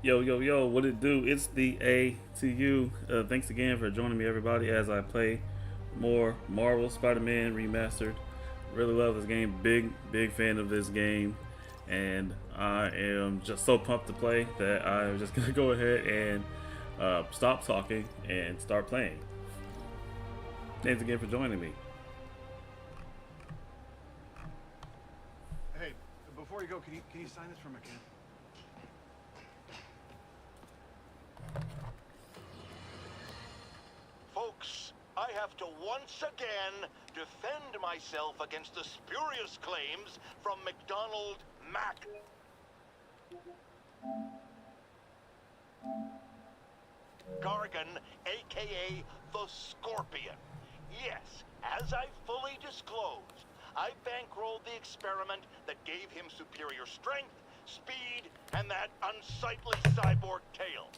Yo, yo, yo, what it do? It's the A to you. Thanks again for joining me, everybody, as I play more Marvel Spider-Man Remastered. Really love this game. Big fan of this game. And I am just so pumped to play that I'm just going to go ahead and stop talking and start playing. Thanks again for joining me. Hey, before you go, can you sign this for McCann? Folks, I have to once again defend myself against the spurious claims from McDonald Mac. Gargan, aka the Scorpion. Yes, as I fully disclosed, I bankrolled the experiment that gave him superior strength, speed, and that unsightly cyborg tail.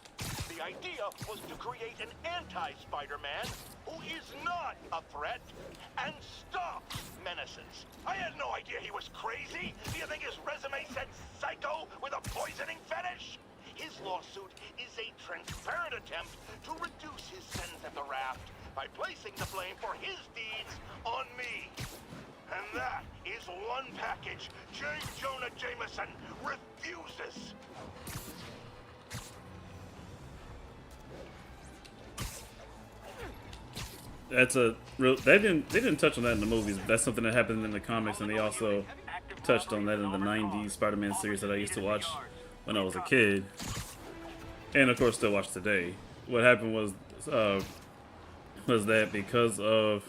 The idea was to create an anti-Spider-Man who is not a threat and stop menaces. I had no idea he was crazy. Do you think his resume said psycho with a poisoning fetish? His lawsuit is a transparent attempt to reduce his sentence at the raft by placing the blame for his deeds on me. And that is one package J. Jonah Jameson refuses. That's a real. They didn't touch on that in the movies. But that's something that happened in the comics, and they also touched on that in the '90s Spider-Man series that I used to watch when I was a kid, and of course still watch today. What happened was that because of,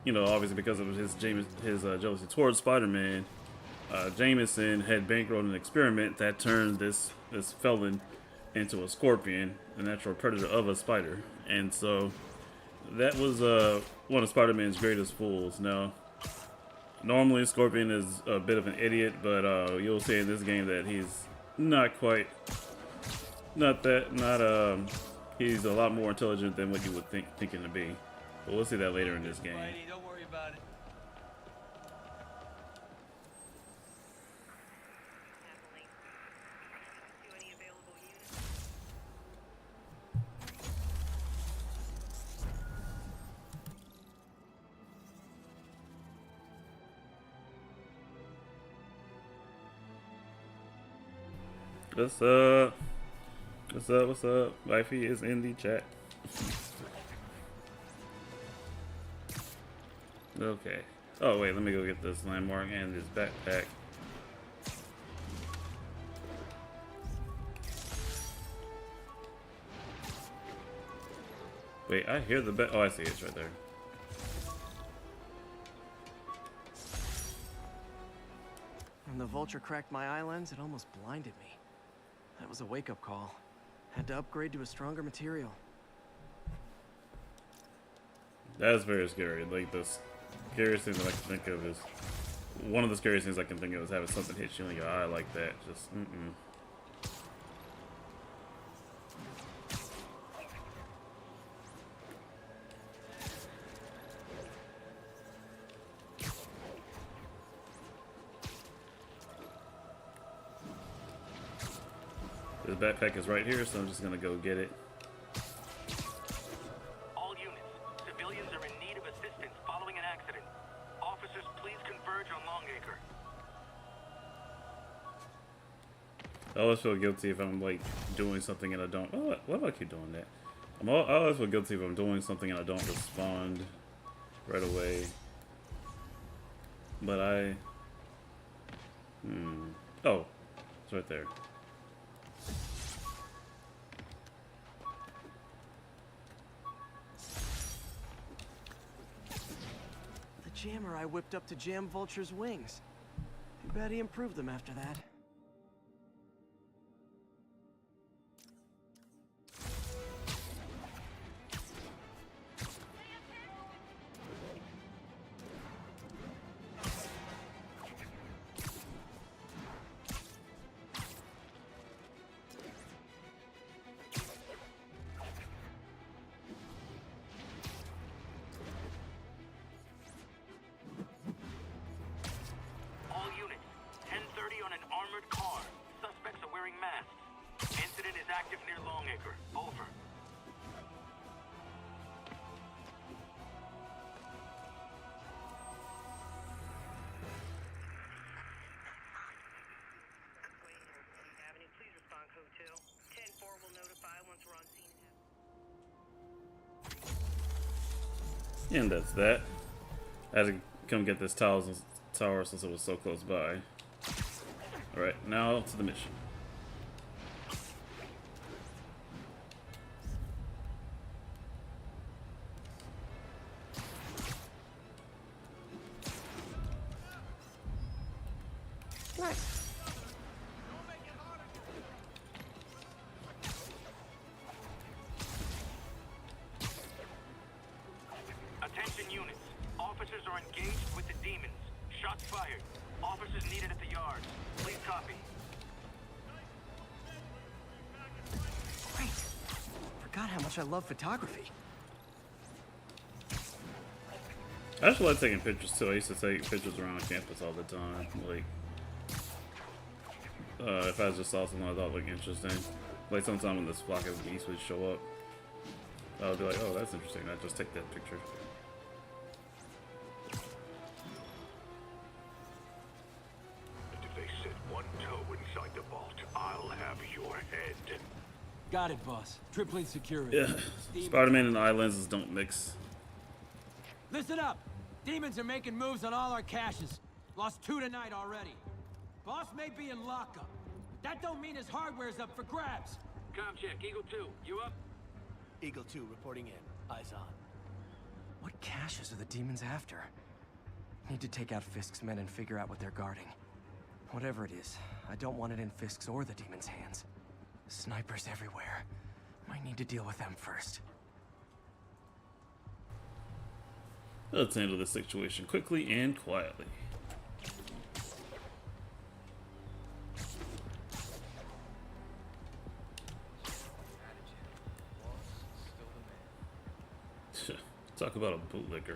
obviously because of his jealousy towards Spider-Man, Jameson had bankrolled an experiment that turned this felon into a scorpion, a natural predator of a spider, and so that was one of Spider-Man's greatest fools. Now, normally Scorpion is a bit of an idiot, but you'll see in this game that he's not quite, he's a lot more intelligent than what you would think him to be. But we'll see that later in this game. Don't worry about it. What's up? What's up? What's up? Wifey is in the chat. Okay. Oh wait, let me go get this landmark and this backpack. Wait, I hear the back. Oh, I see it. It's right there. When the vulture cracked my eye lens, it almost blinded me. That was a wake-up call. Had to upgrade to a stronger material. That's very scary. Like, the scariest thing that I can think of is, one of the scariest things I can think of is having something hit you in your eye like that. Just, This backpack is right here, so I'm just gonna go get it. All units, civilians are in need of assistance following an accident. Officers, please converge on Longacre. I always feel guilty if I'm like doing something and I don't. Oh, why do I keep doing that? I always feel guilty if I'm doing something and I don't respond right away. But oh, it's right there. The jammer I whipped up to jam Vulture's wings. Too bad he improved them after that. All units, 10:30 on an armored And that's that. I had to come get this tower since it was so close by. Alright, now to the mission. Nice. Attention units. Officers are engaged with the demons. Shots fired. Officers needed at the yard. Please copy. Great. Forgot how much I love photography. I actually like taking pictures too. I used to take pictures around campus all the time. Like, if I just saw something I thought looked interesting, like sometime when this flock of geese would show up, I would be like, "Oh, that's interesting." I'd just take that picture. If they set one toe inside the vault, I'll have your head. Got it, boss. Tripling security. Yeah, Spider-Man and the Islands don't mix. Listen up! Demons are making moves on all our caches. Lost 2 tonight already. Boss may be in lockup, but that don't mean his hardware's up for grabs. Com check. Eagle 2, you up? Eagle 2 reporting in. Eyes on. What caches are the demons after? Need to take out Fisk's men and figure out what they're guarding. Whatever it is, I don't want it in Fisk's or the demons' hands. Snipers everywhere. Might need to deal with them first. Let's handle this situation quickly and quietly. Talk about a bootlicker.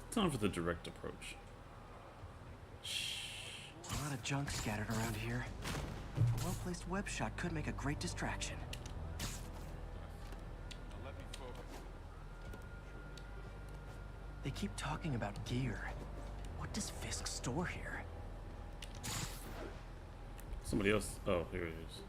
Time for the direct approach. A lot of junk scattered around here. A well-placed web shot could make a great distraction. They keep talking about gear. What does Fisk store here? Somebody else. Oh, here it is.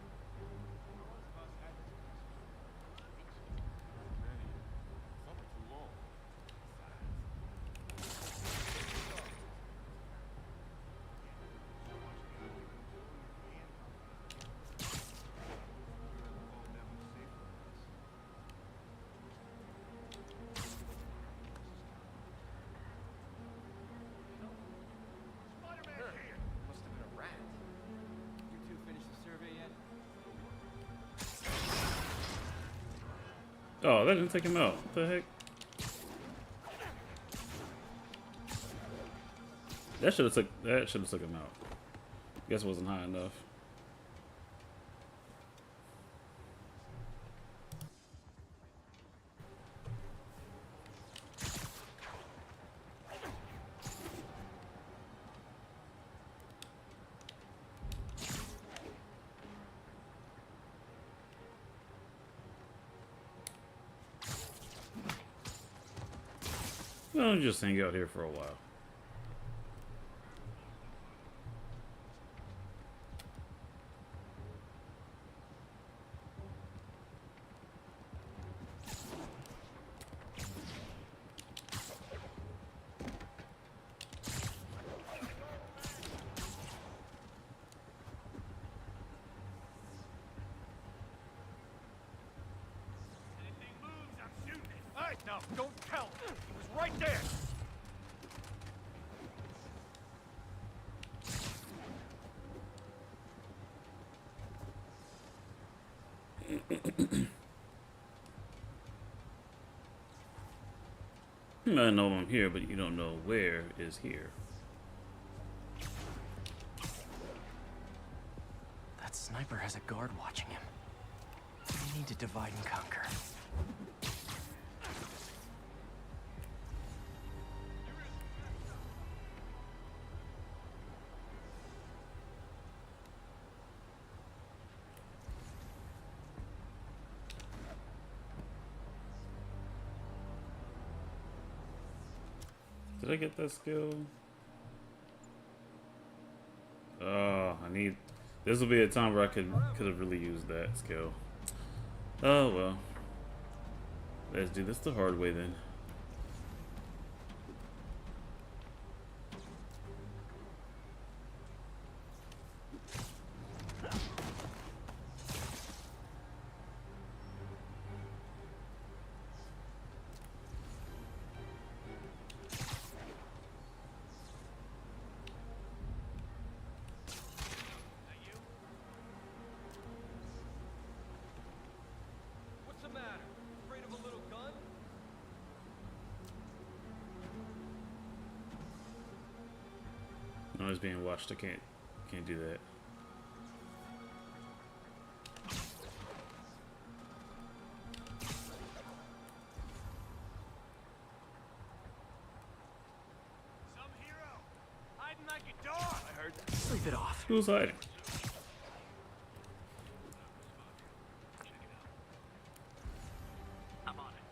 Oh, that didn't take him out. What the heck? That should have took him out. Guess it wasn't high enough. I'll just hang out here for a while. Hey, now, don't tell him. He was right there. I know I'm here, but you don't know where is here. That sniper has a guard watching him. We need to divide and conquer. Did I get that skill? Oh, I need This will be a time where I could have really used that skill. Oh well. Let's do this the hard way then. What's the matter? Afraid of a little gun? No, it's being watched. I can't do that. Some hero! Hiding like a dog! I heard that. Sleep it off. Who's hiding? I'm on it.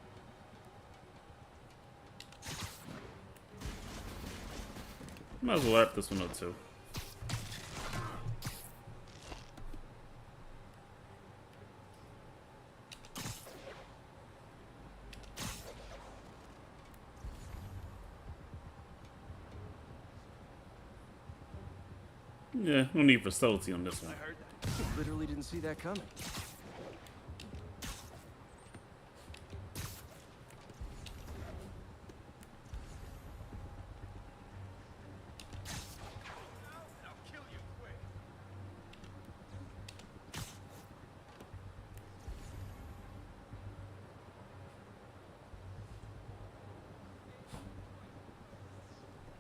Might as well wrap this one up too. Yeah, no need for subtlety on this one. I heard that. Literally didn't see that coming. I'll kill you quick.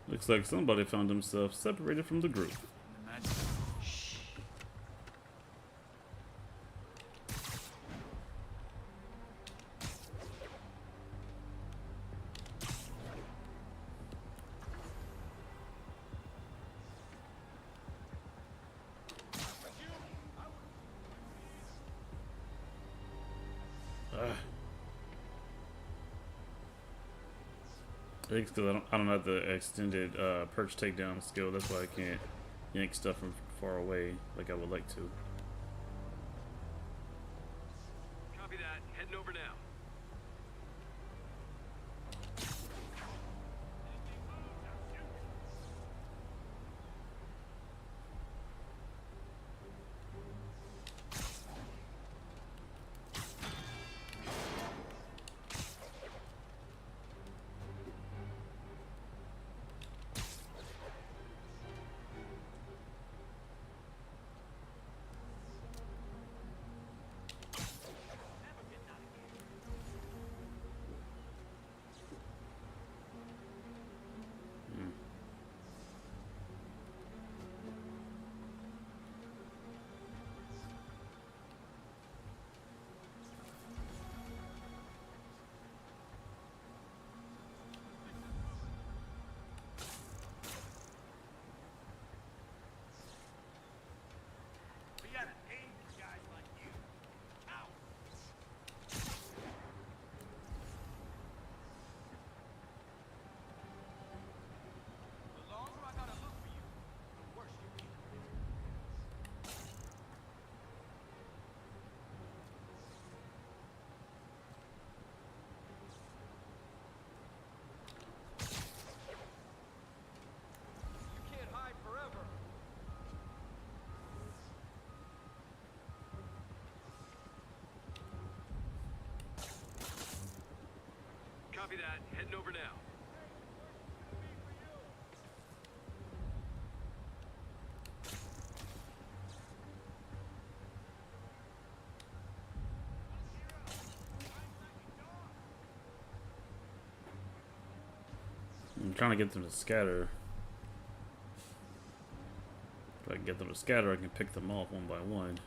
Looks like somebody found himself separated from the group. I think because I don't have the extended perch takedown skill. That's why I can't yank stuff from far away like I would like to. Copy that. Heading over now. We gotta aim for guys like you. Cowards. The longer I gotta look for you, the worse you get. You can't hide forever. Copy that. Heading over now. I'm trying to get them to scatter. If I can get them to scatter, I can pick them off one by one.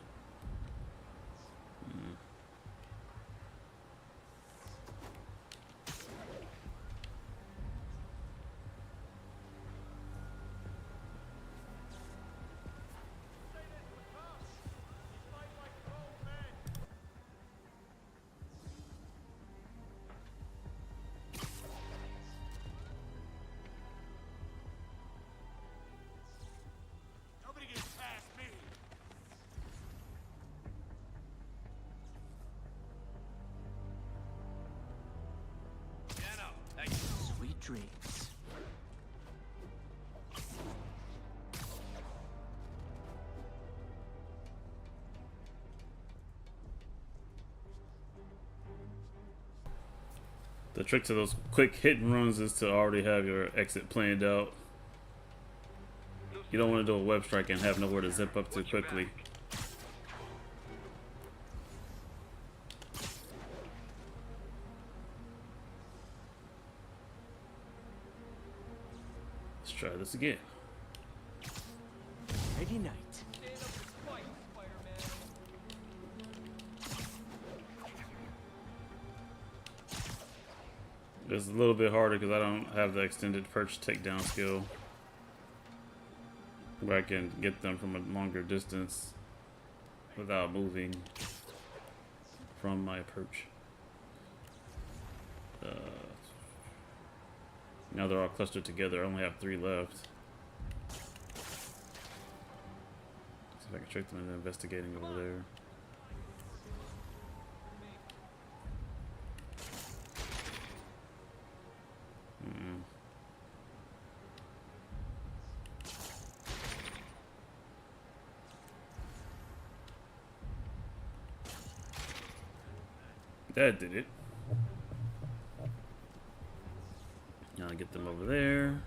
Nobody gets past me. The trick to those quick hit and runs is to already have your exit planned out. You don't want to do a web strike and have nowhere to zip up too quickly. Let's try this again. Ready night. It's a little bit harder because I don't have the extended perch takedown skill, where I can get them from a longer distance without moving from my perch. Now they're all clustered together. I only have 3 left. See if I can trick them into investigating over there. That did it. Now I get them over there.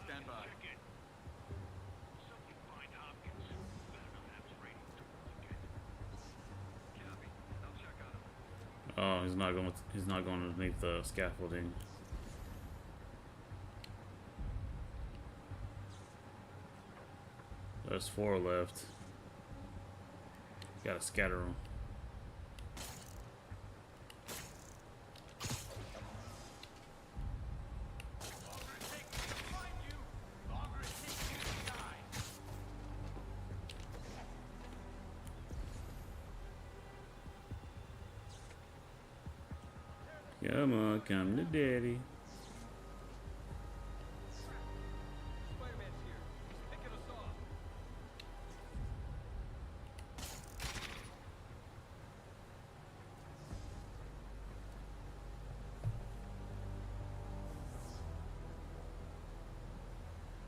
Stand by. Oh, he's not going underneath the scaffolding. There's 4 left. Gotta scatter them. Come on, come to daddy. Spider-Man's here. He's picking us off.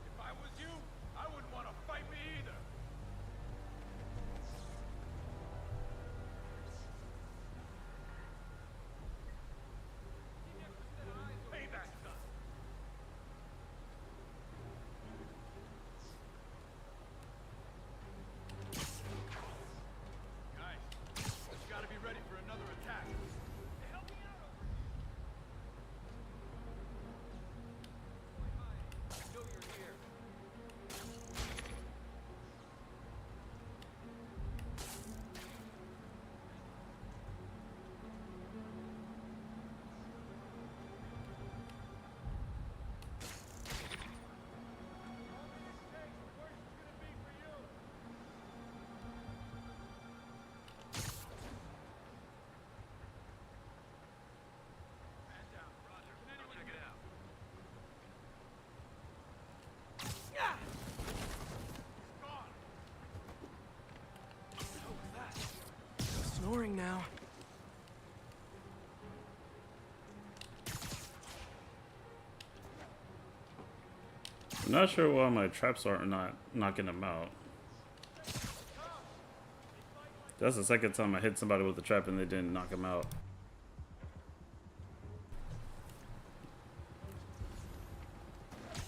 If I was you, I wouldn't want to fight me either. Payback's done. Guys, just gotta be ready for another attack. Hey, help me out over here. I know you're here. Snoring now. I'm not sure why my traps are not knocking them out. That's the second time I hit somebody with a trap and they didn't knock them out.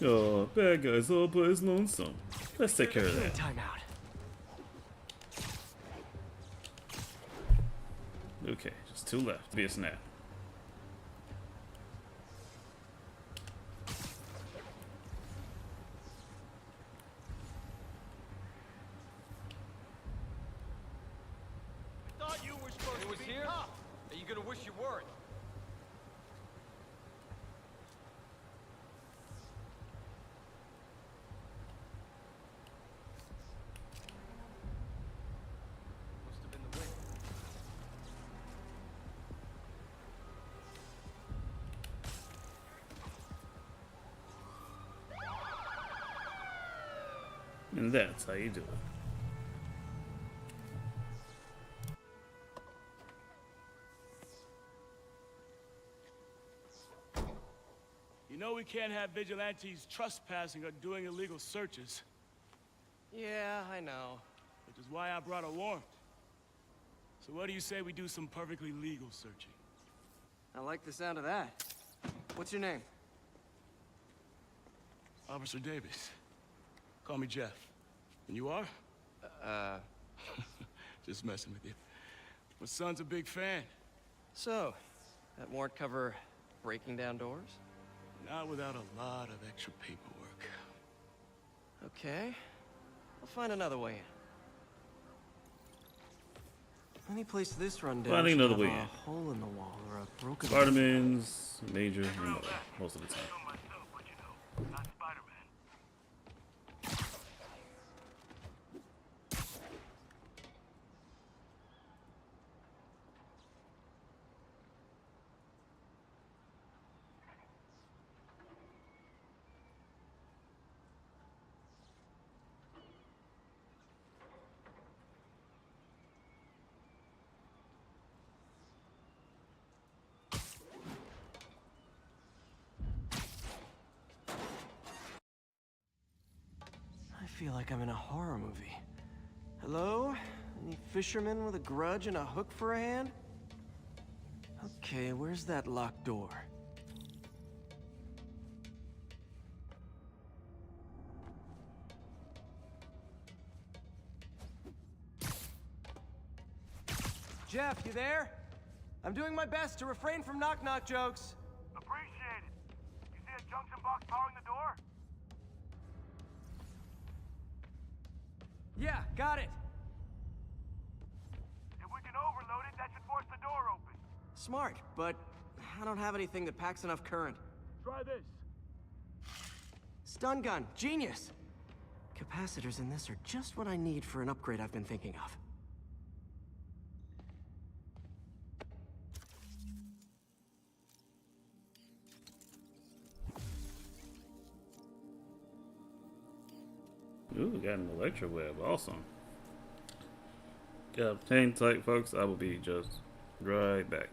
Oh, bad guys all but is lonesome. Let's take care of that. Time out. Okay, just 2 left. Be a snap. I thought you were supposed to be tough. Are you gonna wish you weren't? Must have been the wind. And that's how you do it. You know we can't have vigilantes trespassing or doing illegal searches, Yeah, I know. which is why I brought a warrant. So what do you say we do some perfectly legal searching? I like the sound of that. What's your name? Officer Davis. Call me Jeff. And you are? Just messing with you. My son's a big fan. So, that warrant cover breaking down doors? Not without a lot of extra paperwork. Okay. I'll find another way in. Any place this rundown Finding should another have way a in. hole in the wall or a broken... Spider-Man's major MO most of the time. myself, but you know, not Spider-Man. I feel like I'm in a horror movie. Hello? Any fisherman with a grudge and a hook for a hand? Okay, where's that locked door? Jeff, you there? I'm doing my best to refrain from knock-knock jokes. Appreciate it. You see a junction box powering the door? Yeah, got it. If we can overload it, that should force the door open. Smart, but I don't have anything that packs enough current. Try this. Stun gun, genius! Capacitors in this are just what I need for an upgrade I've been thinking of. Ooh, got an electro web. Awesome. Yeah, hang tight, folks. I will be just right back.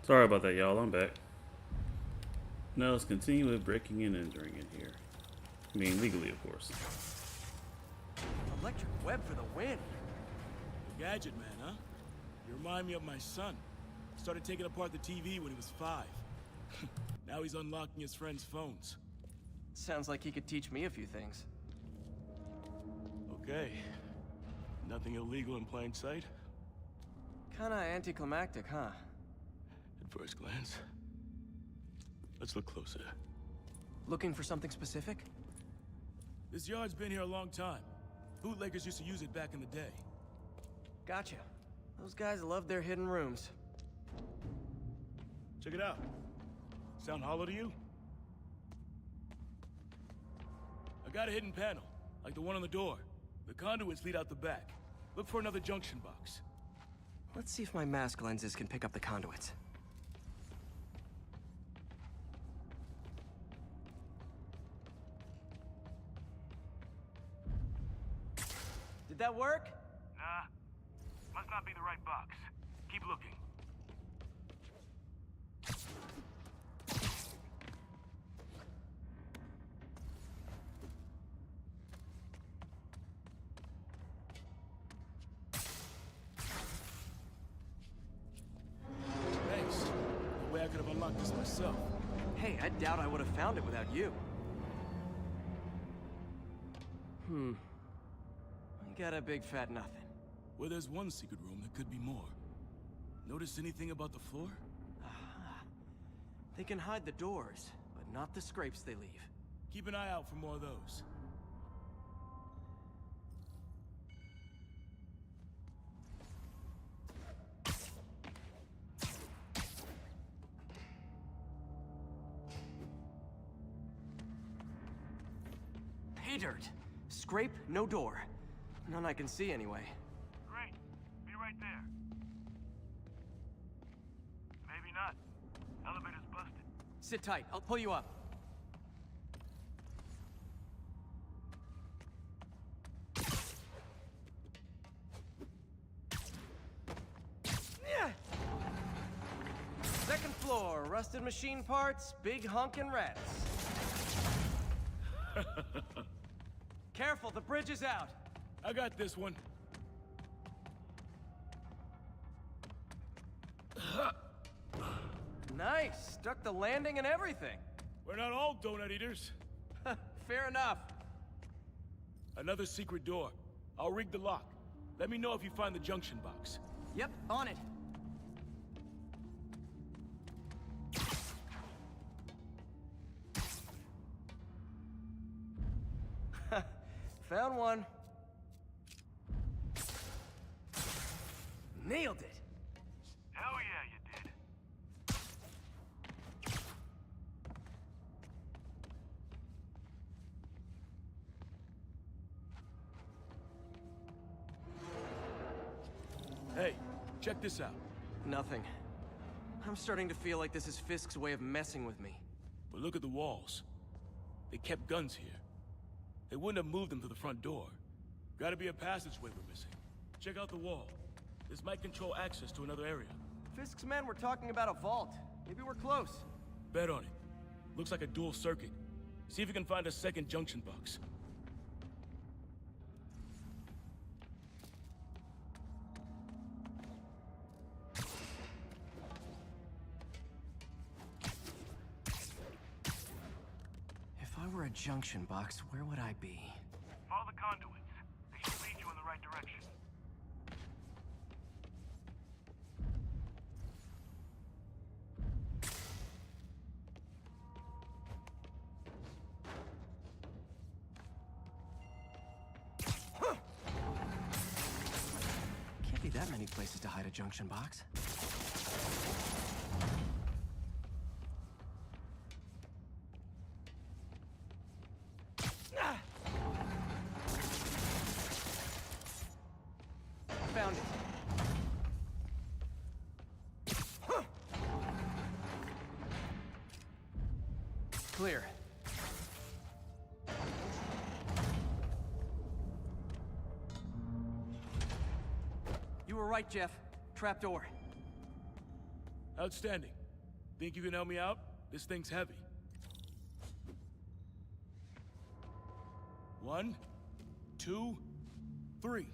Sorry about that, y'all. I'm back. Now let's continue with breaking and entering in here. I mean, legally, of course. Electric web for the win! Gadget man, huh? You remind me of my son. Started taking apart the TV when he was 5. Now he's unlocking his friends' phones. Sounds like he could teach me a few things. Okay. Nothing illegal in plain sight? Kinda anticlimactic, huh? At first glance. Let's look closer. Looking for something specific? This yard's been here a long time. Bootleggers used to use it back in the day. Gotcha. Those guys love their hidden rooms. Check it out. Sound hollow to you? I got a hidden panel, like the one on the door. The conduits lead out the back. Look for another junction box. Let's see if my mask lenses can pick up the conduits. Did that work? Nah. Must not be the right box. Keep looking. unlock this myself. Hey, I doubt I would have found it without you. I got a big fat nothing. Well, there's one secret room, there could be more. Notice anything about the floor? Aha. They can hide the doors, but not the scrapes they leave. Keep an eye out for more of those. Pay dirt. Scrape, no door. None I can see anyway. Great. Be right there. Maybe not. Elevator's busted. Sit tight, I'll pull you up. Yeah. Second floor, rusted machine parts, big honkin' rats. Careful, the bridge is out. I got this one. Nice, stuck the landing and everything. We're not all donut eaters. Fair enough. Another secret door. I'll rig the lock. Let me know if you find the junction box. Yep, on it. Found one. Nailed it. Hell yeah, you did. Hey, check this out. Nothing. I'm starting to feel like this is Fisk's way of messing with me. But look at the walls. They kept guns here. They wouldn't have moved them to the front door. Gotta be a passageway we're missing. Check out the wall. This might control access to another area. Fisk's men were talking about a vault. Maybe we're close. Bet on it. Looks like a dual circuit. See if you can find a second junction box. If I were a junction box, where would I be? Follow the conduits. They should lead you in the right direction. Can't be that many places to hide a junction box. Found it. Clear. You were right, Jeff. Trapdoor. Outstanding. Think you can help me out? This thing's heavy. 1, 2, 3.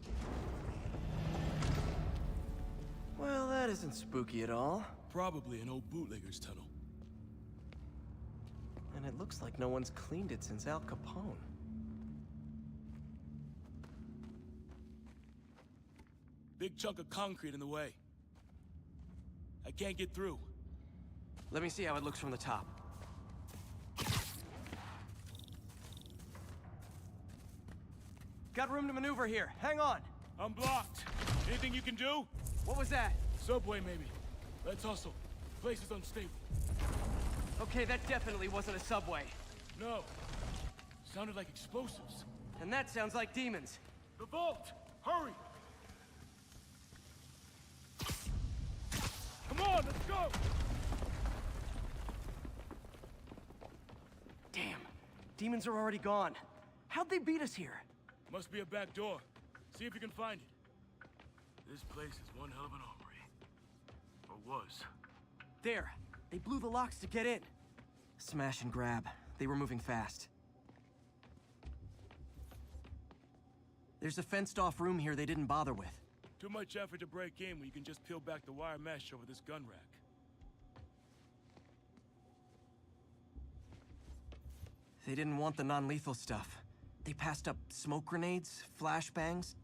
Well, that isn't spooky at all. Probably an old bootlegger's tunnel. And it looks like no one's cleaned it since Al Capone. Big chunk of concrete in the way. I can't get through. Let me see how it looks from the top. Got room to maneuver here. Hang on. I'm blocked. Anything you can do? What was that? Subway, maybe. Let's hustle. Place is unstable. Okay, that definitely wasn't a subway. No. Sounded like explosives. And that sounds like demons. The vault! Hurry! Come on, let's go! Damn. Demons are already gone. How'd they beat us here? Must be a back door. See if you can find it. This place is one hell of an armory. Or was. There. They blew the locks to get in. Smash and grab. They were moving fast. There's a fenced-off room here they didn't bother with. Too much effort to break in when you can just peel back the wire mesh over this gun rack. They didn't want the non-lethal stuff. They passed up smoke grenades, flashbangs.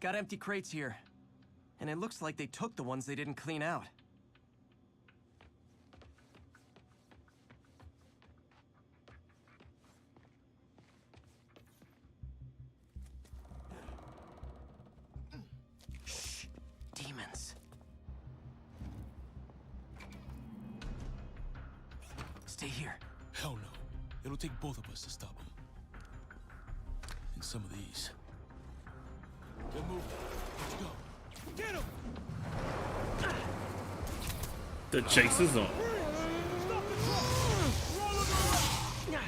Got empty crates here. And it looks like they took the ones they didn't clean out. Shh! Demons. Stay here. Hell no. It'll take both of us to stop them. And some of these. They're moving. Let's go. Get him! The chase is on. Stop the truck! Roll him around!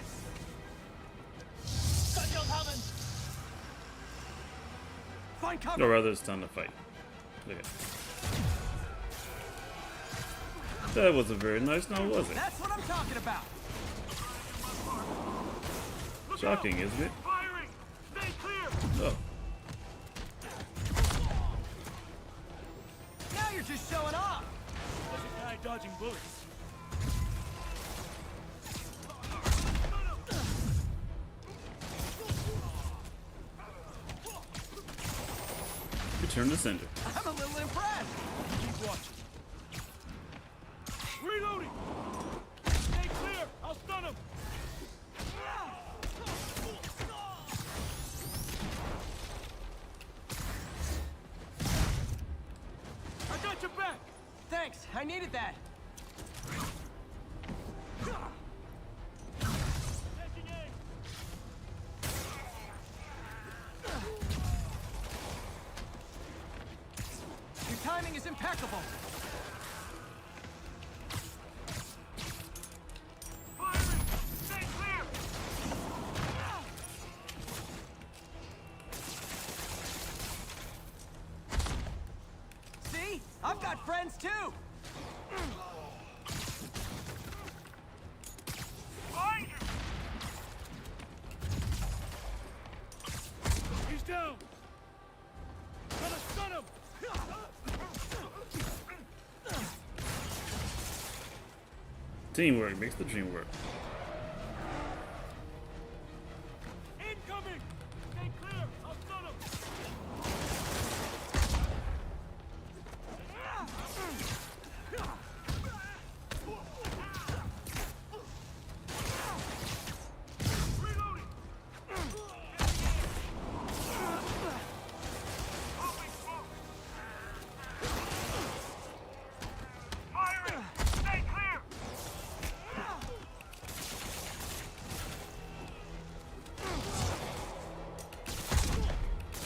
Got you coming! Find cover! Or rather, it's time to fight. Look at that. That wasn't very nice, now was it? That's what I'm talking about! Shocking, isn't it? Firing! Stay clear! Oh. Now you're just showing off! There's a guy dodging bullets. Return to sender. I'm a little impressed! Keep watching. Reloading! Stay clear! I'll stun him! I got your back! Thanks, I needed that. Taking aim! Your timing is impeccable. Firing! Stay clear! See? I've got friends too! Behind you! He's down! Gonna stun him! Teamwork makes the dream work. Incoming! Stay clear! I'll stun him! Reloading! Open smoke! Firing! Stay clear!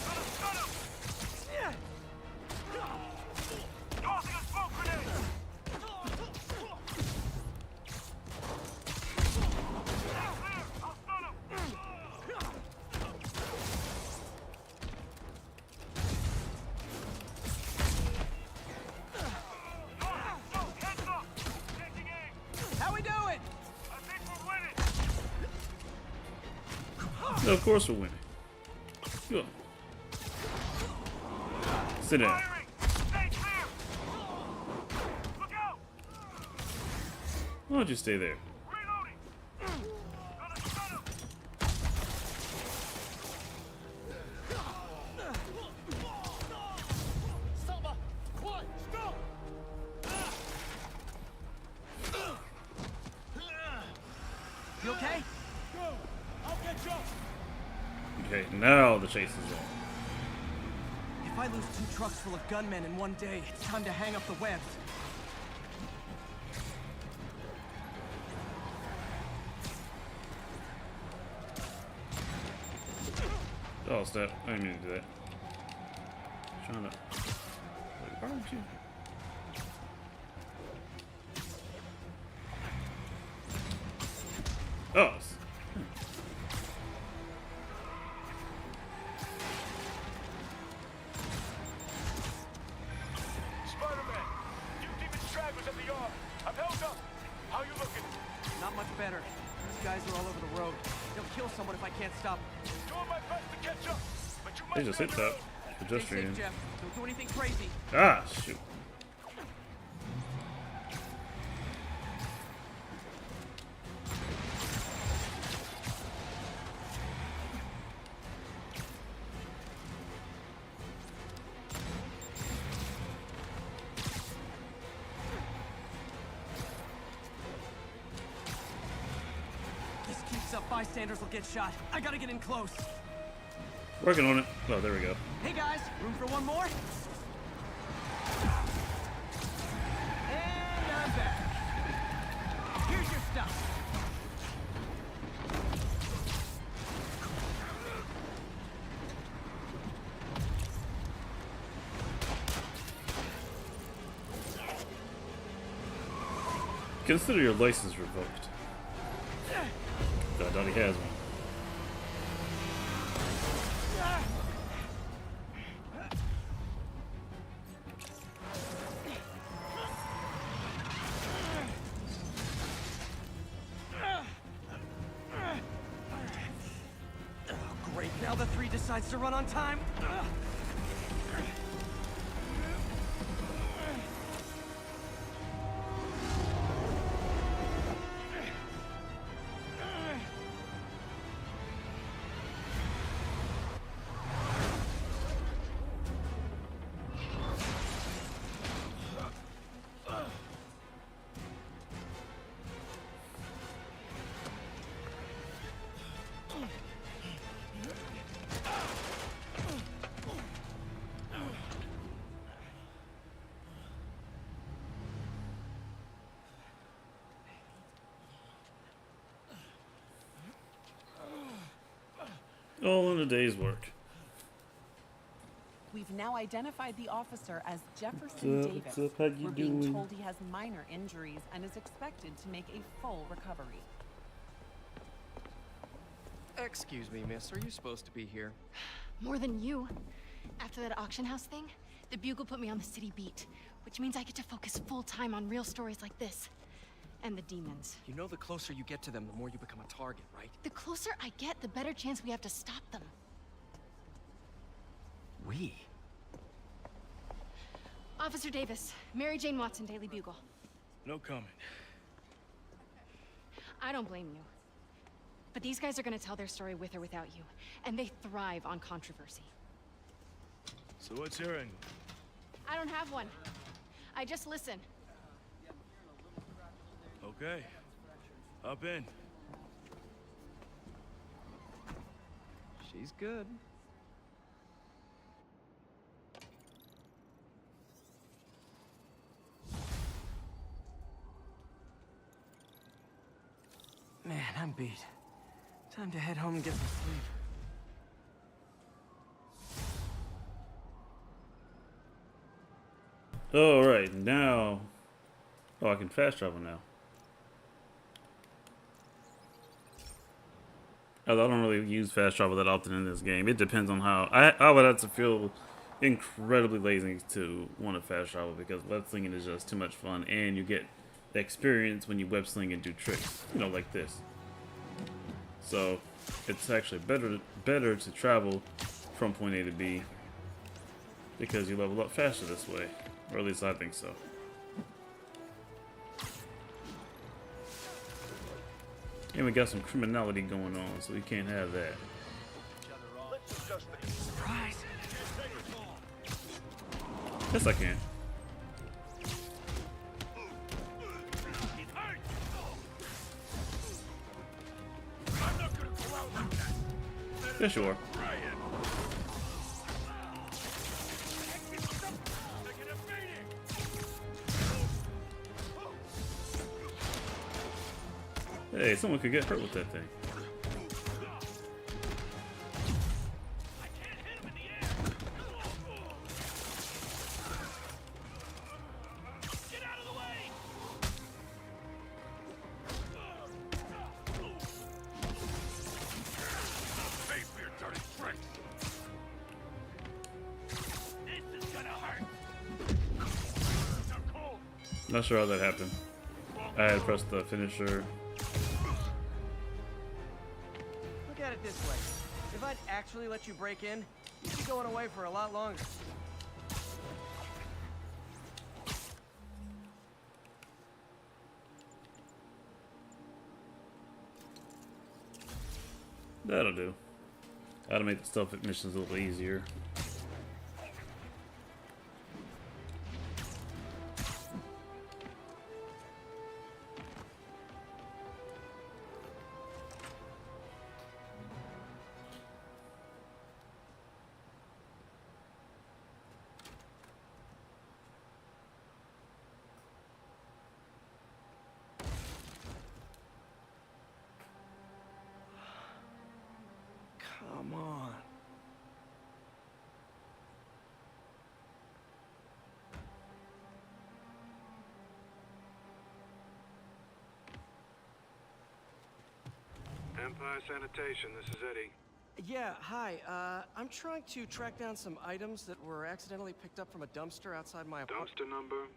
Gonna stun him! Tossing a smoke grenade! Stay clear! I'll stun him! Tossing smoke! Heads up! Taking aim! How we doing? I think we're winning! Of course we're winning. Good. Sit down. Firing! Stay clear! Look out! Why don't you stay there? Reloading! Gonna stun him! Stop! What? Stop! You okay? Go! I'll get you! Okay, now the chase is on. If I lose 2 trucks full of gunmen in one day, it's time to hang up the webs. Oh, step. I didn't mean to do that. Trying to. Wait, why aren't you? Oh. Spider-Man! You demon stragglers at the yard! I'm held up! How guys are all over the road. They'll kill someone if I can't stop them. Doing my best to catch up, but you They might just hit that. Stay Pedestrian. safe, Jeff. Don't do anything crazy. Ah, shoot. This keeps up, bystanders will get shot. I gotta get in close. Working on it. Oh, there we go. Hey guys, room for one more? And I'm back. Here's your stuff. Consider your license revoked. I thought he has one. Great, now the 3 decides to run on time. All in a day's work. We've now identified the officer as Jefferson Davis. What's up? How you We're being doing? told he has minor injuries and is expected to make a full recovery. Excuse me, miss. Are you supposed to be here? More than you. After that auction house thing, the Bugle put me on the city beat, which means I get to focus full time on real stories like this. And the demons. You know the closer you get to them, the more you become a target, right? The closer I get, the better chance we have to stop them. We? Officer Davis, Mary Jane Watson, Daily Bugle. No comment. I don't blame you. But these guys are gonna tell their story with or without you. And they thrive on controversy. So what's your angle? I don't have one. I just listen. Okay. Hop in. She's good. Man, I'm beat. Time to head home and get some sleep. Alright, now... Oh, I can fast travel now. I don't really use fast travel that often in this game. It depends on how... I would have to feel incredibly lazy to want to fast travel because web slinging is just too much fun and you get the experience when you web sling and do tricks, you know, like this. So it's actually better to travel from point A to B because you level up faster this way, or at least I think so. And we got some criminality going on, so we can't have that. Surprise! Yes, I can. Yes, you are. Hey, someone could get hurt with that thing. Not sure how that happened. I had pressed the finisher at it this way. If I'd actually let you break in, you'd be going away for a lot longer. That'll do. That'll make the stealth missions a little easier. Come on. Empire Sanitation, this is Eddie. Yeah, hi. I'm trying to track down some items that were accidentally picked up from a dumpster outside my apartment. Dumpster number?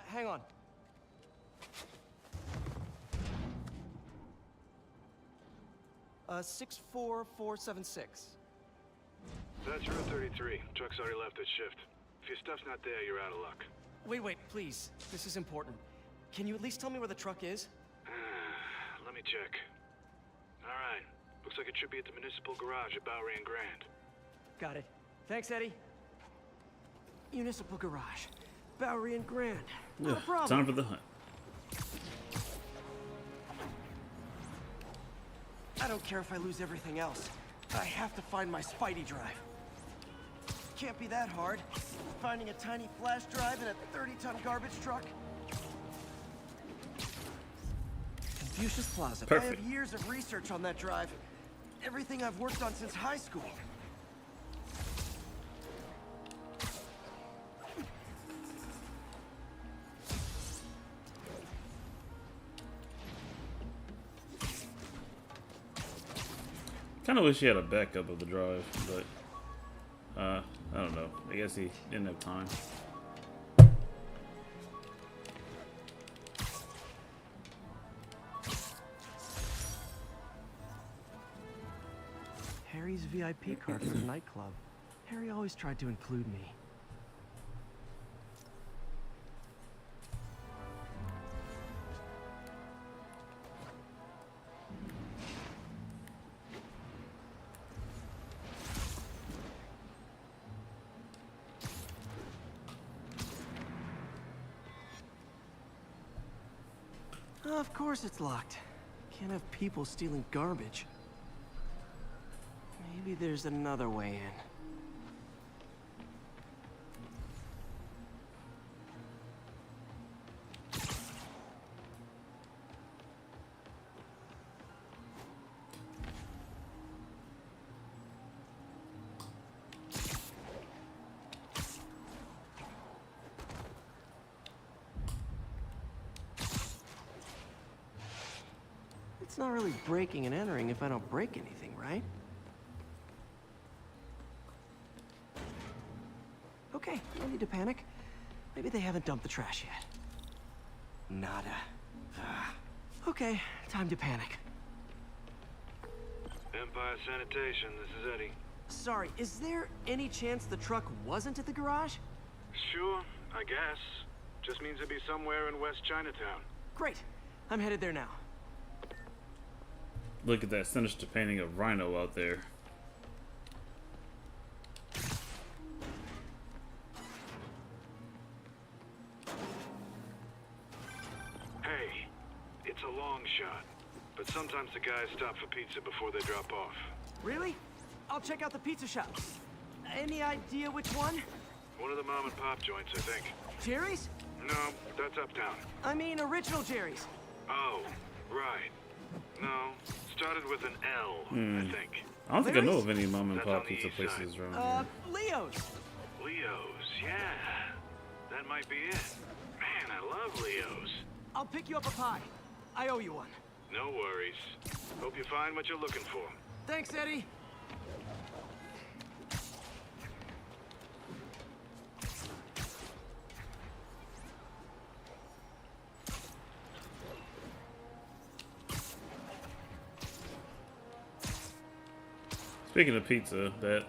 Hang on. Uh, 64476. That's Route 33. Truck's already left its shift. If your stuff's not there, you're out of luck. Wait, please. This is important. Can you at least tell me where the truck is? Let me check. Alright. Looks like it should be at the municipal garage at Bowery and Grand. Got it. Thanks, Eddie. Municipal garage. Bowery and Grand. Not a problem. Time for the hunt. I don't care if I lose everything else. I have to find my Spidey drive. Can't be that hard. Finding a tiny flash drive in a 30-ton garbage truck. Confucius Plaza. Perfect. I have years of research on that drive. Everything I've worked on since high school. Kind of wish he had a backup of the drive, but I don't know. I guess he didn't have time. Harry's VIP card for the nightclub. Harry always tried to include me. Of course it's locked. Can't have people stealing garbage. Maybe there's another way in. It's not really breaking and entering if I don't break anything, right? Okay, no need to panic. Maybe they haven't dumped the trash yet. Nada. Okay, time to panic. Empire Sanitation, this is Eddie. Sorry, is there any chance the truck wasn't at the garage? Sure, I guess. Just means it'd be somewhere in West Chinatown. Great. I'm headed there now. Look at that sinister painting of Rhino out there. Hey, it's a long shot, but sometimes the guys stop for pizza before they drop off. Really? I'll check out the pizza shop. Any idea which one? One of the mom and pop joints, I think. Jerry's? No, that's uptown. I mean original Jerry's. Oh, right. No, started with an L, I think. I don't think I know of any mom and That's pop on the pizza east places side. around here. Leo's. Leo's, yeah. That might be it. Man, I love Leo's. I'll pick you up a pie. I owe you one. No worries. Hope you find what you're looking for. Thanks, Eddie. Speaking of pizza, that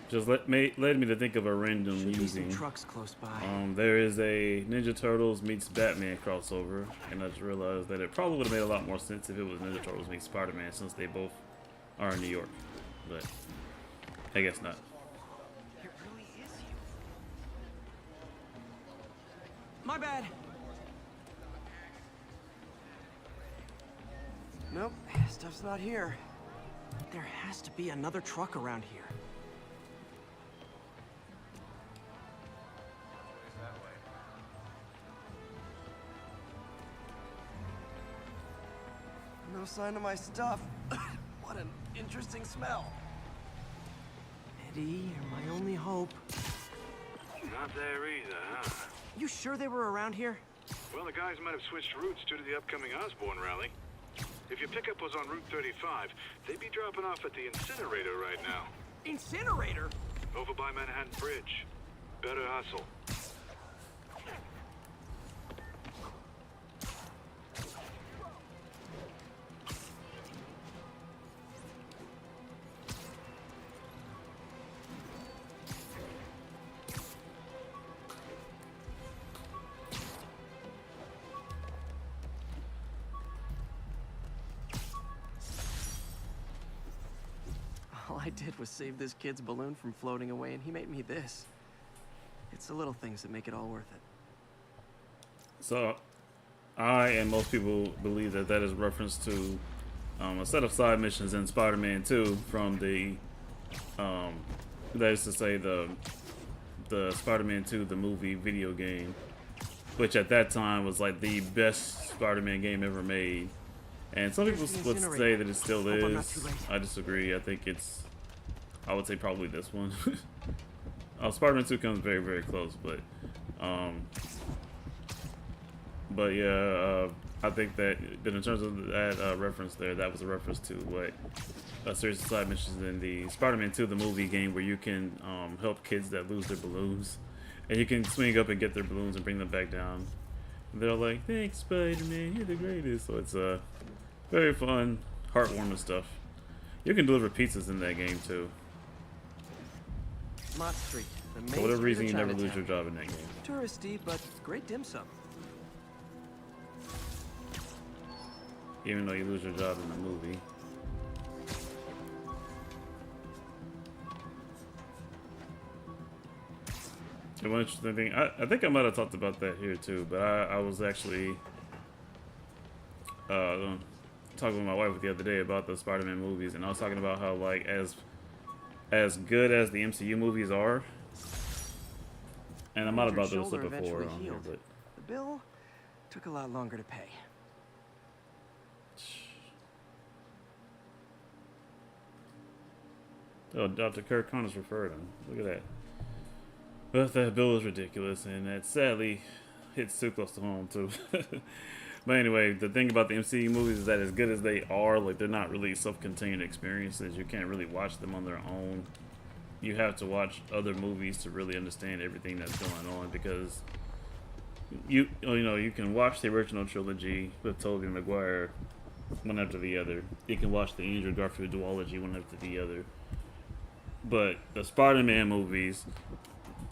just led me to think of a random Should be some using. trucks close by. There is a Ninja Turtles meets Batman crossover, and I just realized that it probably would have made a lot more sense if it was Ninja Turtles meets Spider-Man, since they both are in New York. But I guess not. It really is you. My bad. Nope, stuff's not here. There has to be another truck around here. No sign of my stuff. What an interesting smell. Eddie, you're my only hope. Not there either, huh? You sure they were around here? Well, the guys might have switched routes due to the upcoming Osborne rally. If your pickup was on Route 35, they'd be dropping off at the incinerator right now. Incinerator? Over by Manhattan Bridge. Better hustle. All I did was save this kid's balloon from floating away, and he made me this. It's the little things that make it all worth it. So, I and most people believe that that is a reference to a set of side missions in Spider-Man 2 from the, that is to say the Spider-Man 2, the movie video game, which at that time was like the best Spider-Man game ever made. And some people would say that it still is. I disagree. I think it's, I would say probably this one. Spider-Man 2 comes very, very close, but yeah, I think that in terms of that reference there, that was a reference to what a series of side missions in the Spider-Man 2, the movie game, where you can help kids that lose their balloons, and you can swing up and get their balloons and bring them back down. And they're like, "Thanks, Spider-Man, you're the greatest." So it's very fun, heartwarming stuff. You can deliver pizzas in that game too. Mott Street, the main For whatever street reason, of you never lose Chinatown. your job in that game. Touristy, but great dim sum. Even though you lose your job in the movie. The one interesting thing, I think I might have talked about that here too, but I was actually talking with my wife the other day about the Spider-Man movies, and I was talking about how, like, as good as the MCU movies are, and I might have brought this up before on here, but the bill took a lot longer to pay. Oh, Dr. Kirk Connors referred him. Look at that. But that bill is ridiculous, and that sadly hits too close to home too. But anyway, the thing about the MCU movies is that as good as they are, like, they're not really self-contained experiences. You can't really watch them on their own. You have to watch other movies to really understand everything that's going on, because you know, you can watch the original trilogy with Tobey Maguire one after the other. You can watch the Andrew Garfield duology one after the other. But the Spider-Man movies,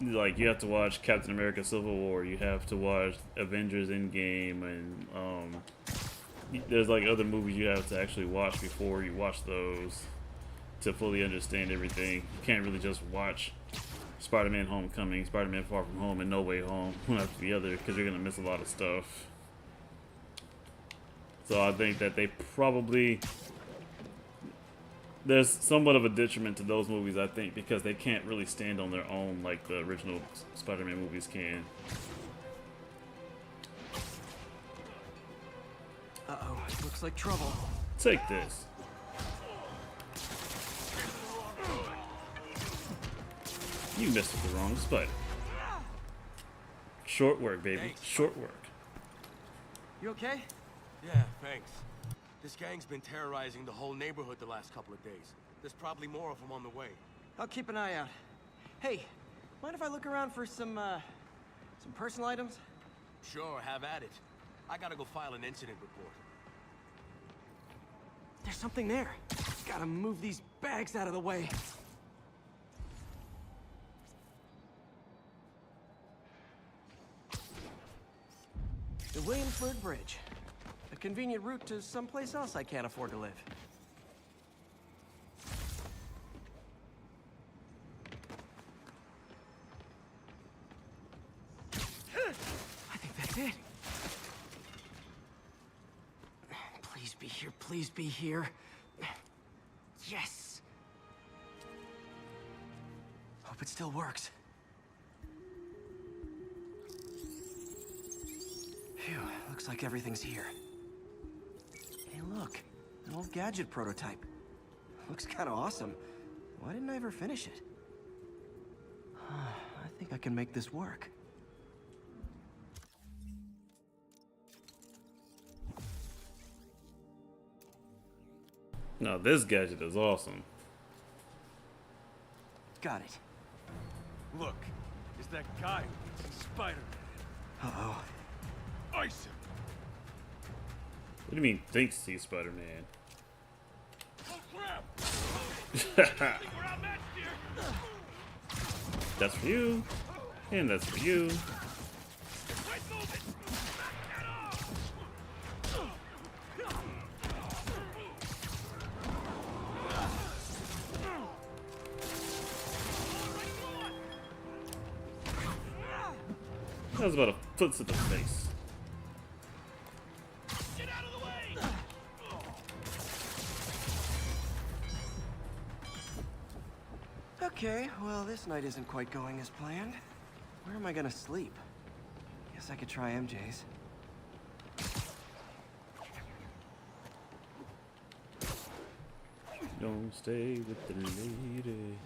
like, you have to watch Captain America Civil War, you have to watch Avengers Endgame, and there's like other movies you have to actually watch before you watch those to fully understand everything. You can't really just watch Spider-Man Homecoming, Spider-Man Far From Home, and No Way Home one after the other, because you're going to miss a lot of stuff. So I think that they probably, there's somewhat of a detriment to those movies, I think, because they can't really stand on their own like the original Spider-Man movies can. Uh-oh, looks like trouble. Take this. You missed with the wrong spider. Short work, baby. Thanks. Short work. You okay? Yeah, thanks. This gang's been terrorizing the whole neighborhood the last couple of days. There's probably more of them on the way. I'll keep an eye out. Hey, mind if I look around for some personal items? Sure, have at it. I gotta go file an incident report. There's something there. Gotta move these bags out of the way. The Williamsburg Bridge. A convenient route to someplace else I can't afford to live. I think that's it. Please be here, please be here. Yes! Hope it still works. Phew, looks like everything's here. Hey, look, an old gadget prototype. Looks kind of awesome. Why didn't I ever finish it? I think I can make this work. No, this gadget is awesome. Got it. Look, is that guy who thinks he's Spider-Man. Uh-oh. Ice him. What do you mean, thinks he's Spider-Man? Oh, crap! I think we're outmatched here. That's for you. And that's for you. Right, move it. Get off. That was about a foot to the face. Get out of the way. Okay, well, this night isn't quite going as planned. Where am I gonna sleep? Guess I could try MJ's. Don't stay with the lady.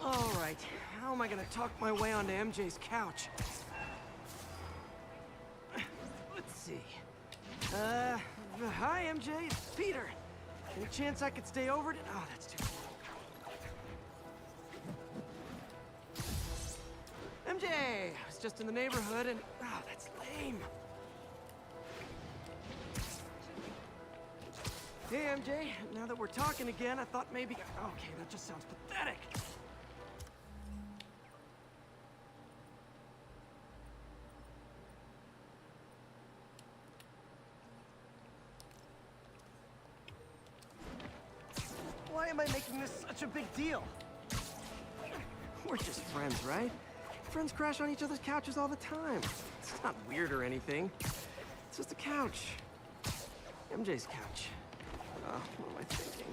All right, how am I gonna talk my way onto MJ's couch? Let's see. Hi, MJ, it's Peter. Any chance I could stay over to... Oh, that's too... MJ! I was just in the neighborhood and... Oh, that's lame. Hey, MJ, now that we're talking again, I thought maybe... Okay, that just sounds pathetic. Why am I making this such a big deal? We're just friends, right? Friends crash on each other's couches all the time. It's not weird or anything. It's just a couch. MJ's couch. Oh, what am I thinking?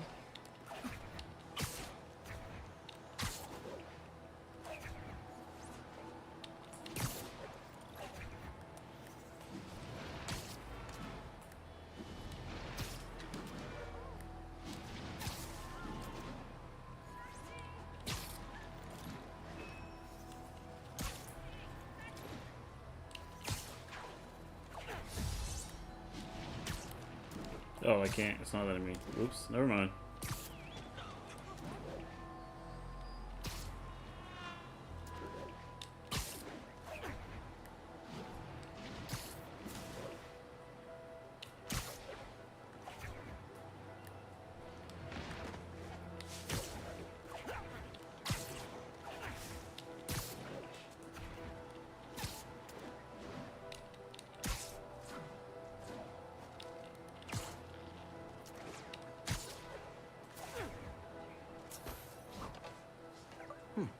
Oh, I can't. It's not letting me. Oops. Never mind.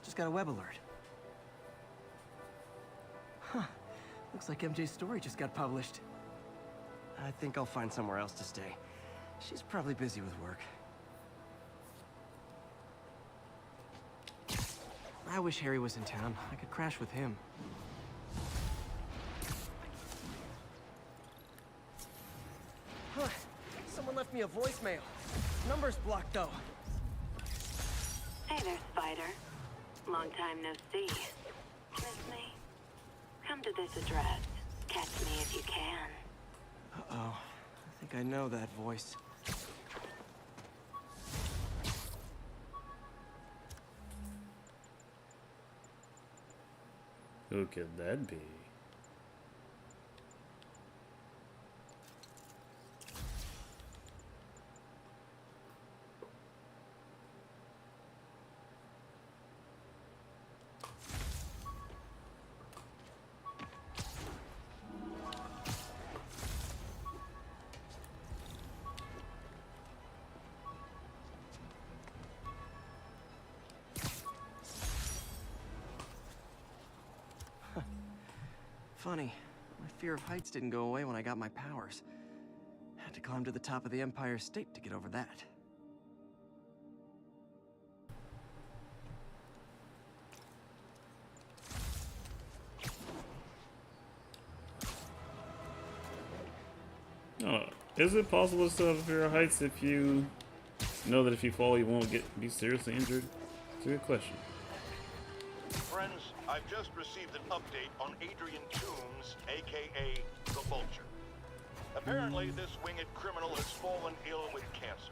Just got a web alert. Huh. Looks like MJ's story just got published. I think I'll find somewhere else to stay. She's probably busy with work. I wish Harry was in town. I could crash with him. Huh. Someone left me a voicemail. Number's blocked, though. Hey there, Spider. Long time no see. Miss me? Come to this address. Catch me if you can. Uh-oh. I think I know that voice. Who could that be? funny. My fear of heights didn't go away when I got my powers. Had to climb to the top of the Empire State to get over that. Is it possible to still have a fear of heights if you know that if you fall you won't be seriously injured? It's a good question. Friends, I've just received an update on Adrian Toombs, aka the Vulture. Apparently, this winged criminal has fallen ill with cancer,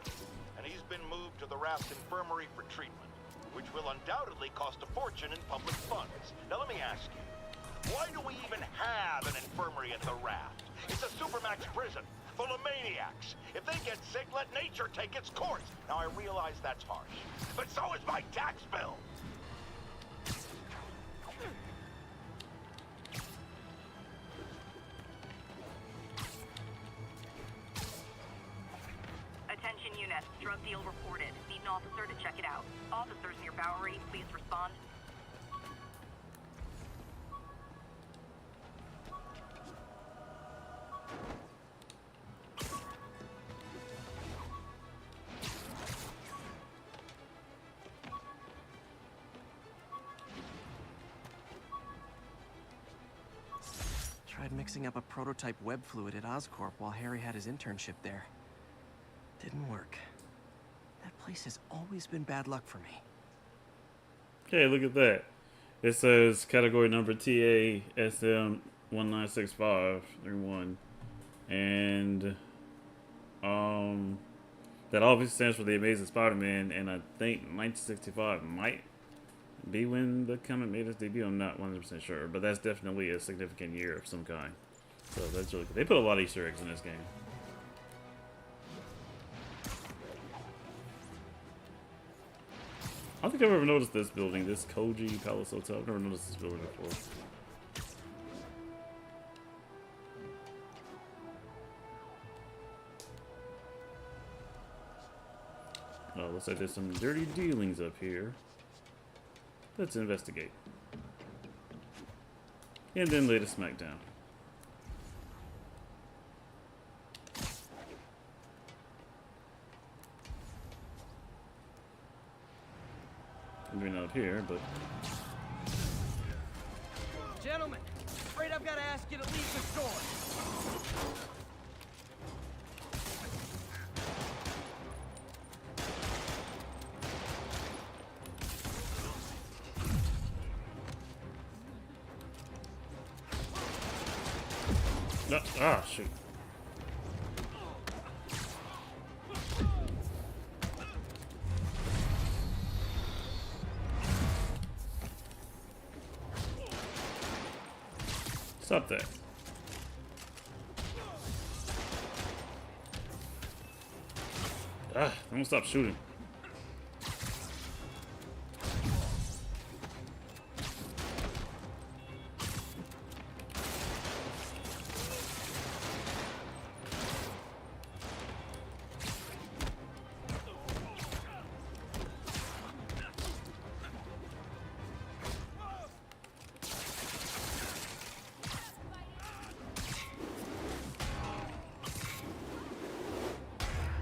and he's been moved to the Raft Infirmary for treatment, which will undoubtedly cost a fortune in public funds. Now let me ask you, why do we even have an infirmary at the Raft? It's a supermax prison, full of maniacs. If they get sick, let nature take its course. Now, I realize that's harsh, but so is my tax bill. Attention units, drug deal reported. Need an officer to check it out. Officers near Bowery, please respond. Tried mixing up a prototype web fluid at Oscorp while Harry had his internship there. Didn't work. That place has always been bad luck for me. Okay, look at that. It says category number TASM196531. And that obviously stands for the Amazing Spider-Man, and I think 1965 might be when the comic made its debut. I'm not 100% sure, but that's definitely a significant year of some kind. So that's really good. They put a lot of Easter eggs in this game. I don't think I've ever noticed this building, this Koji Palace Hotel. I've never noticed this building before. Oh, looks like there's some dirty dealings up here. Let's investigate. And then lay the smack down. Maybe not up here, but... Gentlemen, afraid I've got to ask you to leave the store. No, ah, shoot. Stop that. Ah, I'm gonna stop shooting.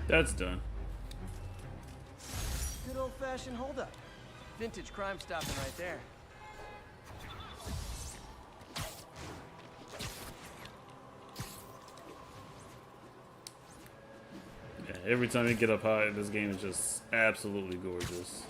That's done. Good old-fashioned holdup. Vintage crime stopping right there. Yeah, every time you get up high, this game is just absolutely gorgeous.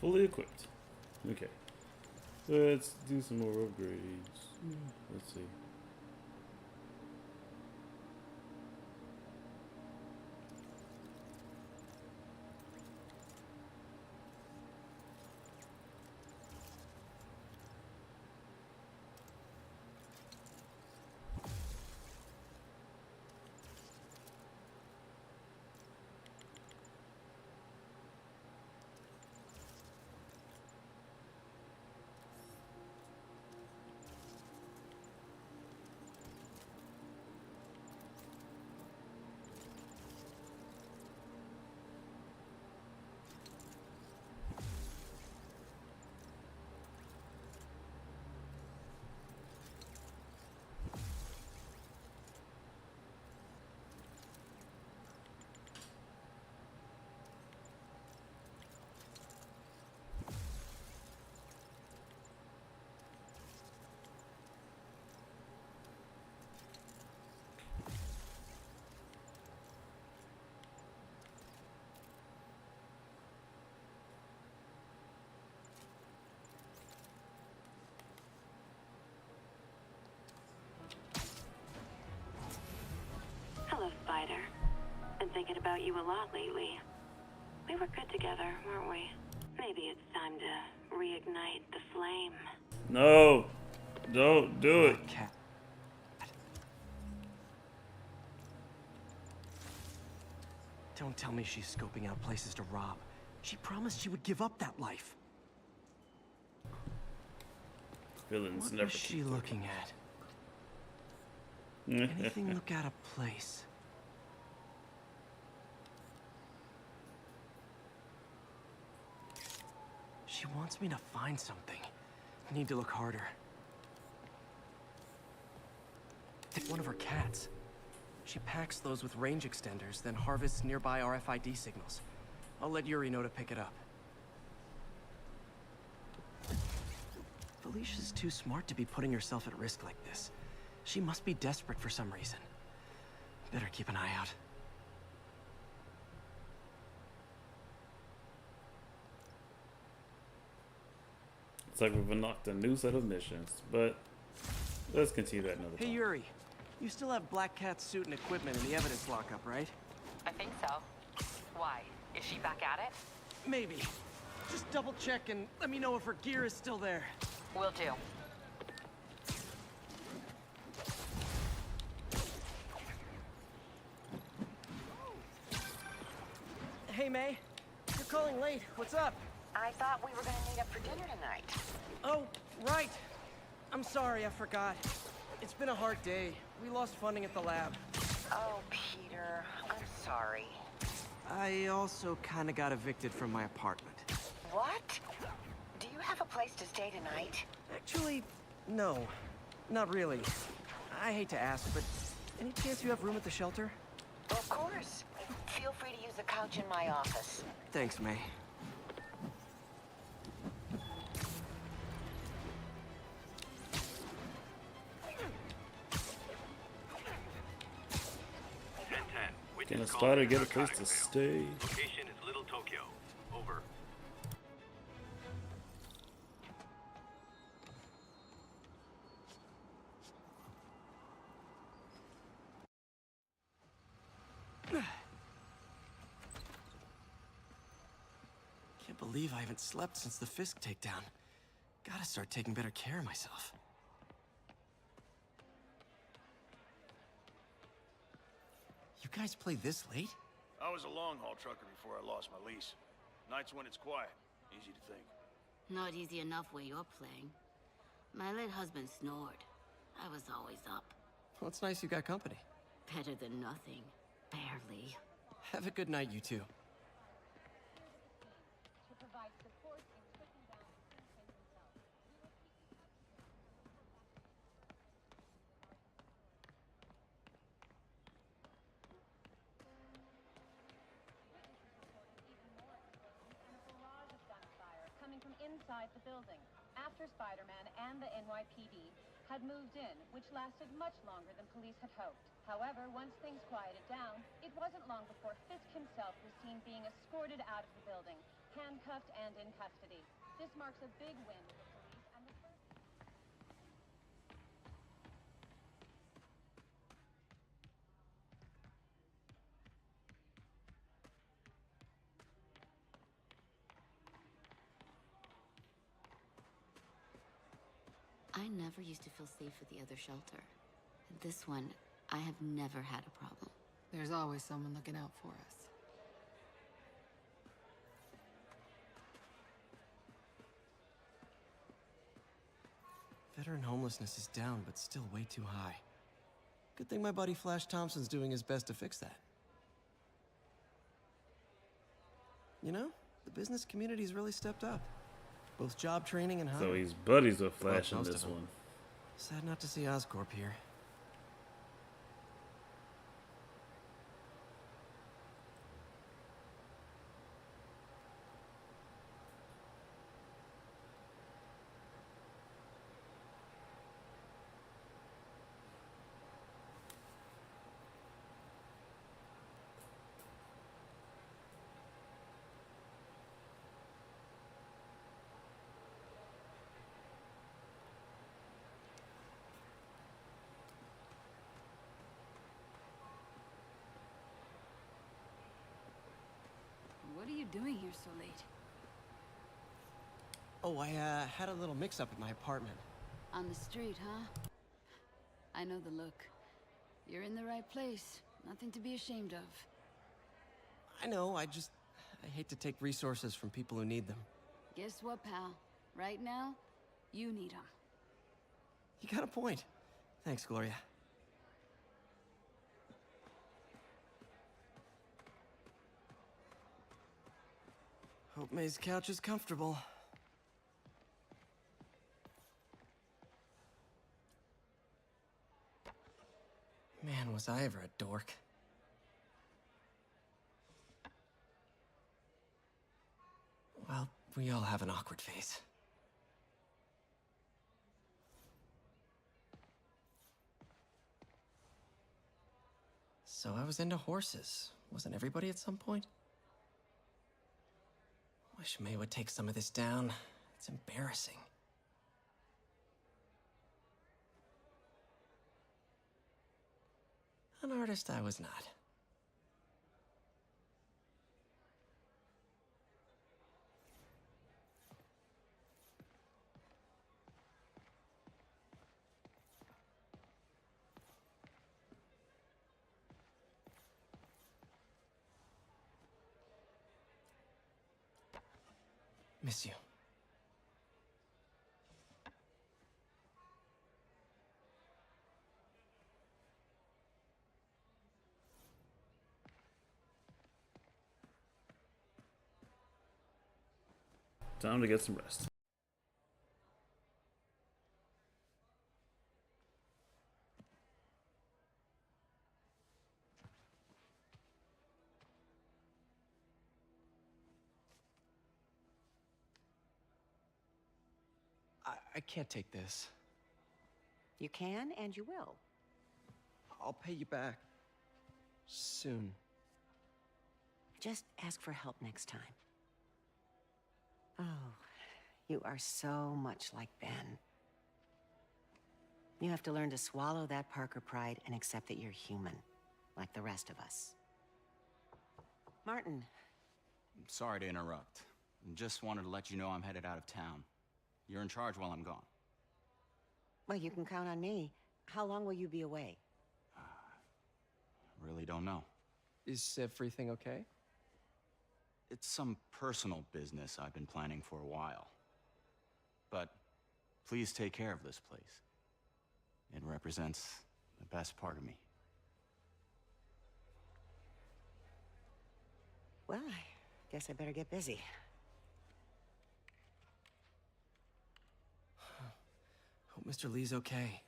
Fully equipped. Okay. Let's do some more upgrades. Let's see. Hello, Spider. Been thinking about you a lot lately. We were good together, weren't we? Maybe it's time to reignite the flame. No, don't do it. Cat. Don't tell me she's scoping out places to rob. She promised she would give up that life. Villains What never. was she looking at? Anything look out of place? She wants me to find something. I need to look harder. One of her cats. She packs those with range extenders, then harvests nearby RFID signals. I'll let Yuri know to pick it up. Felicia's too smart to be putting herself at risk like this. She must be desperate for some reason. Better keep an eye out. It's like we've unlocked a new set of missions, but let's continue that another time. Hey Yuri, you still have Black Cat's suit and equipment in the evidence lockup, right? I think so. Why? Is she back at it? Maybe. Just double check and let me know if her gear is still there. Will do. Hey May, you're calling late. What's up? I thought we were gonna meet up for dinner tonight. Oh, right. I'm sorry, I forgot. It's been a hard day. We lost funding at the lab. Oh, Peter, I'm sorry. I also kind of got evicted from my apartment. What? Do you have a place to stay tonight? Actually, no. Not really. I hate to ask, but any chance you have room at the shelter? Of course. Feel free to use the couch in my office. Thanks, May. Can a spider get a place to stay? Location is Little Tokyo. Over. Can't believe I haven't slept since the Fisk takedown. Gotta start taking better care of myself. You guys play this late? I was a long-haul trucker before I lost my lease. Nights when it's quiet. Easy to think. Not easy enough where you're playing. My late husband snored. I was always up. Well, it's nice you got company. Better than nothing. Barely. Have a good night, you two. To provide support in tracking down Kingpin himself. Coming from inside the building, after Spider-Man and the NYPD had moved in, which lasted much longer than police had hoped. However, once things quieted down, it wasn't long before Fisk himself was seen being escorted out of the building, handcuffed and in custody. This marks a big win for the police and the first... I never used to feel safe at the other shelter. At this one, I have never had a problem. There's always someone looking out for us. Veteran homelessness is down, but still way too high. Good thing my buddy Flash Thompson's doing his best to fix that. You know, the business community's really stepped up. Both job training and hiring. So he's buddies with Flash in Most this of 'em. one. Sad not to see Oscorp here. What are you doing here so late? Oh, I had a little mix-up at my apartment. On the street, huh? I know the look. You're in the right place. Nothing to be ashamed of. I know, I hate to take resources from people who need them. Guess what, pal? Right now, you need them. You got a point. Thanks, Gloria. Hope May's couch is comfortable. Man, was I ever a dork. Well, we all have an awkward phase. So I was into horses. Wasn't everybody at some point? Wish May would take some of this down. It's embarrassing. An artist I was not. Miss you. Time to get some rest. I can't take this. You can, and you will. I'll pay you back. Soon. Just ask for help next time. Oh, you are so much like Ben. You have to learn to swallow that Parker pride and accept that you're human, like the rest of us. Martin. Sorry to interrupt. Just wanted to let you know I'm headed out of town. You're in charge while I'm gone. Well, you can count on me. How long will you be away? Really don't know. Is everything okay? It's some personal business I've been planning for a while. But please take care of this place. It represents the best part of me. Well, I guess I better get busy. Hope Mr. Lee's okay.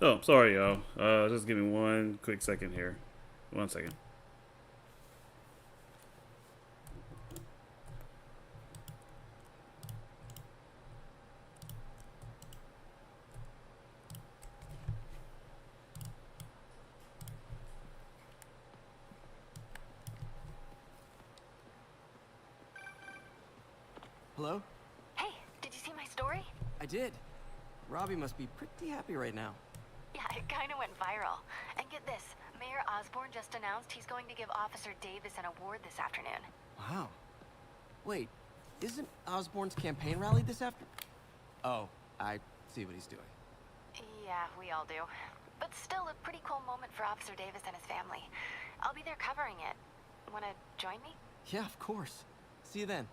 Oh, sorry, y'all. Just give me one quick second here. 1 second. Hello? Hey, did you see my story? I did. Robbie must be pretty happy right now. Yeah, it kind of went viral. And get this, Mayor Osborne just announced he's going to give Officer Davis an award this afternoon. Wow. Wait, isn't Osborne's campaign rally this after? Oh, I see what he's doing. Yeah, we all do. But still a pretty cool moment for Officer Davis and his family. I'll be there covering it. Wanna join me? Yeah, of course. See you then.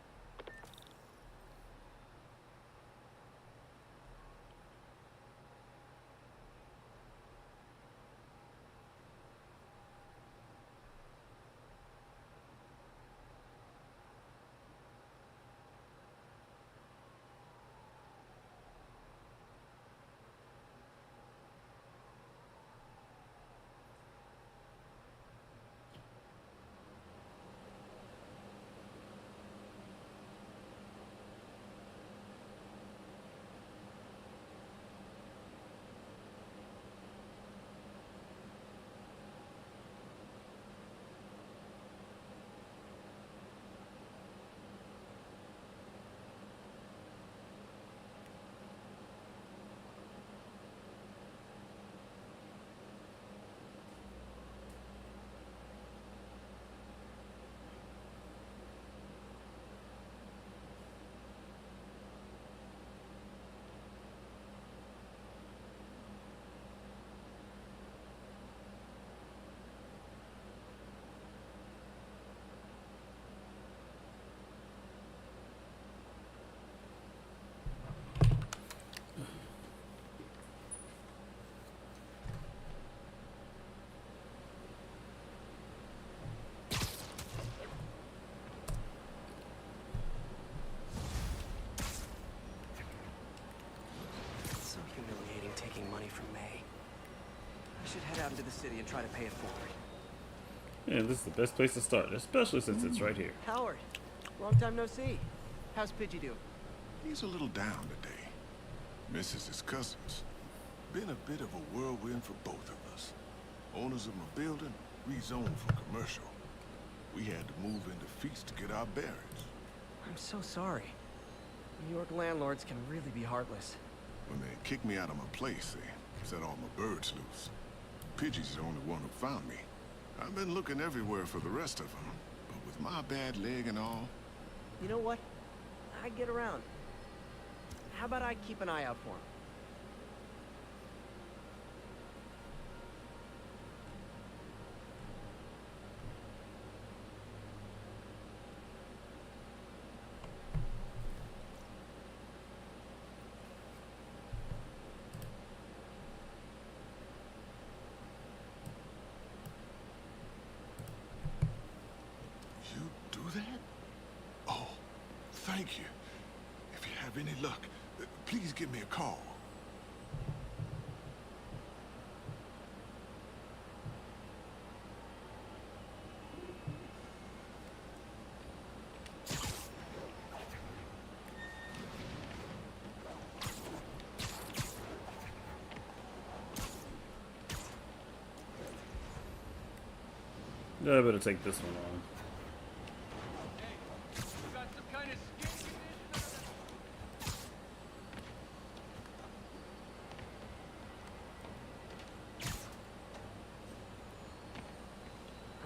Taking money from May. I should head out into the city and try to pay it forward. Yeah, this is the best place to start, especially since it's right here. Howard, long time no see. How's Pidgey doing? He's a little down today. Misses his cousins. Been a bit of a whirlwind for both of us. Owners of my building rezoned for commercial. We had to move into Feast to get our bearings. I'm so sorry. New York landlords can really be heartless. When they kicked me out of my place, they set all my birds loose. Pidgey's the only one who found me. I've been looking everywhere for the rest of them, but with my bad leg and all... You know what? I get around. How about I keep an eye out for him? Thank you. If you have any luck, please give me a call. Yeah, I better take this one on.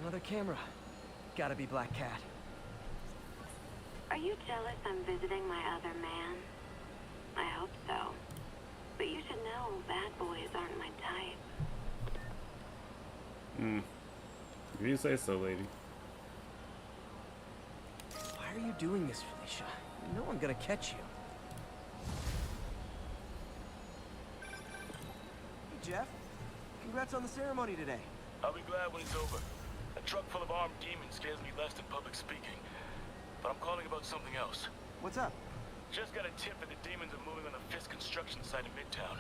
Another camera. Gotta be Black Cat. Are you jealous I'm visiting my other man? I hope so. But you should know bad boys aren't my type. If you say so, lady. Why are you doing this, Felicia? You know I'm gonna catch you. Hey, Jeff. Congrats on the ceremony today. I'll be glad when it's over. A truck full of armed demons scares me less than public speaking. But I'm calling about something else. What's up? Just got a tip that the demons are moving on the Fisk construction site in Midtown.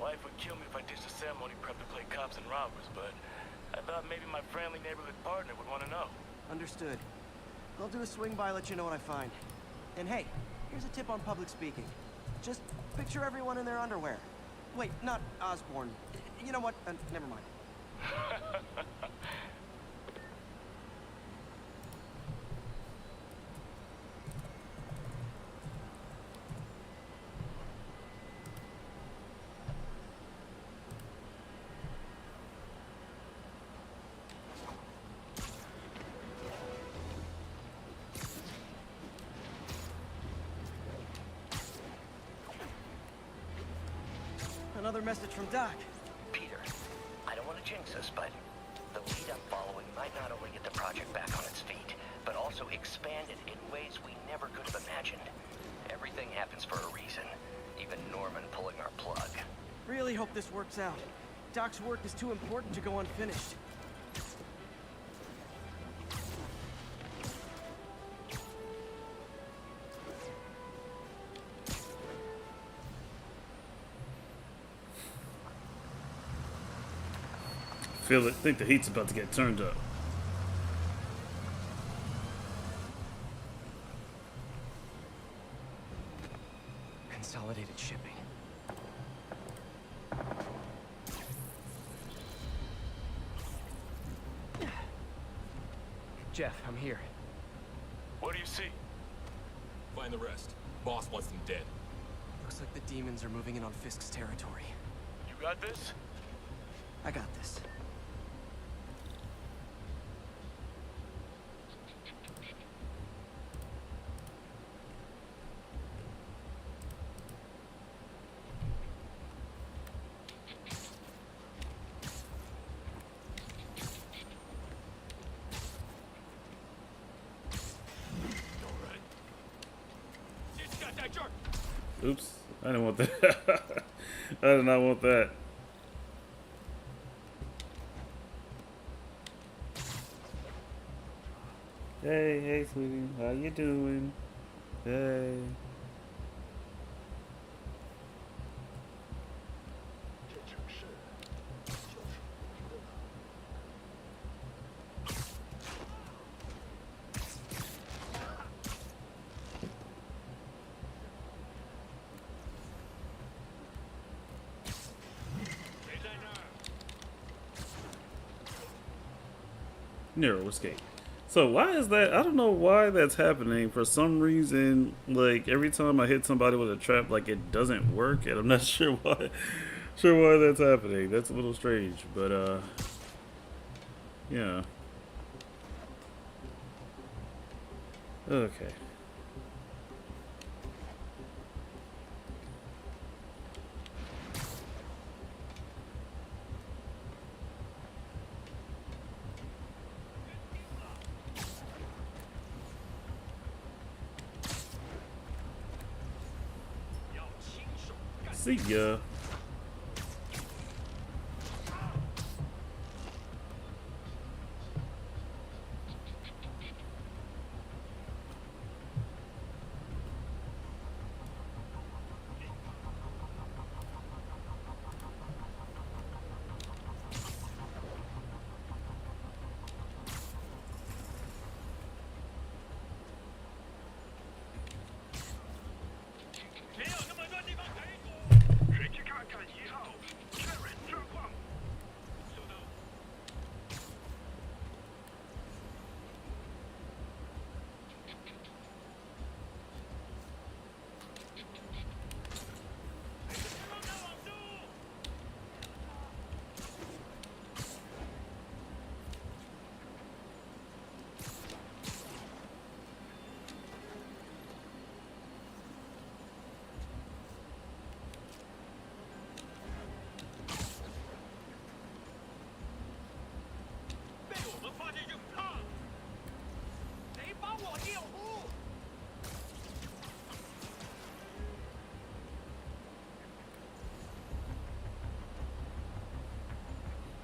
My wife would kill me if I ditched the ceremony prep to play cops and robbers, but I thought maybe my friendly neighborhood partner would want to know. Understood. I'll do a swing by, let you know what I find. And hey, here's a tip on public speaking. Just picture everyone in their underwear. Wait, not Osborne. You know what? Never mind. Another message from Doc. Peter, I don't want to jinx us, but the lead I'm following might not only get the project back on its feet, but also expand it in ways we never could have imagined. Everything happens for a reason, even Norman pulling our plug. Really hope this works out. Doc's work is too important to go unfinished. Feel it. Think the heat's about to get turned up. Consolidated shipping. Jeff, I'm here. What do you see? Find the rest. Boss wants them dead. Looks like the demons are moving in on Fisk's territory. You got this? I got this. Oops, I didn't want that. I did not want that. Hey, sweetie, how you doing? Hey. Narrow escape. So why is that? I don't know why that's happening. For some reason, like every time I hit somebody with a trap, like it doesn't work, and I'm not sure why. Why that's happening. That's a little strange, but yeah. Okay. See ya.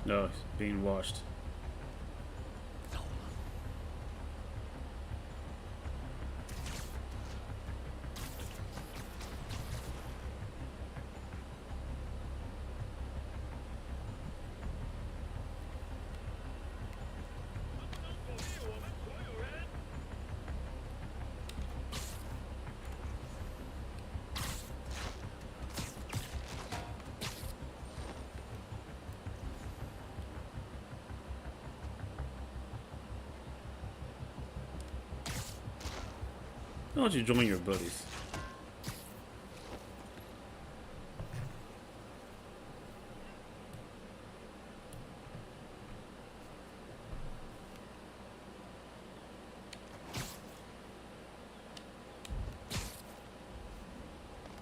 No, it's being washed. Why don't you join your buddies?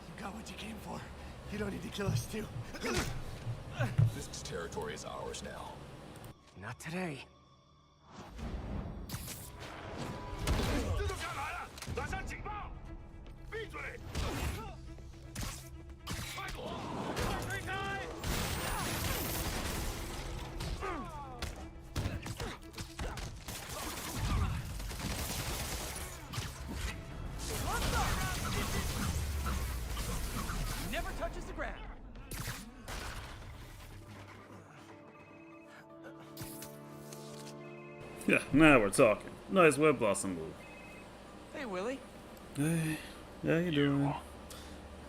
You got what you came for. You don't need to kill us too. Fisk's territory is ours now. Not today. Never touches the ground. Yeah, now we're talking. Nice web blossom move. Hey, Willie. Hey, how you doing?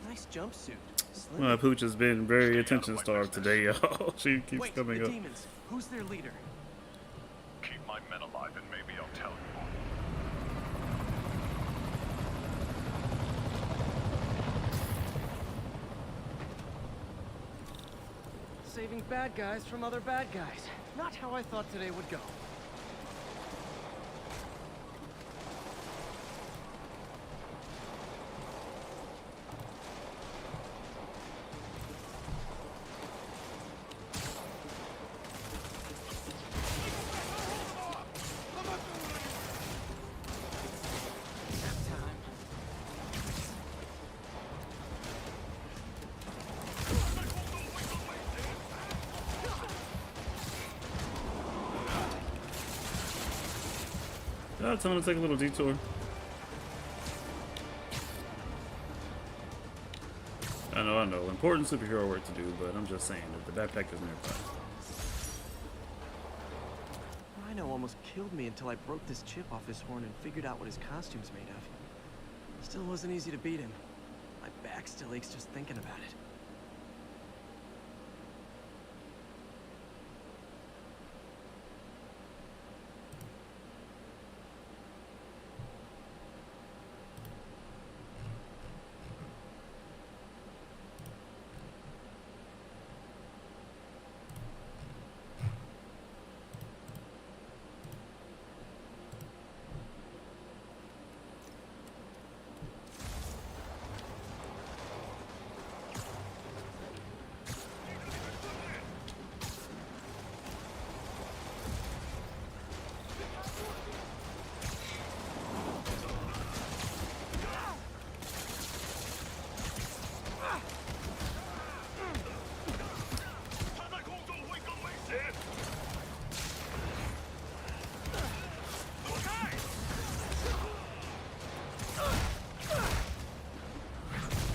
Nice jumpsuit. Slim. My pooch has been very attention starved today, y'all. She keeps Wait, coming the up. demons. Who's their leader? Keep my men alive and maybe I'll tell you. Saving bad guys from other bad guys. Not how I thought today would go. Tell him to take a little detour. I know. Important superhero work to do, but I'm just saying that the backpack is nearby. Rhino almost killed me until I broke this chip off his horn and figured out what his costume's made of. Still wasn't easy to beat him. My back still aches just thinking about it.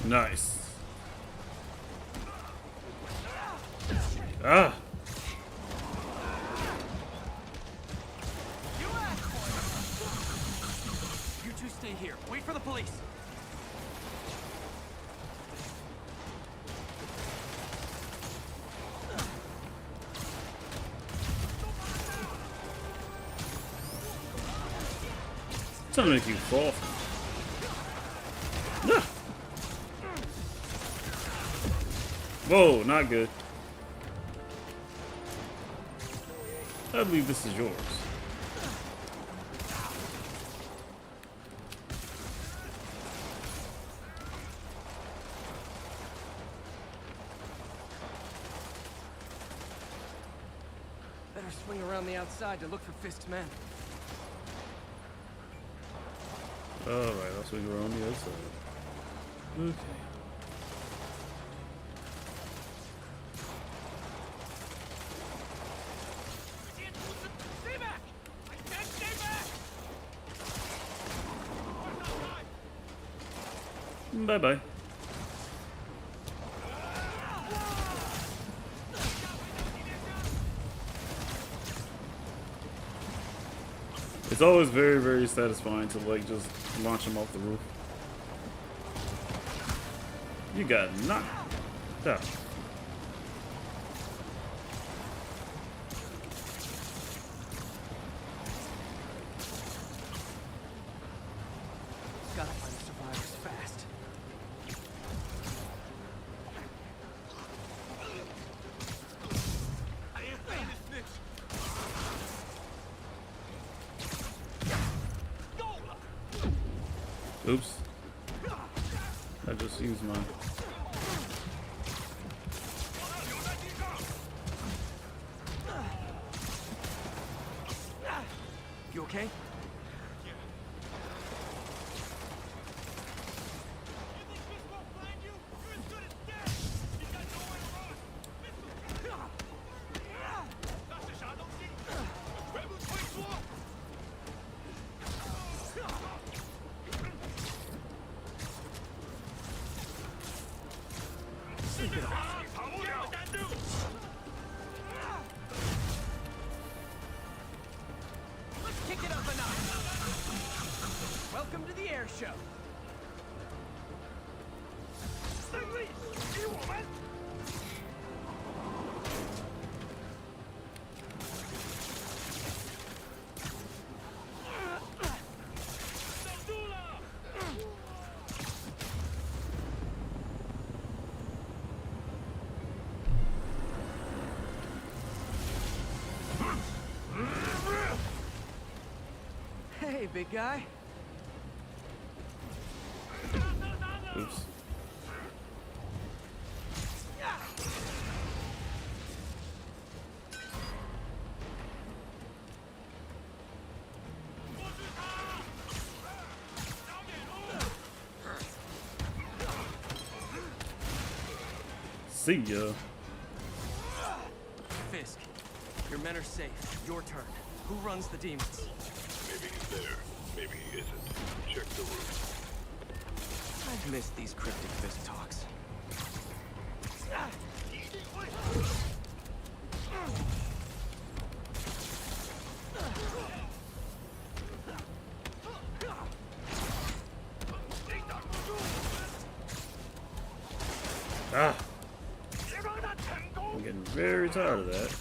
Nice. Ah. You two stay here. Wait for the police. It's gonna make you fall. Ah. Whoa, not good. I believe this is yours. Better swing around the outside to look for Fisk's men. Alright, I'll swing around the outside. Okay. Bye-bye. It's always very, very satisfying to like just launch him off the roof. You got knocked out. Gotta find the survivors fast. I ain't paying this snitch. Oops. That just seems my. You okay? Sleep it off. Let's kick it up a notch. Welcome to the air show. Hey, big guy. Oops. See ya. Fisk, your men are safe. Your turn. Who runs the demons? Maybe he's there. Maybe he isn't. Check the roof. I've missed these cryptic Fisk talks. Ah! I'm getting very tired of that.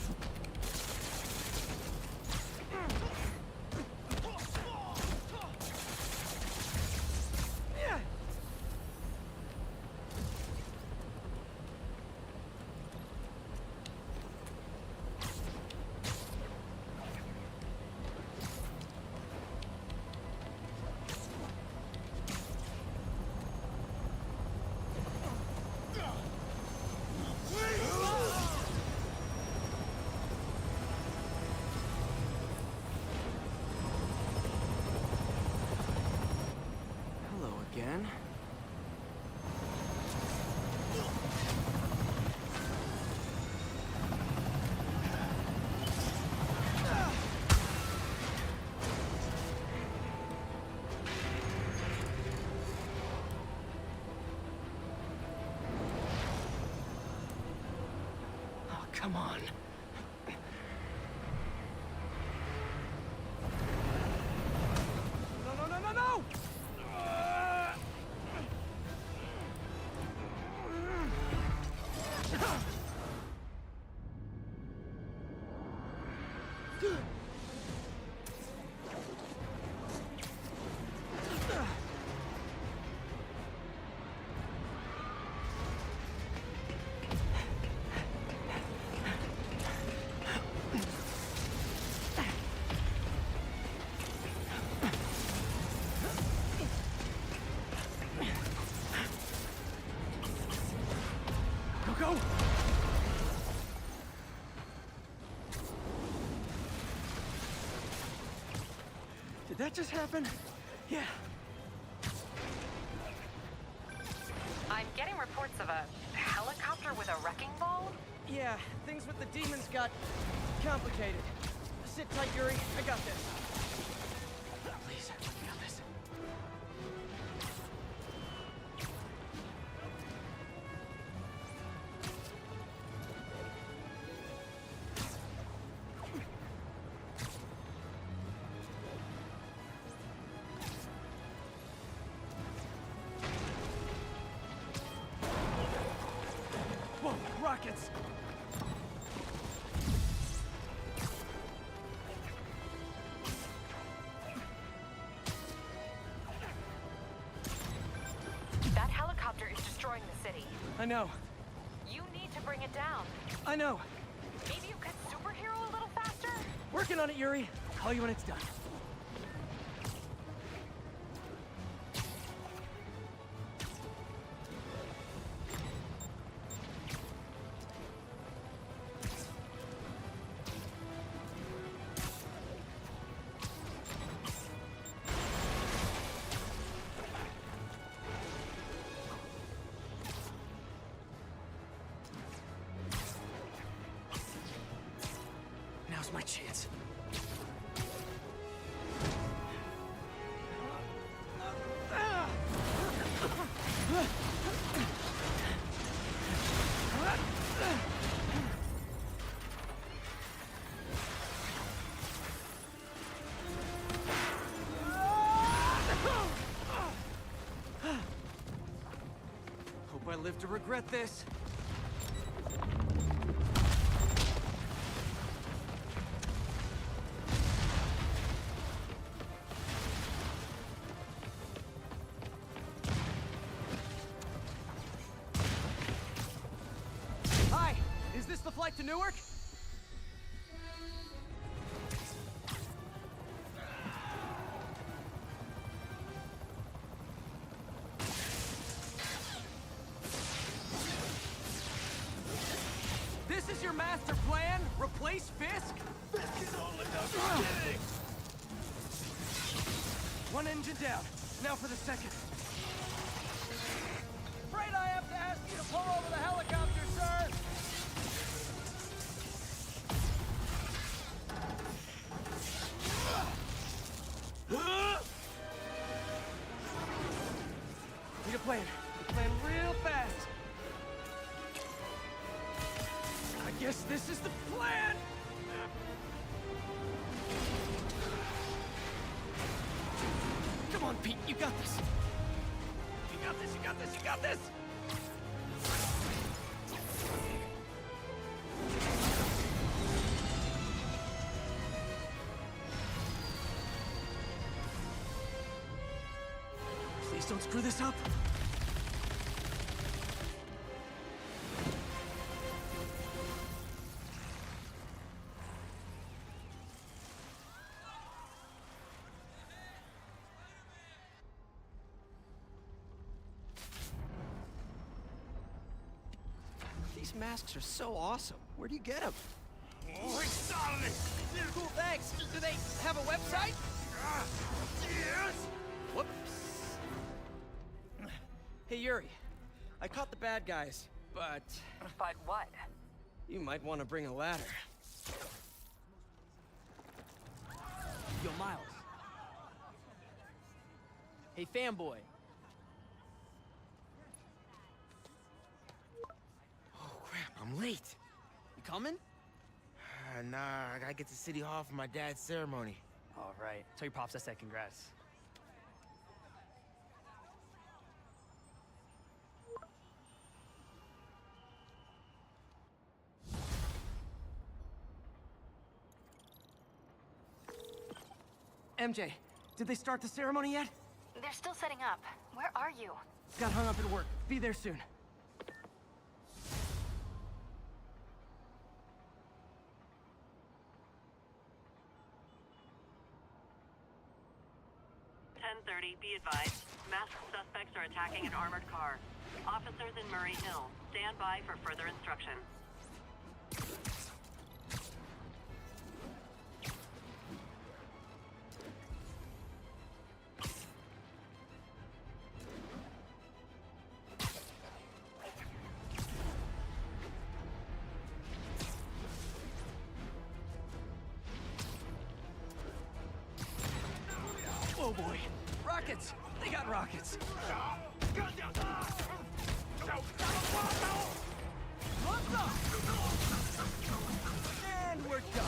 Hello again. Oh, come on. No, no, no, no, no! Go! Did that just happen? Yeah. I'm getting reports of a helicopter with a wrecking ball? Yeah, things with the demons got complicated. Sit tight, Yuri. I got this. Please, let me have this. Whoa, rockets! destroying the city. I know. You need to bring it down. I know. Maybe you could superhero a little faster? Working on it, Yuri. Call you when it's done. Now's my chance. Hope I live to regret this. Hi, is this the flight to Newark? This is your master plan? Replace Fisk? Fisk is only the beginning! One engine down. Now for the second. Afraid I have to ask you to pull over the helicopter, sir! Need a plan. Plan real fast. I guess this is the plan! Come on, Pete, you got this! You got this, you got this, you got this! Please don't screw this up! These masks are so awesome. Where do you get them? Oh, solid! Cool, thanks. Do they have a website? Yes! Whoops. Hey, Yuri. I caught the bad guys, but... But what? You might want to bring a ladder. Yo, Miles. Hey, fanboy. Oh, crap, I'm late. You coming? Nah, I gotta get to City Hall for my dad's ceremony. All right. Tell your pops I said congrats. MJ, did they start the ceremony yet? They're still setting up. Where are you? Got hung up at work. Be there soon. Be advised, masked suspects are attacking an armored car. Officers in Murray Hill. Stand by for further instruction. Oh boy. Rockets! They got rockets! And we're done.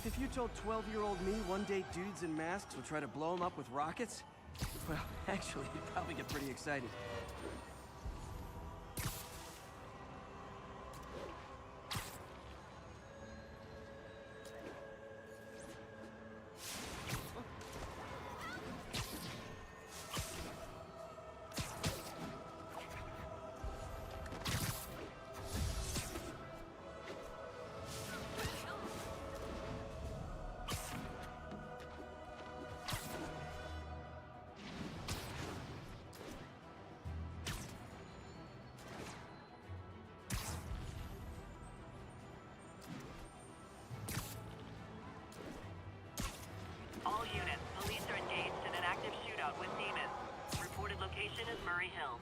If you told 12-year-old me one day dudes in masks would try to blow him up with rockets, well, actually, you'd probably get pretty excited. All units, police are engaged in an active shootout with demons. Reported location is Murray Hill.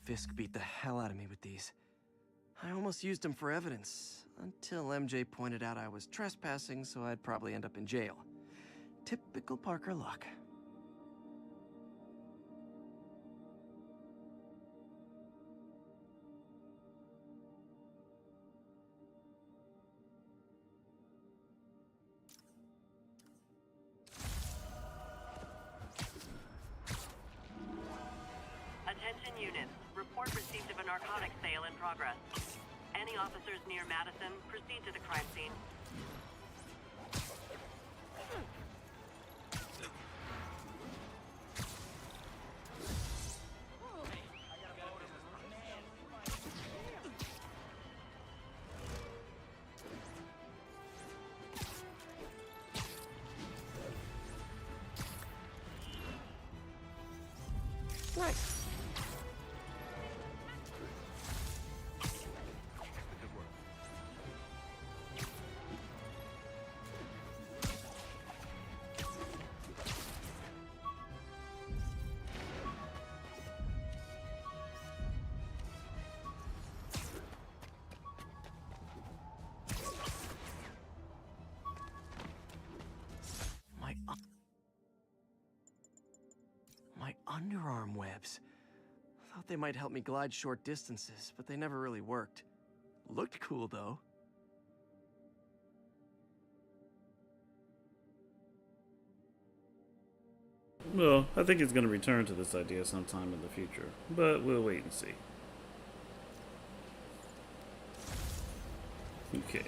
Fisk beat the hell out of me with these. I almost used them for evidence, until MJ pointed out I was trespassing, so I'd probably end up in jail. Typical Parker luck. Attention units. Report received of a narcotics sale in progress. Any officers near Madison, proceed to the crime scene. Nice. My underarm webs. Thought they might help me glide short distances, but they never really worked. Looked cool, though. Well, I think he's going to return to this idea sometime in the future, but we'll wait and see. Okay.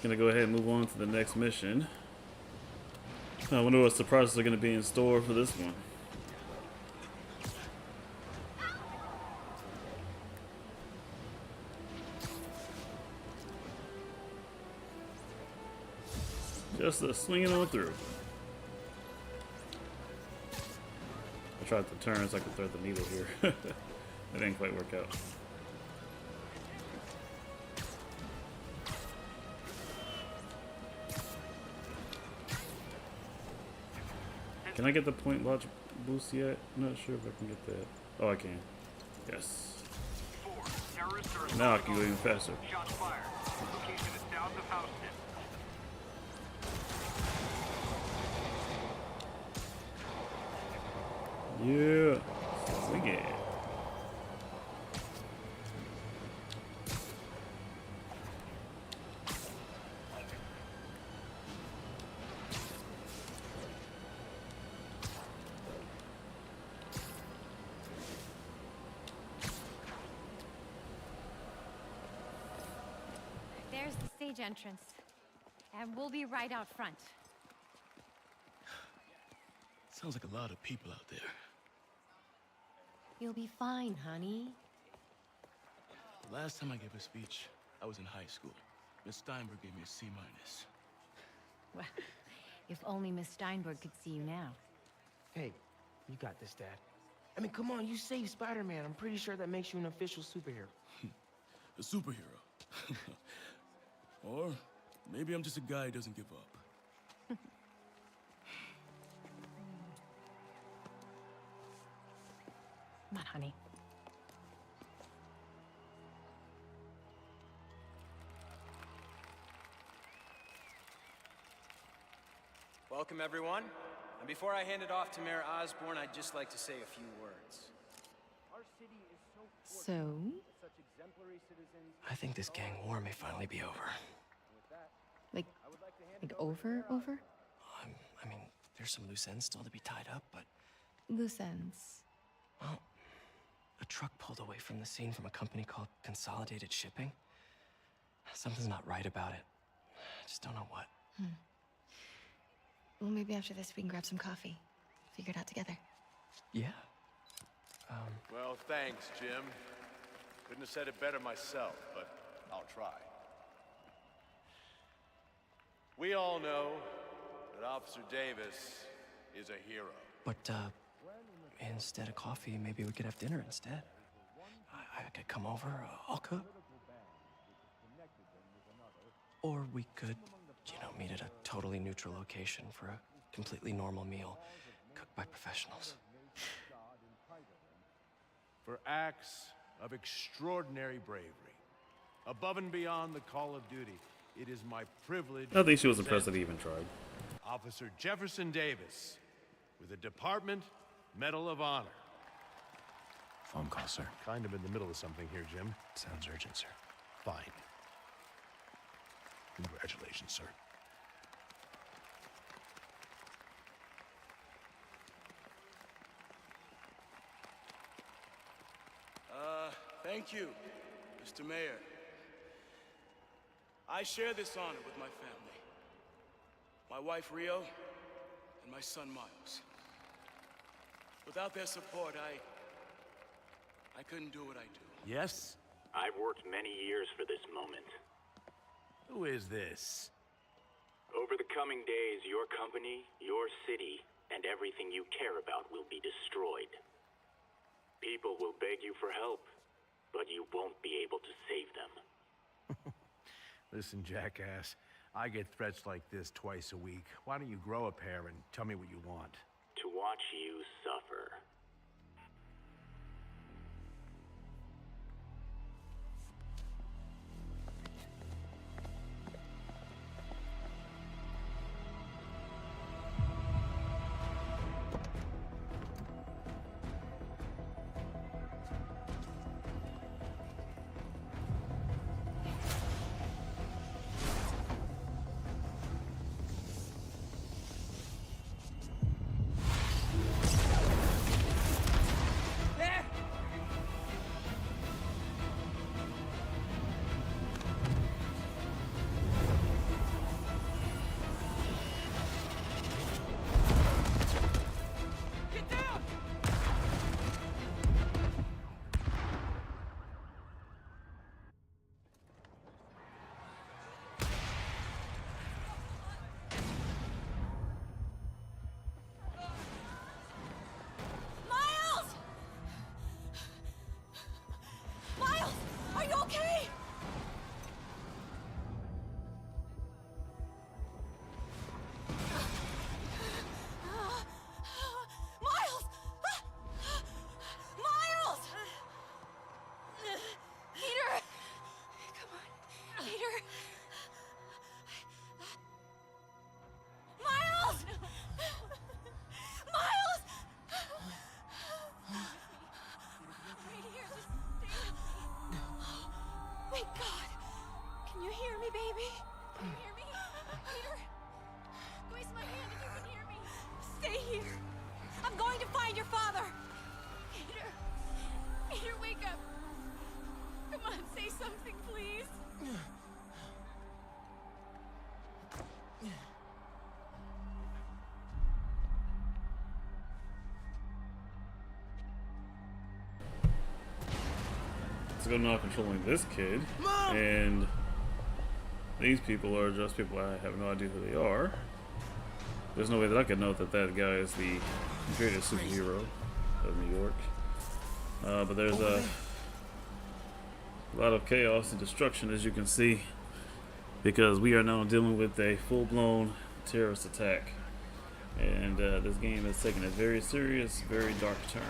Gonna go ahead and move on to the next mission. I wonder what surprises are going to be in store for this one. Just swinging on through. I tried to turn so I could thread the needle here. It didn't quite work out. Can I get the point logic boost yet? I'm not sure if I can get that. Oh, I can. Yes. Now I can go even faster. Shots fired. Location is south of Houston. Yeah. Swing it. There's the stage entrance. And we'll be right out front. Sounds like a lot of people out there. You'll be fine, honey. The last time I gave a speech, I was in high school. Miss Steinberg gave me a C-. Well, if only Miss Steinberg could see you now. Hey, you got this, Dad. I mean, come on, you saved Spider-Man. I'm pretty sure that makes you an official superhero. A superhero. Or maybe I'm just a guy who doesn't give up. Come on, honey. Welcome, everyone. And before I hand it off to Mayor Osborn, I'd just like to say a few words. Our city is so So? fortunate with such exemplary citizens. I think this gang war may finally be over. Like over? I mean, there's some loose ends still to be tied up, but... Loose ends. Well, a truck pulled away from the scene from a company called Consolidated Shipping. Something's not right about it. I just don't know what. Well, maybe after this we can grab some coffee. Figure it out together. Yeah. Well, thanks, Jim. Couldn't have said it better myself, but I'll try. We all know that Officer Davis is a hero. But, instead of coffee, maybe we could have dinner instead. I could come over, I'll cook. Or we could, meet at a totally neutral location for a completely normal meal, cooked by professionals. For acts of extraordinary bravery, above and beyond the call of duty, it is my privilege. I think she was impressed that he even tried. Officer Jefferson Davis, with the Department Medal of Honor. Phone call, sir. Kind of in the middle of something here, Jim. Sounds urgent, sir. Fine. Congratulations, sir. Thank you, Mr. Mayor. I share this honor with my family. My wife, Rio, and my son, Miles. Without their support, I couldn't do what I do. Yes? I've worked many years for this moment. Who is this? Over the coming days, your company, your city, and everything you care about will be destroyed. People will beg you for help, but you won't be able to save them. Listen, jackass, I get threats like this twice a week. Why don't you grow a pair and tell me what you want? To watch you suffer. I'm not controlling this kid, Mom! And these people are just people I have no idea who they are. There's no way that I could know that that guy is the greatest superhero. of New York. But there's a lot of chaos and destruction, as you can see, because we are now dealing with a full-blown terrorist attack. And this game is taking a very serious, very dark turn.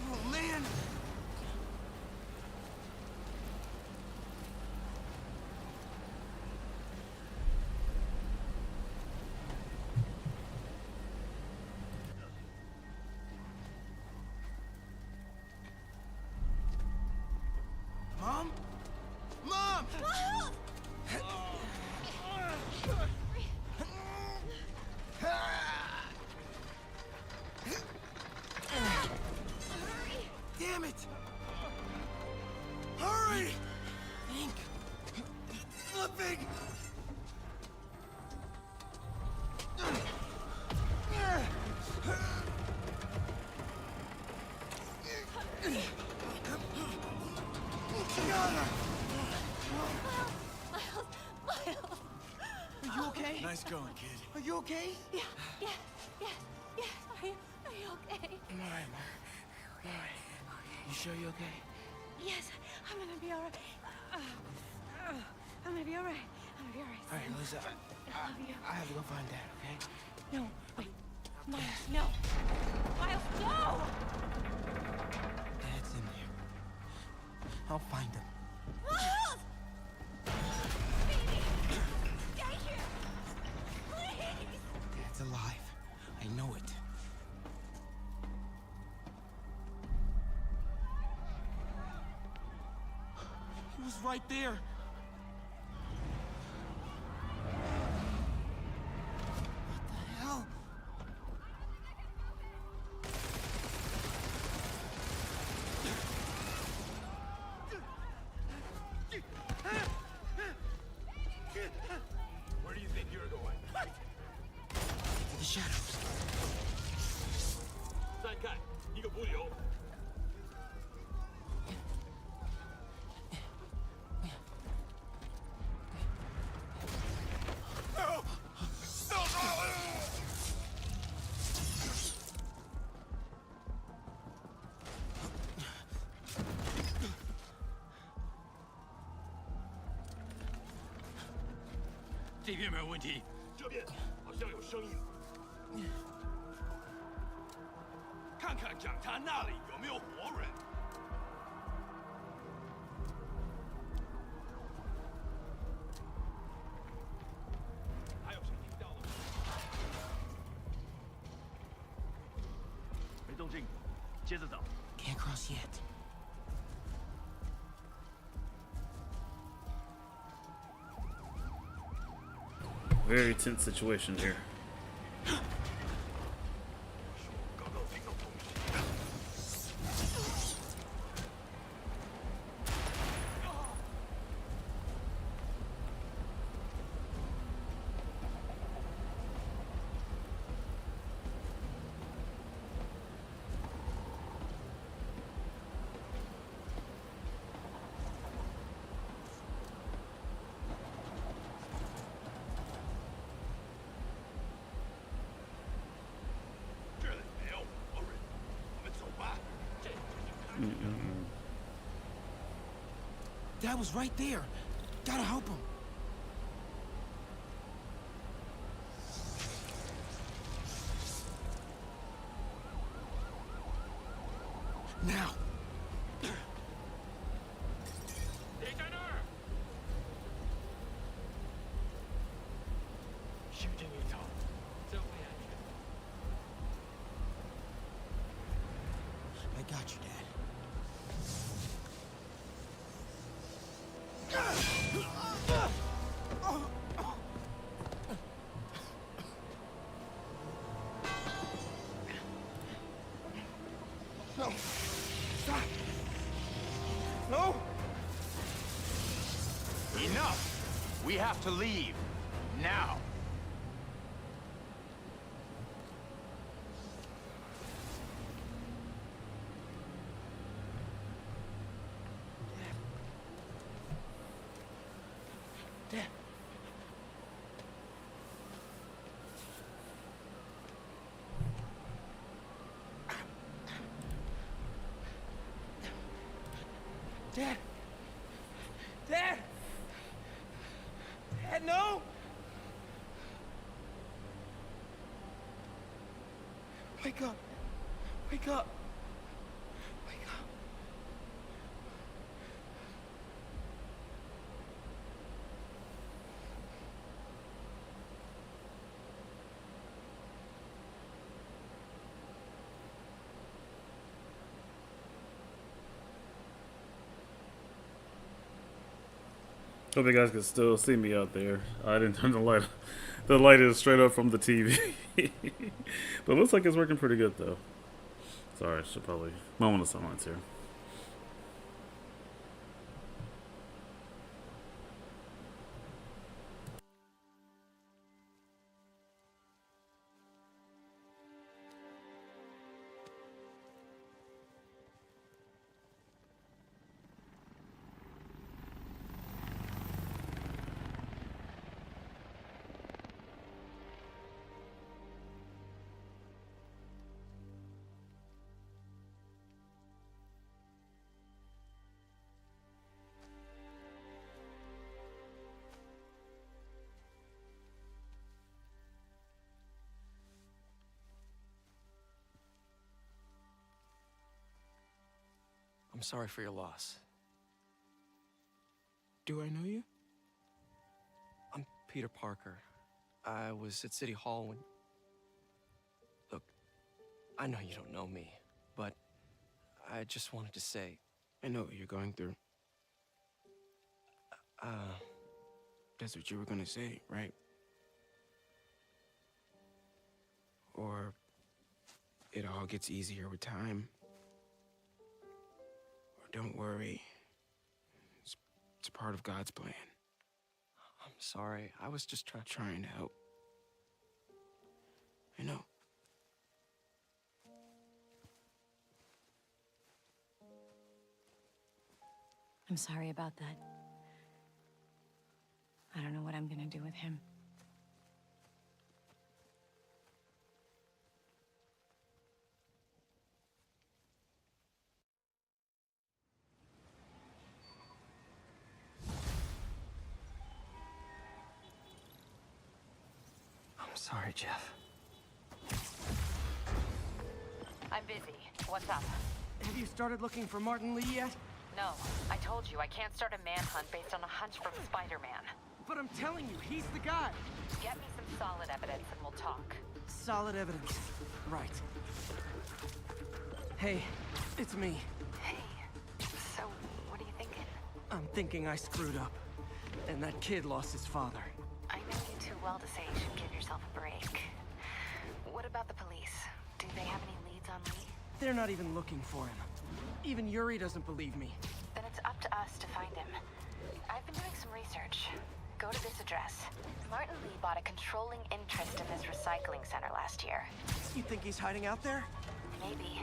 Oh, man! Mom? Mom! Damn it! Hurry! Think. Flipping! Are you okay? Nice going, kid. Are you okay? Yeah. Are you okay? I'm alright, Mom. I'm alright. You sure you're okay? Yes, I'm gonna be alright. I'm gonna be alright. I'm gonna be alright. Alright, Lisa. I love you. I have to go find Dad, okay? No, wait. Miles, no. Miles, no! Dad's in there. I'll find him. Miles! Baby! Stay here! Please! Dad's alive. I know it. He was right there. What the hell? Where do you think you're going? To the shadows. 再看一个不留。这边没有问题，这边好像有声音。看看讲坛那里有没有活人。还有谁听到了？没动静，接着找。Can't cross yet. Very tense situation here. Dad was right there. Gotta help him. Now. 谁在那儿？虚惊一场，真会安全。I got you, Dad. No. Stop. No. Enough. We have to leave. Now. Dad. Dad! Dad! Dad, no! Wake up! Wake up! Wake up! Hope you guys can still see me out there. I didn't turn the light. The light is straight up from the TV. But it looks like it's working pretty good though. Sorry, I should probably moment of silence here. I'm sorry for your loss. Do I know you? I'm Peter Parker. I was at City Hall when... Look, I know you don't know me, but I just wanted to say... I know what you're going through. That's what you were gonna say, right? Or it all gets easier with time. Or don't worry. It's part of God's plan. I'm sorry. I was just Trying to help. I know. I'm sorry about that. I don't know what I'm gonna do with him. I'm sorry, Jeff. I'm busy. What's up? Have you started looking for Martin Lee yet? No, I told you I can't start a manhunt based on a hunch from Spider-Man. But I'm telling you, he's the guy. Get me some solid evidence and we'll talk. Solid evidence. Right. Hey, it's me. Hey, so what are you thinking? I'm thinking I screwed up. And that kid lost his father. I know you too well to say you should give yourself a break. What about the police? Do they have any leads on Lee? They're not even looking for him. Even Yuri doesn't believe me. Then it's up to us to find him. I've been doing some research. Go to this address. Martin Lee bought a controlling interest in this recycling center last year. You think he's hiding out there? Maybe.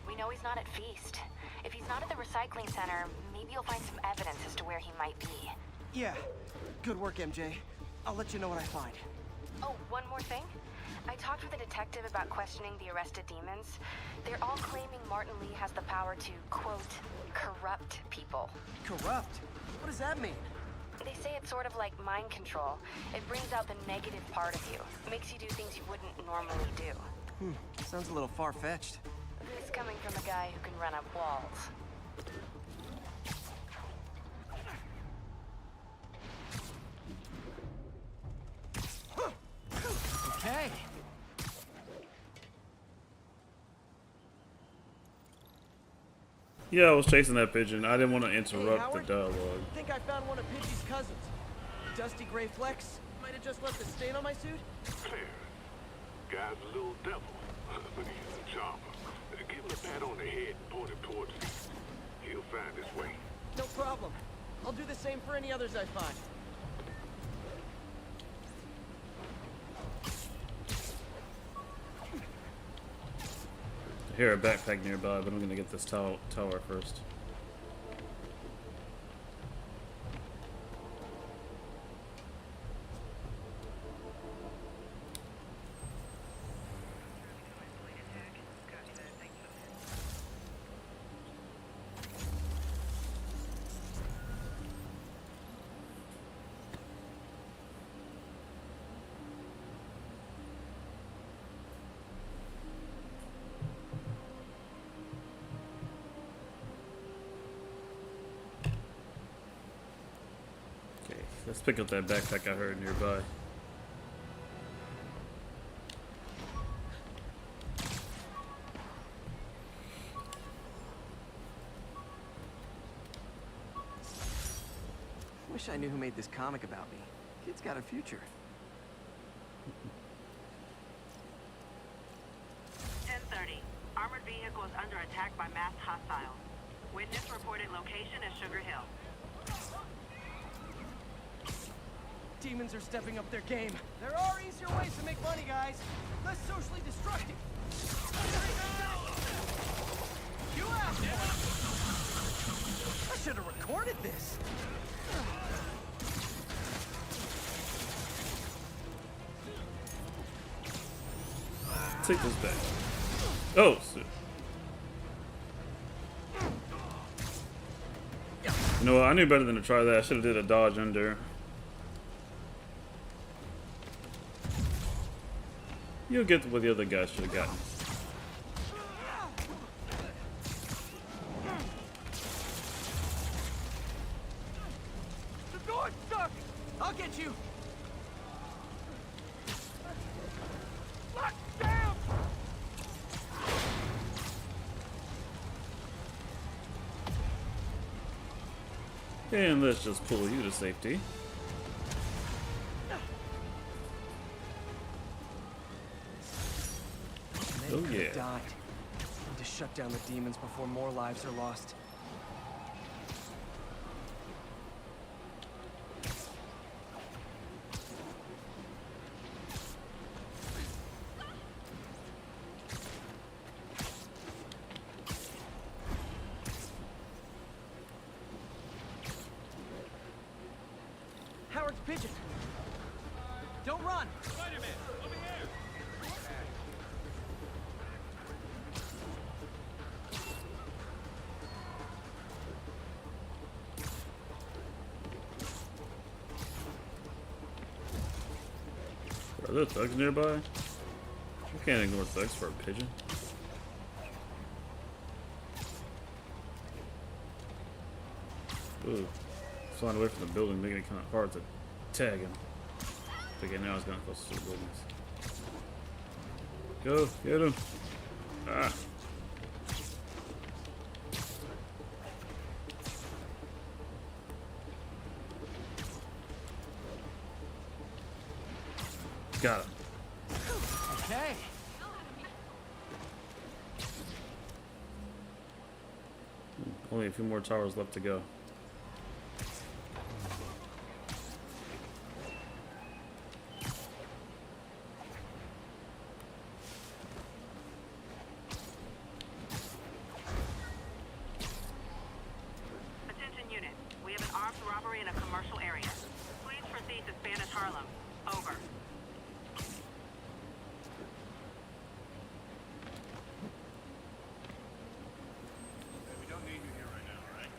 We know he's not at Feast. If he's not at the recycling center, maybe you'll find some evidence as to where he might be. Yeah. Good work, MJ. I'll let you know what I find. Oh, one more thing. I talked with a detective about questioning the arrested demons. They're all claiming Martin Lee has the power to, quote, corrupt people. Corrupt? What does that mean? They say it's sort of like mind control. It brings out the negative part of you. Makes you do things you wouldn't normally do. Sounds a little far-fetched. This coming from a guy who can run up walls. Okay. Yeah, I was chasing that pigeon. I didn't want to interrupt the dialogue. I think I found one of Pidgey's cousins. Dusty gray flecks. Might have just left a stain on my suit. Clear. Guy's a little devil, but he's a charmer. Give him a pat on the head and point him towards me. He'll find his way. No problem. I'll do the same for any others I find. I hear a backpack nearby, but I'm gonna get this tower first. Hey, how are... Tower. I think I found one of Pidgey's cousins. Dusty gray flecks. Might have just left a stain on my suit. First. Let's pick up that backpack I heard nearby. Wish I knew who made this comic about me. Kid's got a future. 10:30. Armored vehicle is under attack by masked hostiles. Witness reported location is Sugar Hill. Demons are stepping up their game. There are easier ways to make money, guys. Less socially destructive. You asked for it. I should have recorded this. Take this back. Oh, shit. You know what? I knew better than to try that. I should have did a dodge under. You'll get what the other guy should have gotten. The door's stuck. I'll get you. Lock down. And let's just pull you to safety. Oh yeah. Died. Need to shut down the demons before more lives are lost. Howard's pigeon. Don't run. Spider-Man, over here. Are there thugs nearby? You can't ignore thugs for a pigeon. Ooh. Flying away from the building, making it kind of hard to tag him. Okay, now it's going close to the buildings. Go, get him. Ah. Got him. Okay. Only a few more towers left to go. Attention unit. We have an armed robbery in a commercial area. Please proceed to Spanish Harlem. Over. We don't need you here right now, right?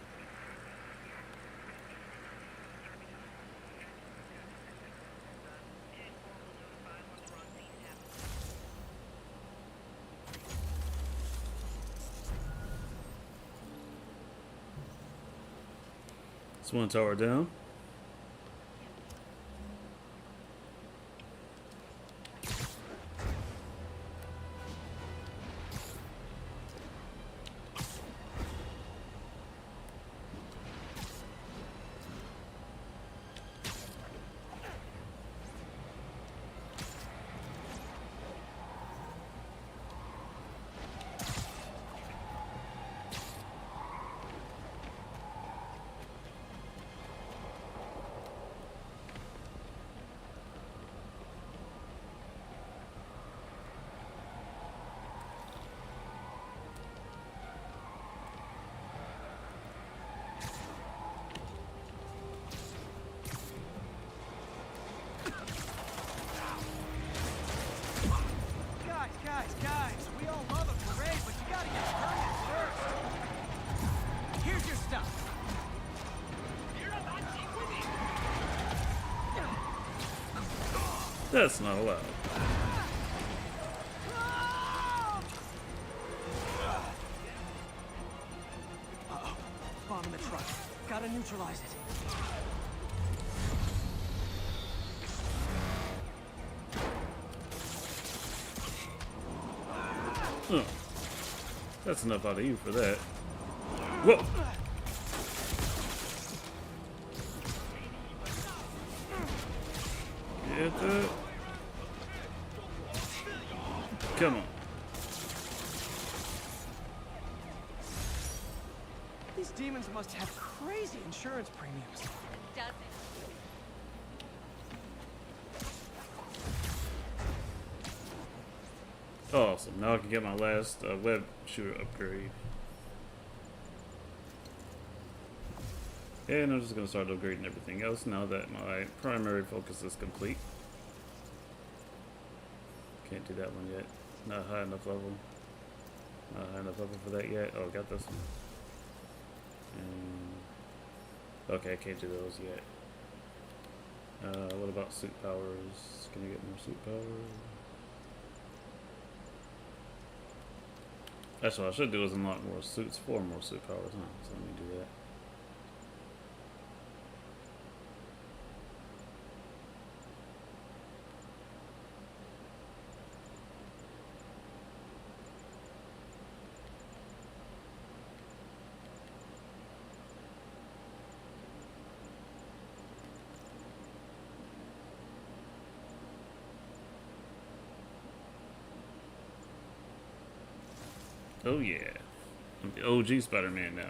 It's one tower down. Guys, we all love a parade, but you gotta get permits first. Here's your stuff. That's not allowed. Uh-oh. Bomb in the truck. Gotta neutralize it. Huh. That's enough out of you for that. Whoa! Get that. Come on. These demons must have crazy insurance premiums. Doesn't. Awesome. Now I can get my last web shooter upgrade. And I'm just going to start upgrading everything else now that my primary focus is complete. Can't do that one yet. Not high enough level. Not high enough level for that yet. Oh, got this one. Okay, I can't do those yet. What about suit powers? Can I get more suit powers? That's what I should do is unlock more suits, 4 more suit powers, huh? So let me do that. Oh yeah, I'm the OG Spider-Man now.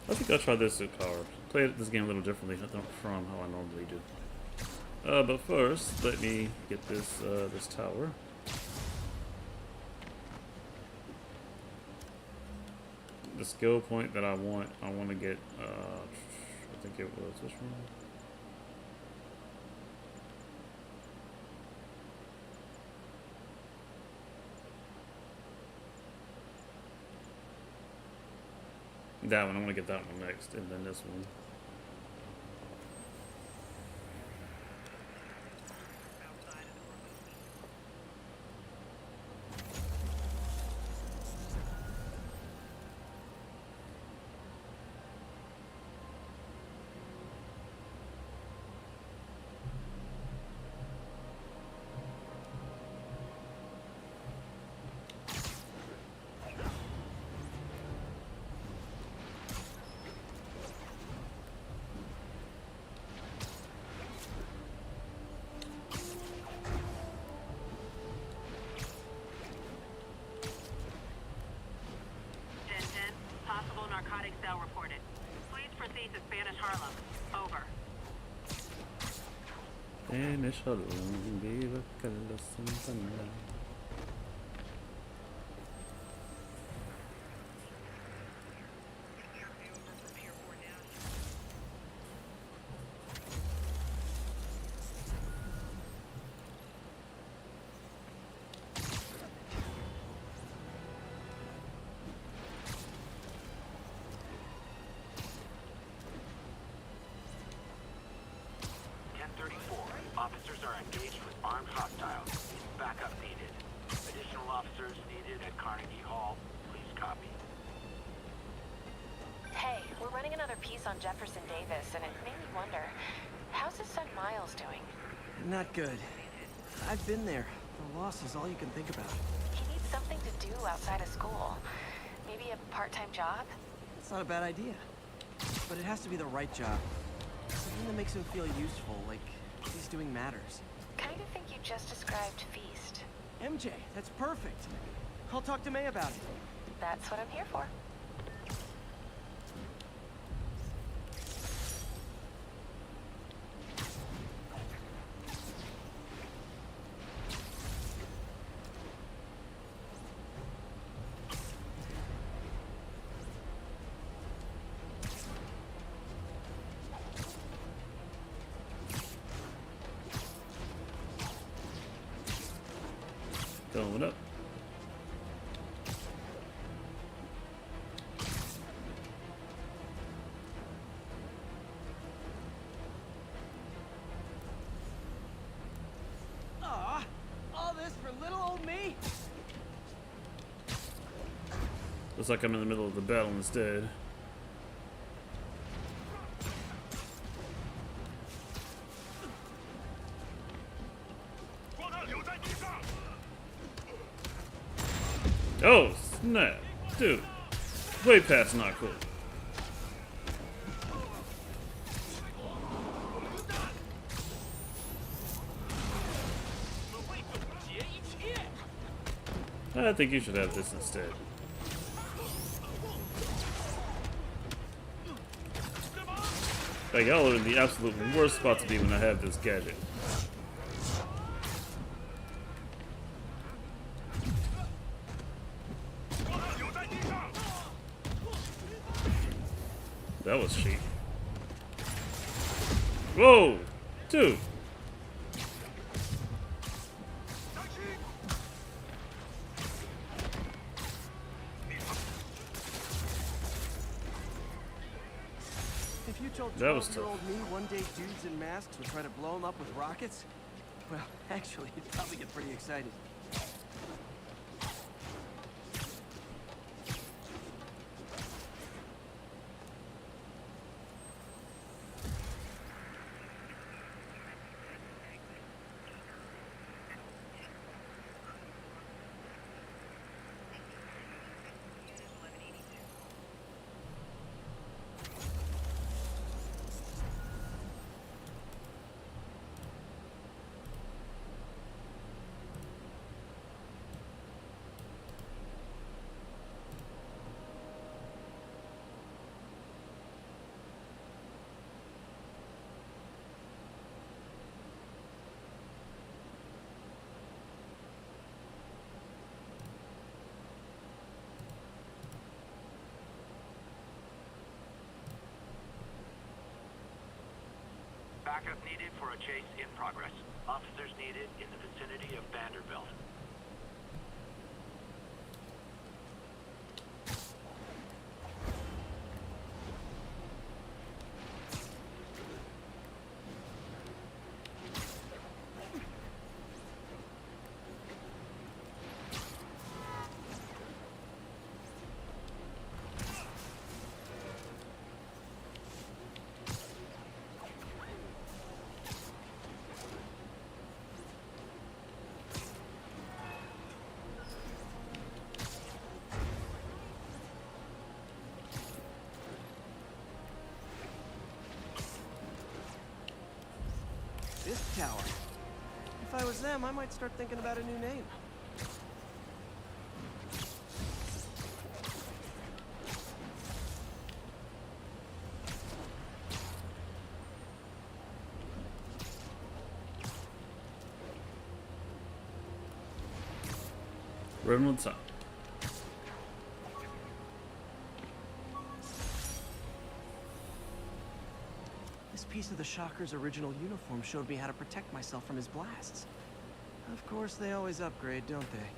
I think I'll try this suit power. Play this game a little differently from how I normally do. But first, let me get this this tower. The skill point that I want to get. I think it was which one? That one, I want to get that one next, and then this one. Narcotic cell reported. Please proceed to Spanish Harlem. Over. Spanish Harlem, viva Carlos Santana. Officers are engaged with armed hostiles. Backup needed. Additional officers needed at Carnegie Hall. Please copy. Hey, we're running another piece on Jefferson Davis, and it made me wonder, how's his son Miles doing? Not good. I've been there. The loss is all you can think about. He needs something to do outside of school. Maybe a part-time job? It's not a bad idea. But it has to be the right job. Something that makes him feel useful, like he's doing matters. Kind of think you just described Feast. MJ, that's perfect. I'll talk to May about it. That's what I'm here for. Going up. Looks like I'm in the middle of the battle instead. Oh, snap. Dude. Way past not cool. I think you should have this instead. Like, y'all are in the absolute worst spot to be when I have this gadget. That was cheap. Whoa! Dude! If you told That was 12-year-old me one day dudes in masks would try to blow them up with rockets, well, actually, you'd probably get pretty excited. Backup needed for a chase in progress. Officers needed in the vicinity of Vanderbilt. This tower. If I was them, I might start thinking about a new name. Right on top. This piece of the Shocker's original uniform showed me how to protect myself from his blasts. Of course, they always upgrade, don't they?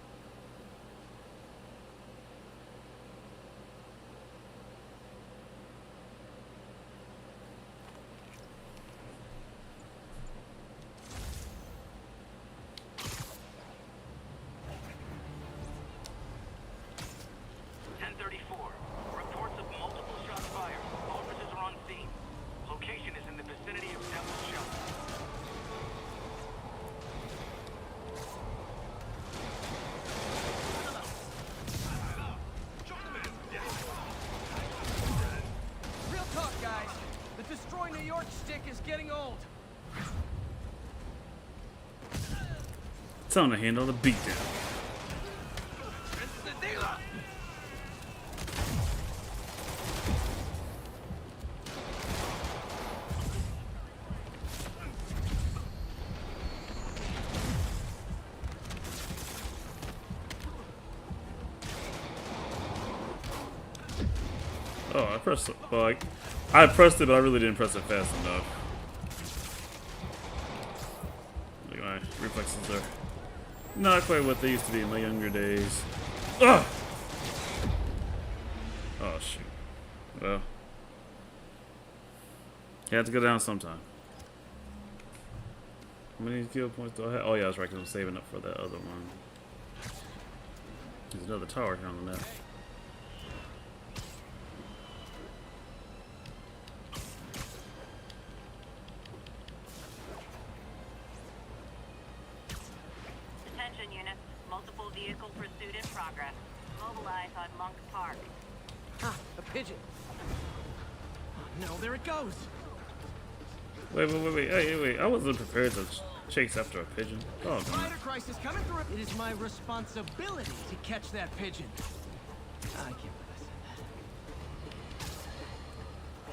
New York stick is getting old. Time to handle the beatdown. Oh, I pressed it. Well, I pressed it, but I really didn't press it fast enough. Look, my reflexes are not quite what they used to be in my younger days. Ugh! Oh, shoot. Well, you have to go down sometime. How many skill points do I have? Oh, yeah, that's right, because I'm saving up for that other one. There's another tower here on the map. units. Multiple vehicle pursuit in progress. Mobilize on Monk Park. Ah, a pigeon. Oh, no, there it goes. Wait. Hey, I wasn't prepared to chase after a pigeon. Oh, man. Spider crisis coming through. It is my responsibility to catch that pigeon. I can't believe I said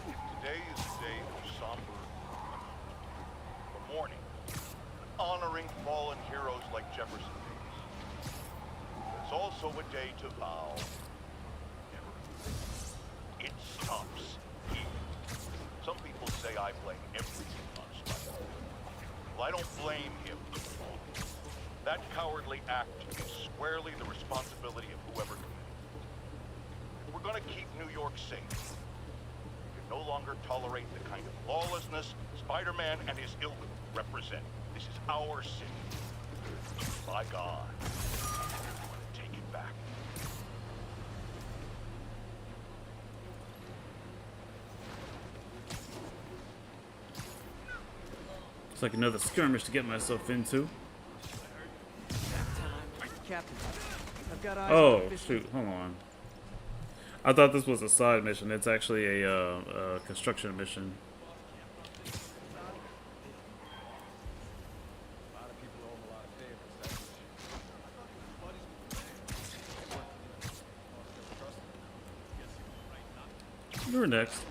that. Today is a day of somber for mourning, honoring fallen heroes like Jefferson Davis. It's also a day to vow never. It stops here. Some people say I blame everything on Spider. Well, I don't blame him. That cowardly act is squarely the responsibility of whoever committed it. If we're gonna keep New York safe, we can no longer tolerate the kind of lawlessness Spider-Man and his ilk represent. This is our city. By God, I want to take it back. It's like another skirmish to get myself into. Captain, I've got eyes Oh, on shoot, hold on. I thought this was a side mission. It's actually a construction mission. You're next.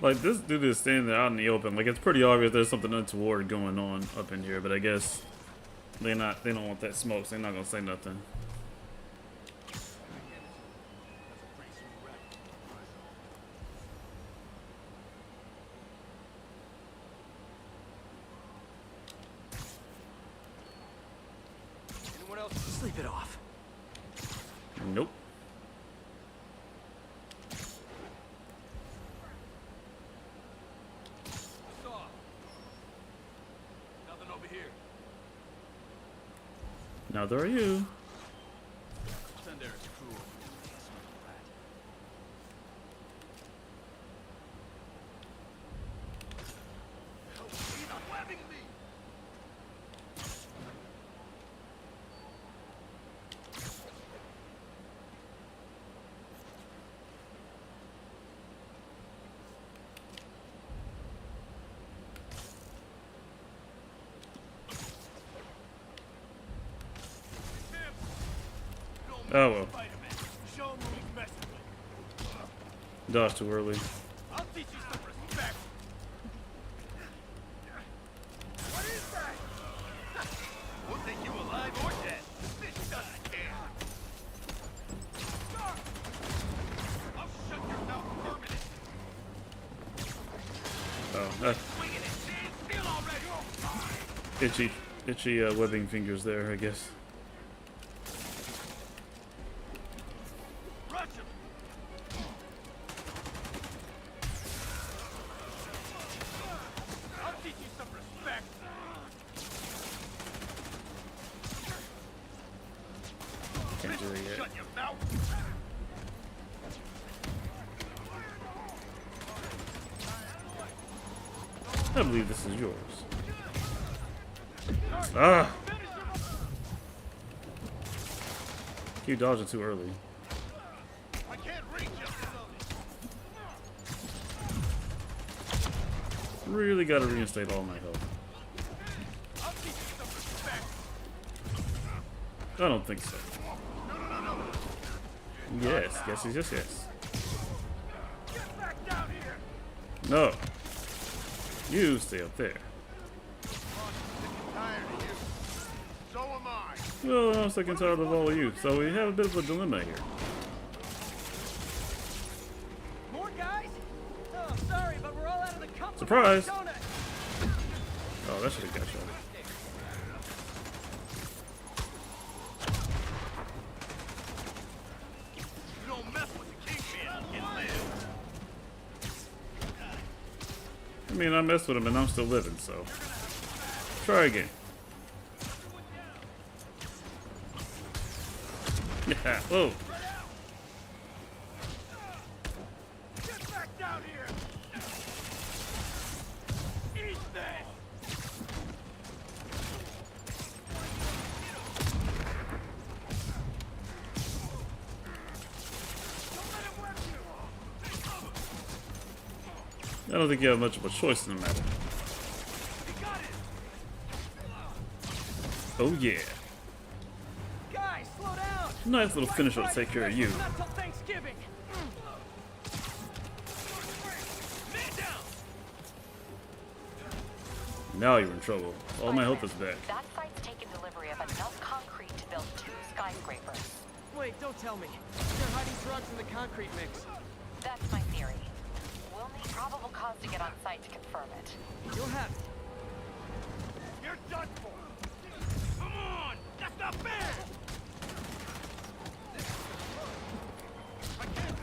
Like, this dude is standing there out in the open. Like, it's pretty obvious there's something untoward going on up in here, but I guess they don't want that smoke, so they're not gonna say nothing. Anyone else? Sleep it off. Nope. Now there are you. Oh well. Dodged too early. I'll teach you some respect. What is that? We'll take you alive or dead. This doesn't care. Stop! I'll shut your mouth permanently. Oh, that's Swinging it, stand still already. itchy webbing fingers there, I guess. Can't do it yet. I believe this is yours. Ah! Keep dodging too early. I can't reach you. Really gotta reinstate all my health. I don't think so. Yes. Get back down here. No. You stay up there. Tired of you. So am I. Well, I'm sick and tired of all of you, so we have a bit of a dilemma here. More guys? Oh, sorry, but we're all out of the company. Surprise! Don't I? Oh, that should have got shot. You don't mess with the kingpin and live. I mean, I messed with him and I'm still living, so. Try again. Yeah, whoa. I don't think you have much of a choice in the matter. Oh yeah. Guys, slow down. Nice little finisher to take care of you. Not till Thanksgiving. Now you're in trouble. All my health is back. That site's taken delivery of enough concrete to build 2 skyscrapers. Wait, don't tell me. They're hiding drugs in the concrete mix. That's my theory. We'll need probable cause to get on site to confirm it. You'll have it. You're done for. Come on! That's not fair!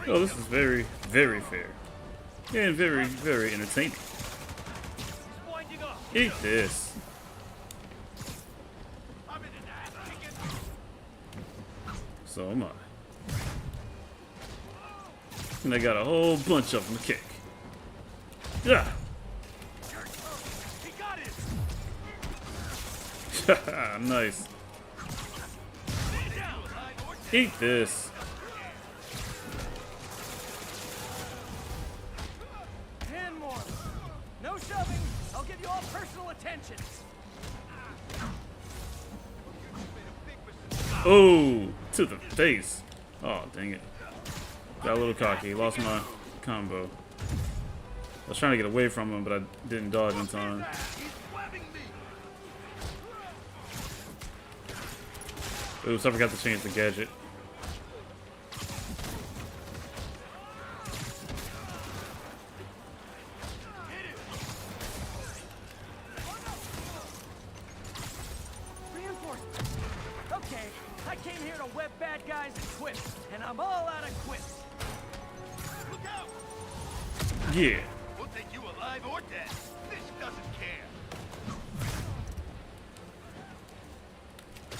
Oh, this is very, very fair. And very, very entertaining. Eat this. So am I. And I got a whole bunch of them to kick. Yeah. Nice. Eat this. And more. No shoving. I'll give you all personal attention. Oh, to the face. Oh, dang it. Got a little cocky. Lost my combo. I was trying to get away from him, but I didn't dodge in time. Oops, I forgot to change the gadget. Reinforcements. Okay, I came here to web bad guys and quips, and I'm all out of quips. Look out! Yeah. We'll take you alive or dead. This doesn't care.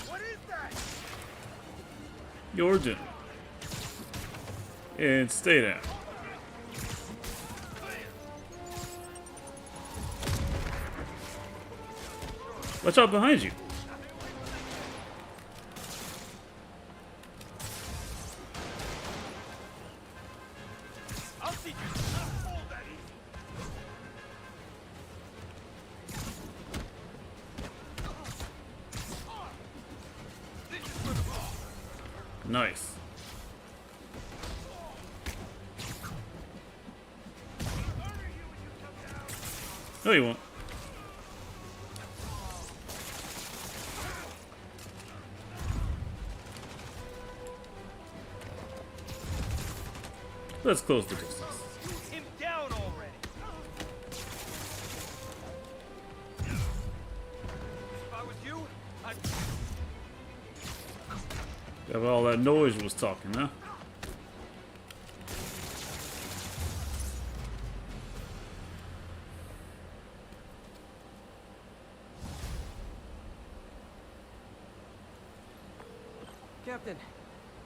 What is that? You're done. And stay down. Watch out behind you. I'll see you. Not fool that easy. This is for the ball. Nice. No, you won't. Let's close the distance. Shoot him down already. If I was you, I'd... Got all that noise was talking, huh? Captain,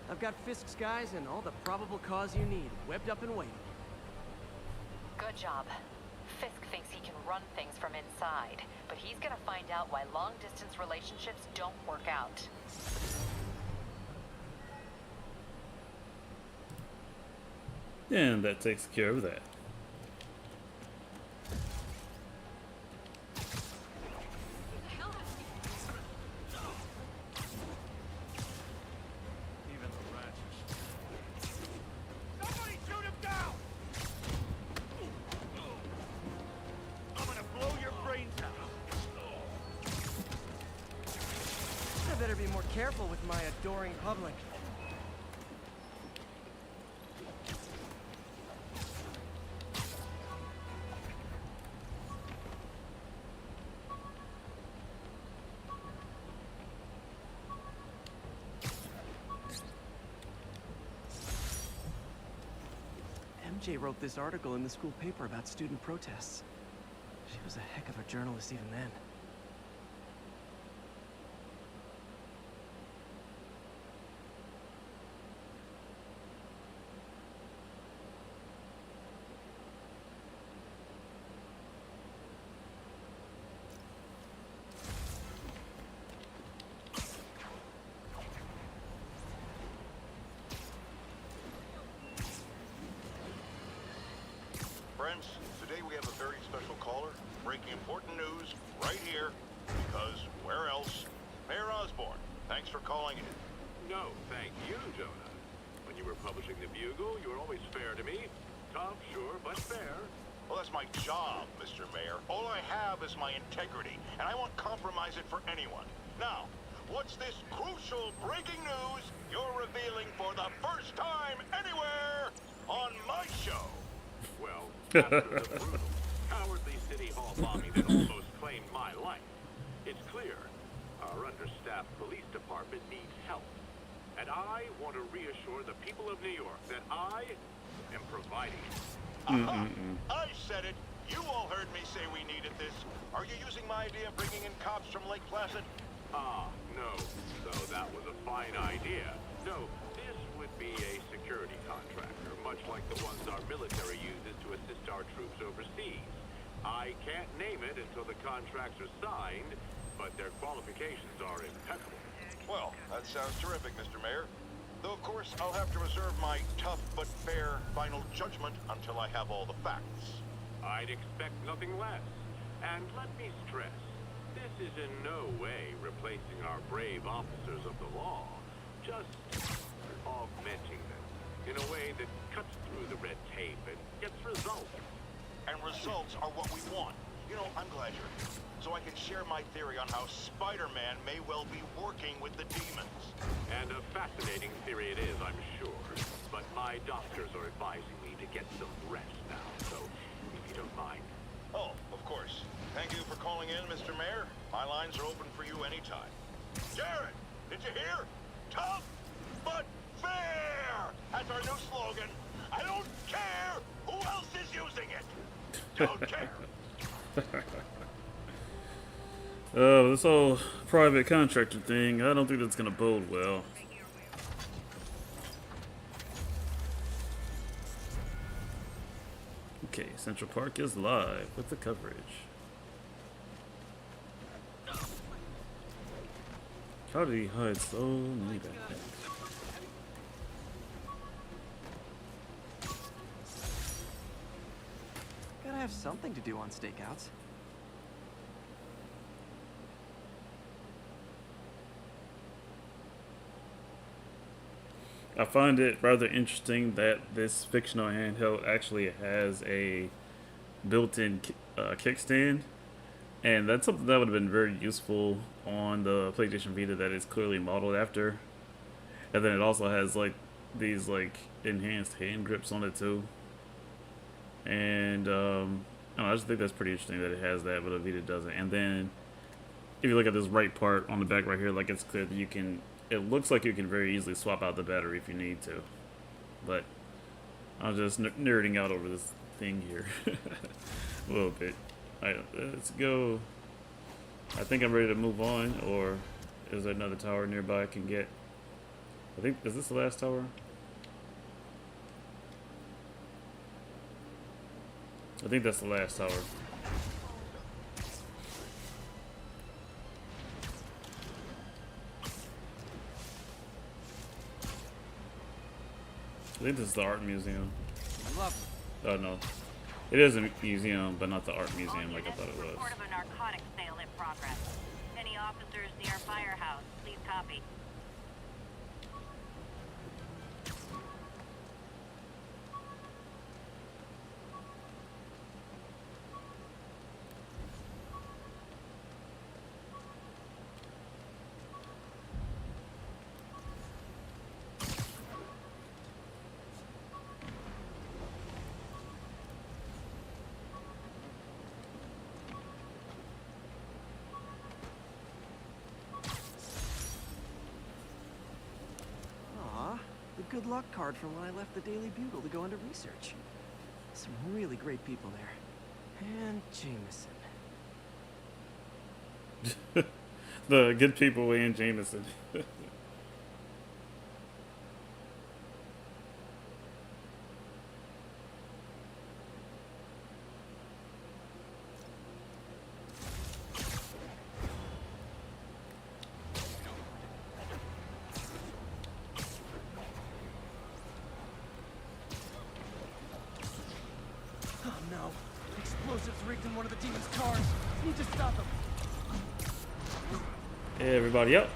I've got Fisk's guys and all the probable cause you need, webbed up and waiting. Good job. Fisk thinks he can run things from inside, but he's gonna find out why long-distance relationships don't work out. And that takes care of that. Even the ratchets. Somebody shoot him down! I'm gonna blow your brains out. I better be more careful with my adoring public. MJ wrote this article in the school paper about student protests. She was a heck of a journalist even then. friends. Today we have a very special caller breaking important news right here, because where else? Mayor Osborn, thanks for calling in. No, thank you, Jonah. When you were publishing the Bugle, you were always fair to me. Tough, sure, but fair. Well, that's my job, Mr. Mayor. All I have is my integrity, and I won't compromise it for anyone. Now, what's this crucial breaking news you're revealing for the first time anywhere on my show? Well, after the brutal, cowardly City Hall bombing that almost claimed my life, it's clear our understaffed police department needs help. And I want to reassure the people of New York that I am providing it. I said it. You all heard me say we needed this. Are you using my idea of bringing in cops from Lake Placid? No. Though that was a fine idea. No, this would be a security contractor, much like the ones our military uses to assist our troops overseas. I can't name it until the contracts are signed, but their qualifications are impeccable. Well, that sounds terrific, Mr. Mayor. Though, of course, I'll have to reserve my tough but fair final judgment until I have all the facts. I'd expect nothing less. And let me stress, this is in no way replacing our brave officers of the law, just augmenting them in a way that cuts through the red tape and gets results. And results are what we want. You know, I'm glad you're here, so I can share my theory on how Spider-Man may well be working with the demons. And a fascinating theory it is, I'm sure. But my doctors are advising me to get some rest now, so if you don't mind. Oh, of course. Thank you for calling in, Mr. Mayor. My lines are open for you anytime. Jared, did you hear? Tough but fair! That's our new slogan. I don't care who else is using it. Don't care. This whole private contractor thing, I don't think that's gonna bode well. Okay, Central Park is live with the coverage. How did he hide so many backpacks? Gotta have something to do on stakeouts. I find it rather interesting that this fictional handheld actually has a built-in kickstand, and that's something that would have been very useful on the PlayStation Vita that is clearly modeled after. And then it also has like these like enhanced hand grips on it too. And I don't know, I just think that's pretty interesting that it has that, but the Vita doesn't. And then if you look at this right part on the back right here, like it's clear that you can. It looks like you can very easily swap out the battery if you need to. But I'm just nerding out over this thing here a little bit. Alright, let's go. I think I'm ready to move on, or is there another tower nearby I can get? I think, is this the last tower? I think that's the last tower. I think this is the art museum. Oh no. It is a museum, but not the art museum like I thought it was. Report of a narcotics sale in progress. Any officers near Firehouse, please copy. Good luck card from when I left the Daily Bugle to go into research. Some really great people there. And Jameson. The good people and Jameson. in one of the demon's cars. Need to stop him. Hey, everybody up.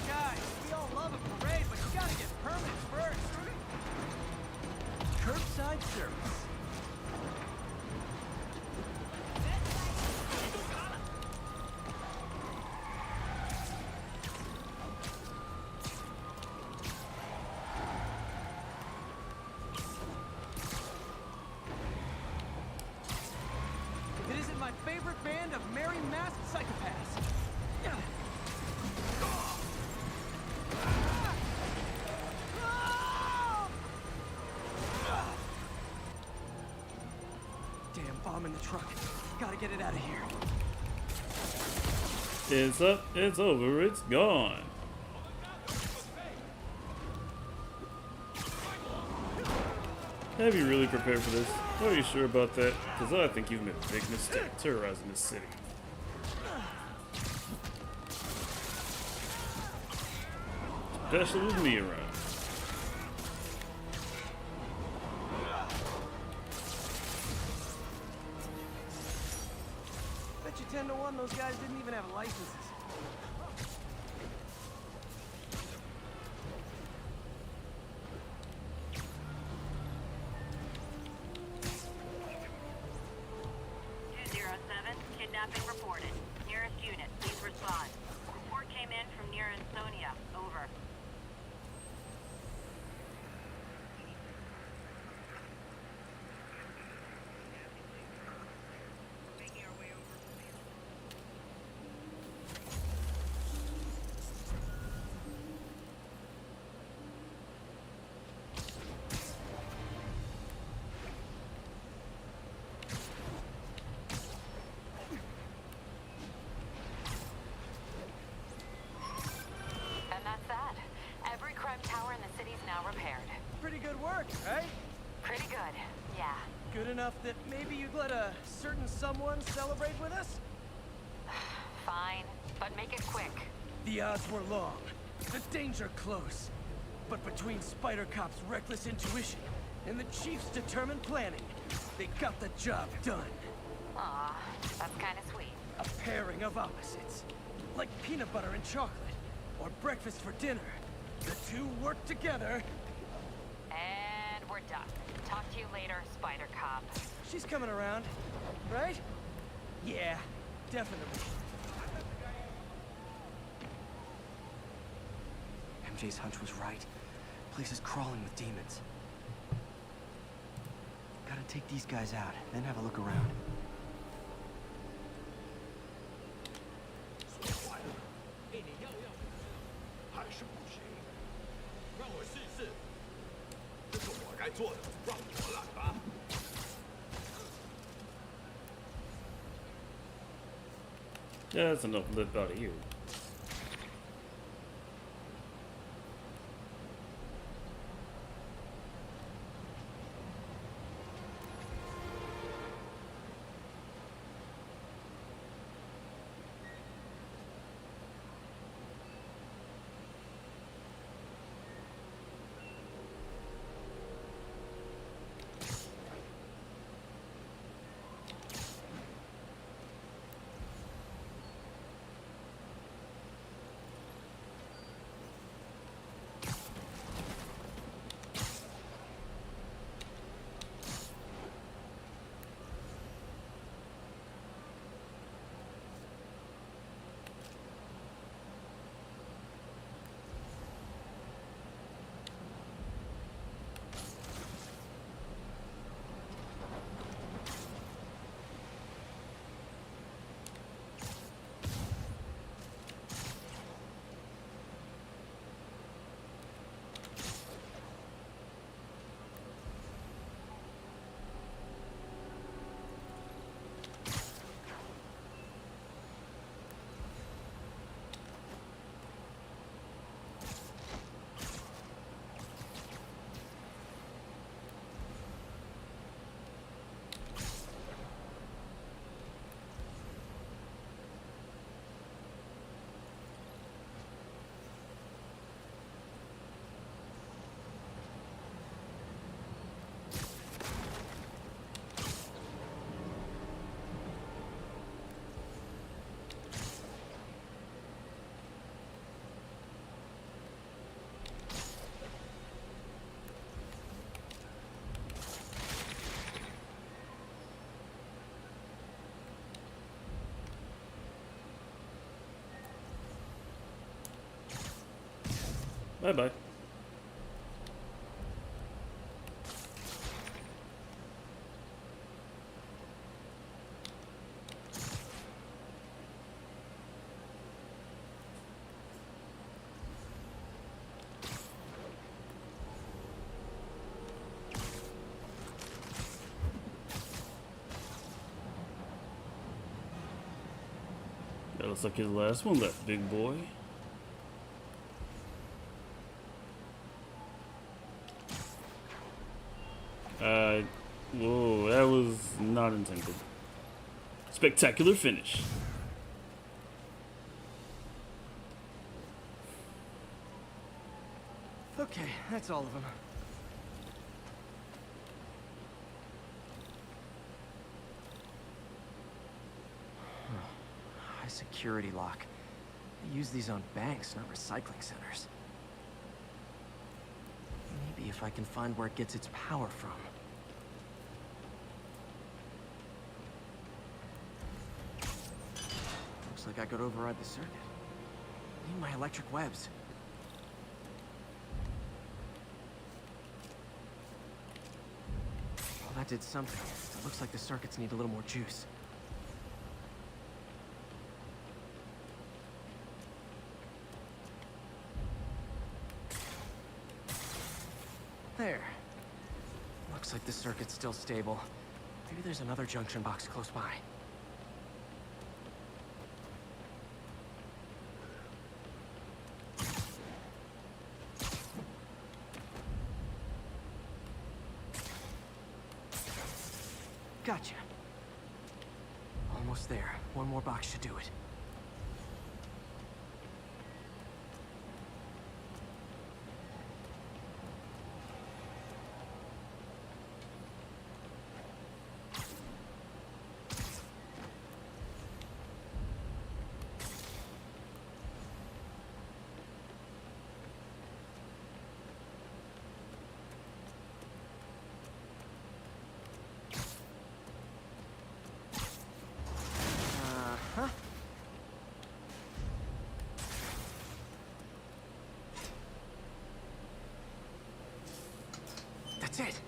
Guys, we all love a parade, but you gotta get permits first. Curbside service. It isn't my favorite band of merry masked psychopaths. Damn bomb in the truck. Gotta get it out of here. It's up, it's over, it's gone. Have you really prepared for this? Are you sure about that? Because I think you've made a big mistake terrorizing this city. Especially with me around. Bet you 10 to 1 those guys didn't even have licenses. Kidnapping reported. Nearest unit, please respond. Report came in from near Insomniac. Over. Pretty good work, right? Pretty good, yeah. Good enough that maybe you'd let a certain someone celebrate with us? Fine, but make it quick. The odds were long, the danger close. But between Spider Cop's reckless intuition and the Chief's determined planning, they got the job done. Aw, that's kind of sweet. A pairing of opposites. Like peanut butter and chocolate, or breakfast for dinner. The two work together. And we're done. Talk to you later, Spider Cop. She's coming around, right? Yeah, definitely. MJ's hunch was right. Place is crawling with demons. Gotta take these guys out, then have a look around. Yeah, that's enough lip out of you. Bye-bye. That looks like his last one left, big boy. Whoa, that was not intended. Spectacular finish. Okay, that's all of them. High security lock. They use these on banks, not recycling centers. Maybe if I can find where it gets its power from. Looks like I could override the circuit. Need my electric webs. Well, that did something. It looks like the circuits need a little more juice. There. Looks like the circuit's still stable. Maybe there's another junction box close by. Gotcha. Almost there. One more box should do it. That's it.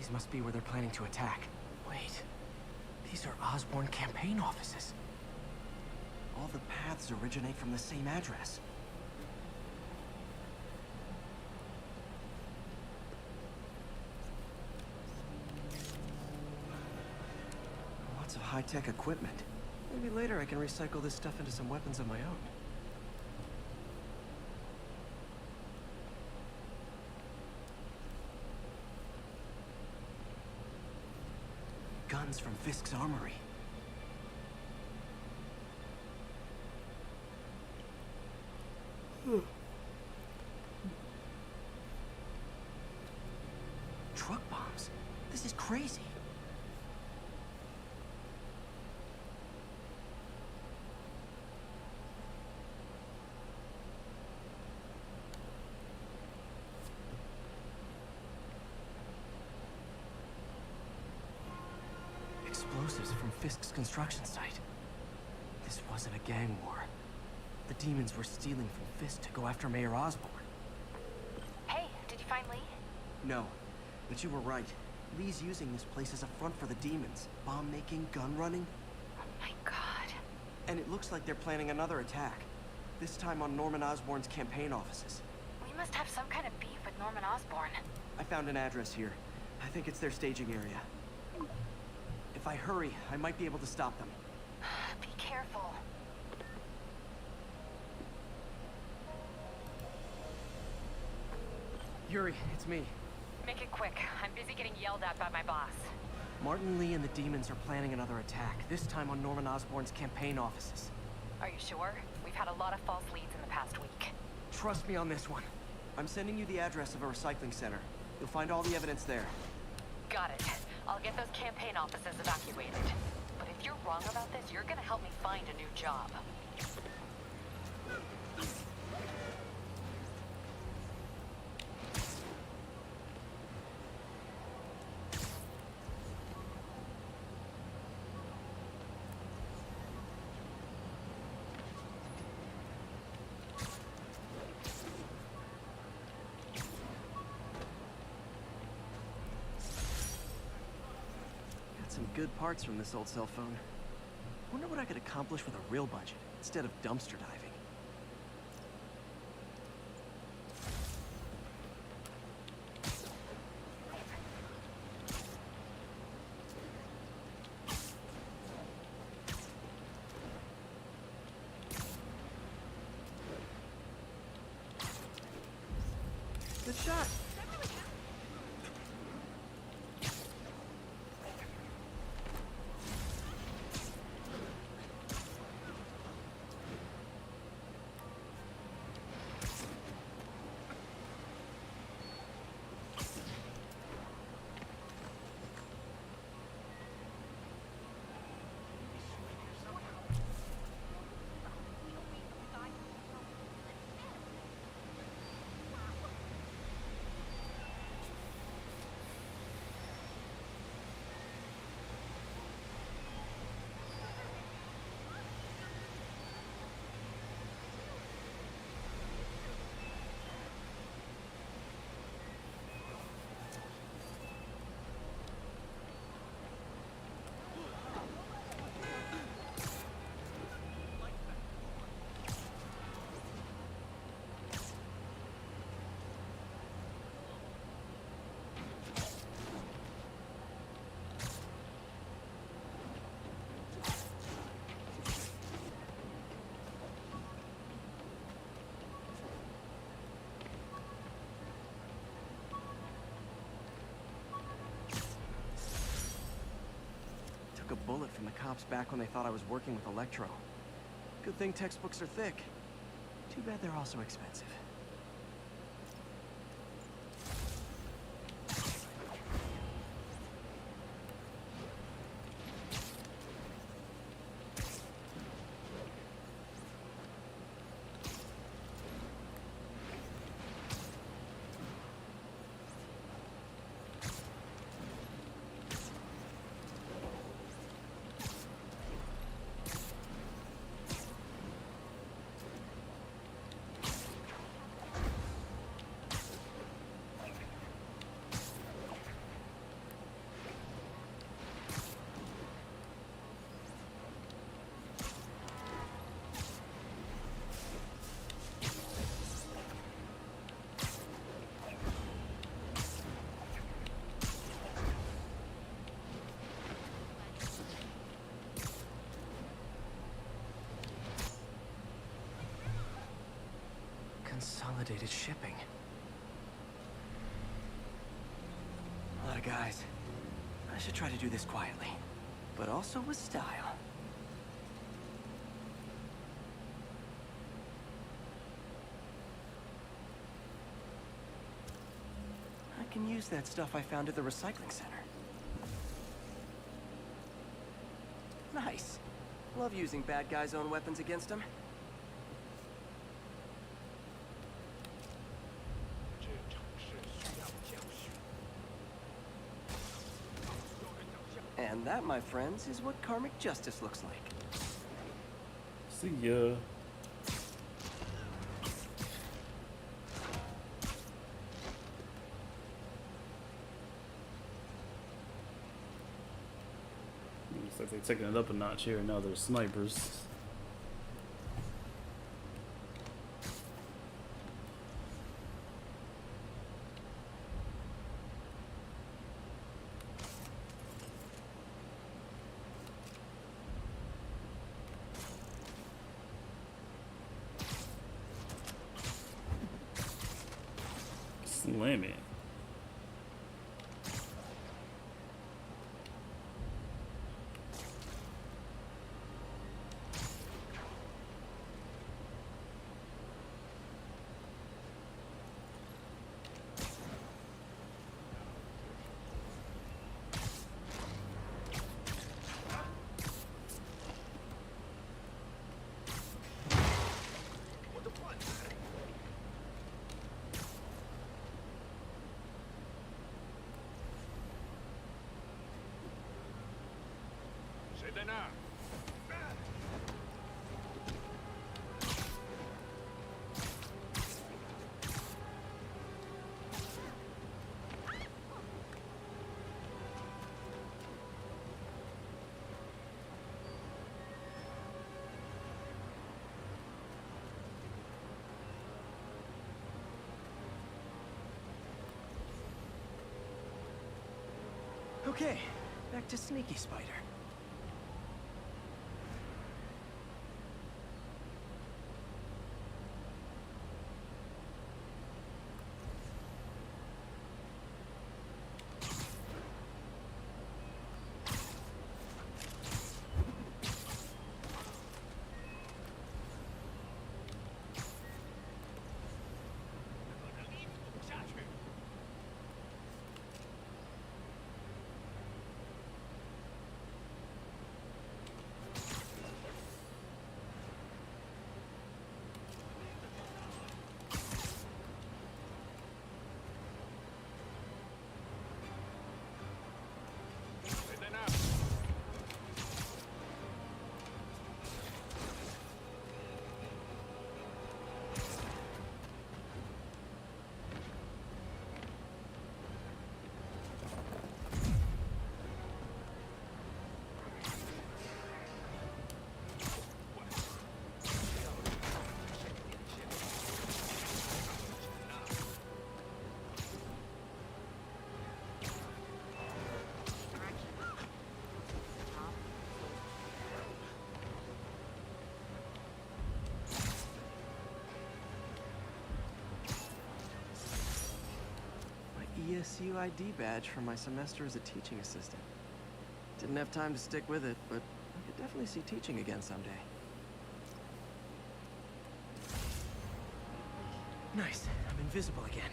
These must be where they're planning to attack. Wait, these are Osborn campaign offices. All the paths originate from the same address. Lots of high-tech equipment. Maybe later I can recycle this stuff into some weapons of my own. Guns from Fisk's armory. Truck bombs? This is crazy. Explosives from Fisk's construction site. This wasn't a gang war. The demons were stealing from Fisk to go after Mayor Osborn. Hey, did you find Lee? No, but you were right. Lee's using this place as a front for the demons. Bomb making, gun running. Oh my god. And it looks like they're planning another attack. This time on Norman Osborn's campaign offices. We must have some kind of beef with Norman Osborn. I found an address here. I think it's their staging area. If I hurry, I might be able to stop them. Be careful. Yuri, it's me. Make it quick. I'm busy getting yelled at by my boss. Martin Lee and the demons are planning another attack, this time on Norman Osborn's campaign offices. Are you sure? We've had a lot of false leads in the past week. Trust me on this one. I'm sending you the address of a recycling center. You'll find all the evidence there. Got it. I'll get those campaign offices evacuated. But if you're wrong about this, you're gonna help me find a new job. Some good parts from this old cell phone. Wonder what I could accomplish with a real budget instead of dumpster diving. Good shot. Took a bullet from the cops back when they thought I was working with Electro. Good thing textbooks are thick. Too bad they're also expensive. Consolidated shipping. A lot of guys. I should try to do this quietly, but also with style. I can use that stuff I found at the recycling center. Nice. Love using bad guys' own weapons against them. And that, my friends, is what karmic justice looks like. See ya. Looks like they're taking it up a notch here. Now there's snipers. Lemmy. Okay, back to Sneaky Spider. ESU ID badge for my semester as a teaching assistant. Didn't have time to stick with it, but I could definitely see teaching again someday. Nice, I'm invisible again.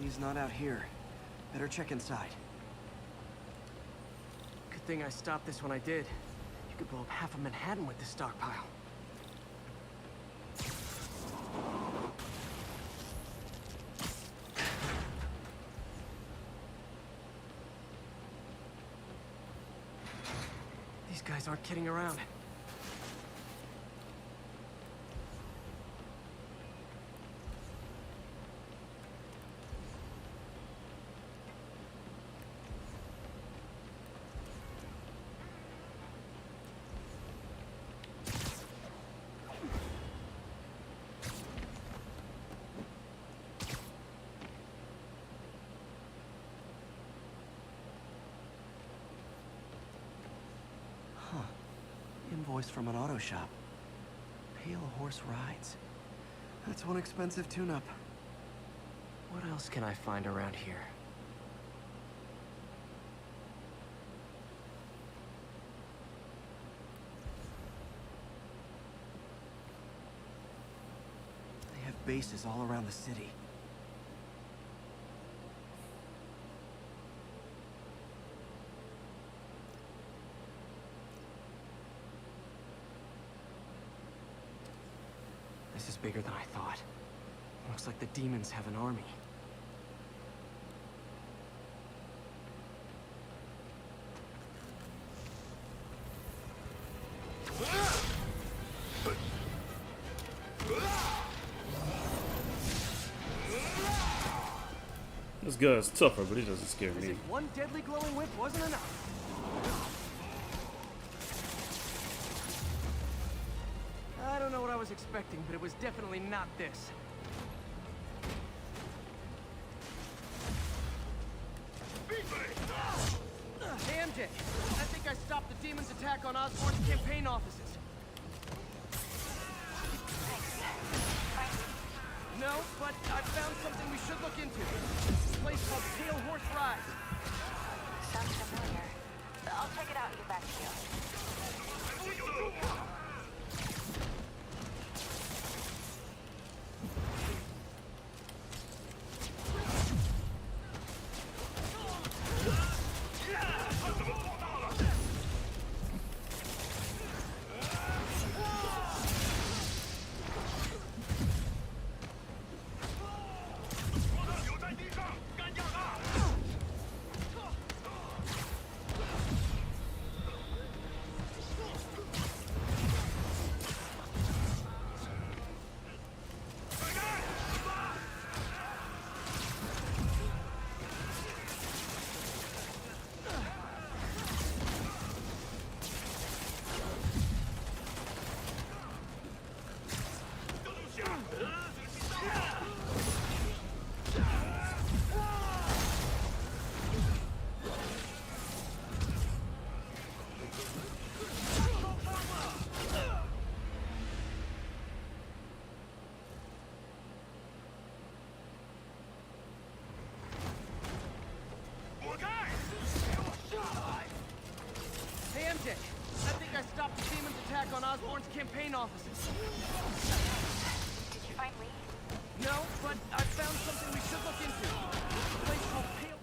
He's not out here. Better check inside. Good thing I stopped this when I did. You could blow up half of Manhattan with this stockpile. These guys aren't kidding around. voice from an auto shop. Pale Horse Rides. That's one expensive tune-up. What else can I find around here? They have bases all around the city. This is bigger than I thought. Looks like the demons have an army. This guy's tougher, but he doesn't scare me. One deadly glowing whip wasn't enough. I don't know what I was expecting, but it was definitely not this. Hey, MJ, I think I stopped the demon's attack on Osborn's campaign offices. No, but I found something we should look into. This place called Pale Horse Rides. Sounds familiar. I'll check it out and get back to you. On Osborn's campaign offices. Did you find Lee? No, but I found something we should look into. A place called Pale...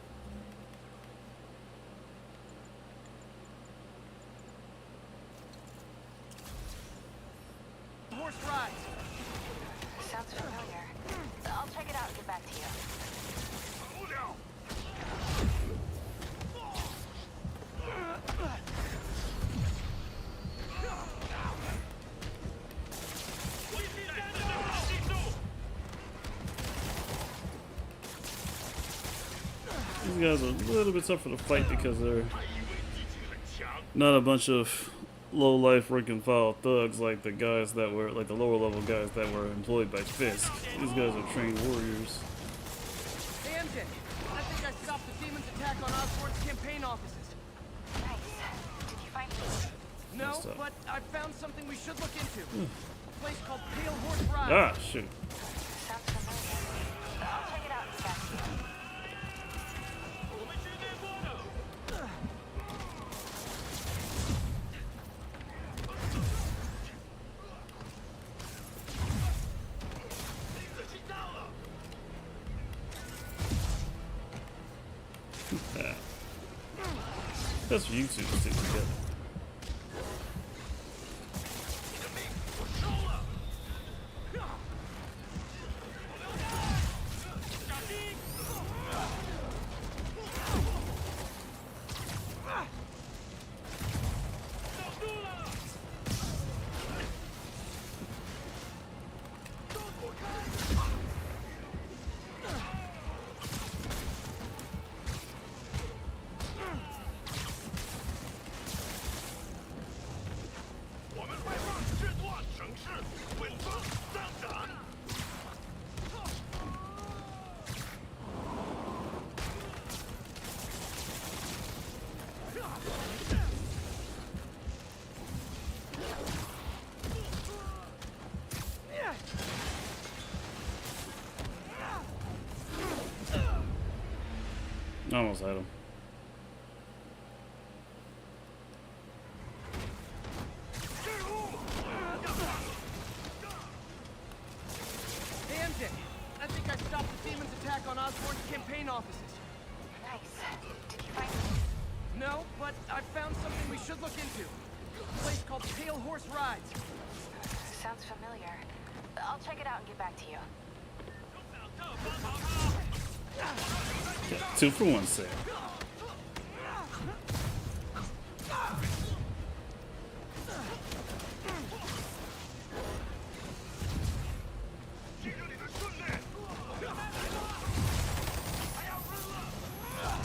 Horse Rides. Sounds familiar. I'll check it out and get back to you. These guys are a little bit tougher to fight because they're not a bunch of low-life rank-and-file thugs like the guys that were, like the lower-level guys that were employed by Fisk. These guys are trained warriors. Hey, MJ, I think I stopped the demon's attack on Osborn's campaign offices. Nice. Did you find Lee? No, but I found something we should look into. A place called Pale Horse Rides. Ah, shoot. Sounds familiar. I'll check it out and get back to you. That's for you two to stick together. Almost had him. Hey, MJ. I think I stopped the demon's attack on Osborn's campaign offices. Nice. Did you find... No, but I found something we should look into. A place called Pale Horse Rides. Sounds familiar. I'll check it out and get back to you. Got 2 for 1 sale.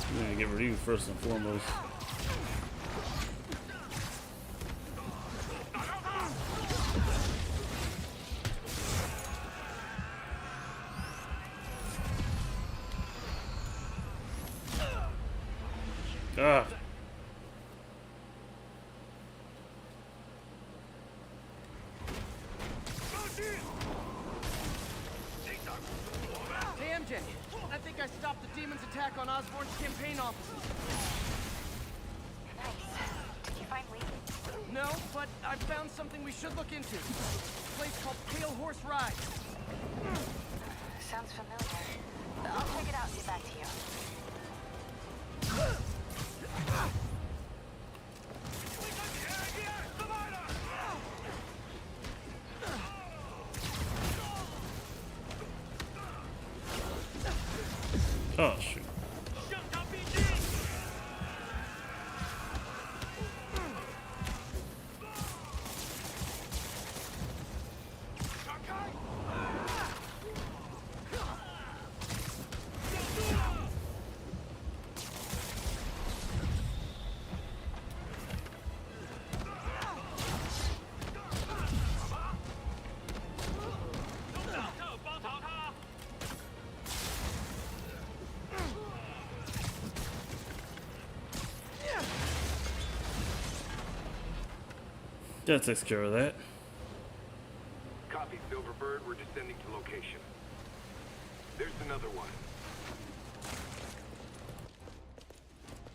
I'm gonna get rid of you first and foremost. Ah. Hey, MJ. I think I stopped the demon's attack on Osborn's campaign offices. Nice. Did you find Lee? No, but I found something we should look into. A place called Pale Horse Rides. Sounds familiar. I'll check it out and get back to you. Oh, shoot. That takes care of that. Copy, Silverbird. We're descending to location. There's another one.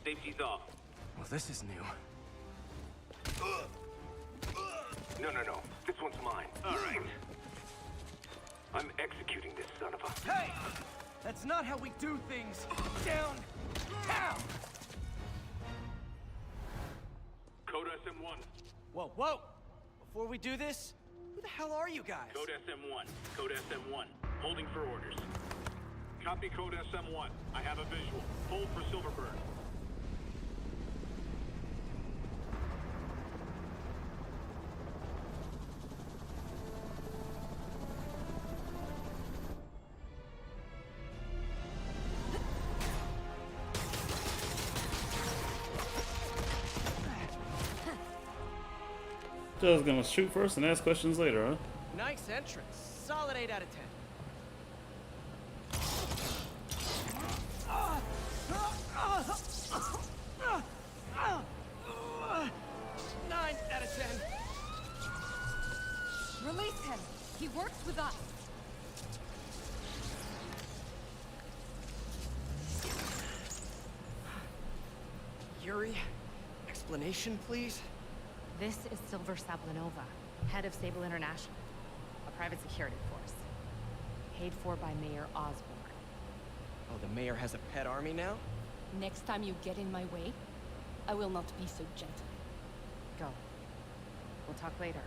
Safety's off. Well, this is new. No. This one's mine. All right. I'm executing this son of a... Hey! That's not how we do things. Down! Down! Code SM1. Whoa! Before we do this, who the hell are you guys? Code SM1. Code SM1. Holding for orders. Copy Code SM1. I have a visual. Hold for Silverbird. Just gonna shoot first and ask questions later, huh? Nice entrance. Solid 8 out of 10. 9 out of 10. Release him. He works with us. Yuri, explanation, please? This is Silver Sablinova, head of Sable International, a private security force. Paid for by Mayor Osborn. Oh, the mayor has a pet army now? Next time you get in my way, I will not be so gentle. Go. We'll talk later.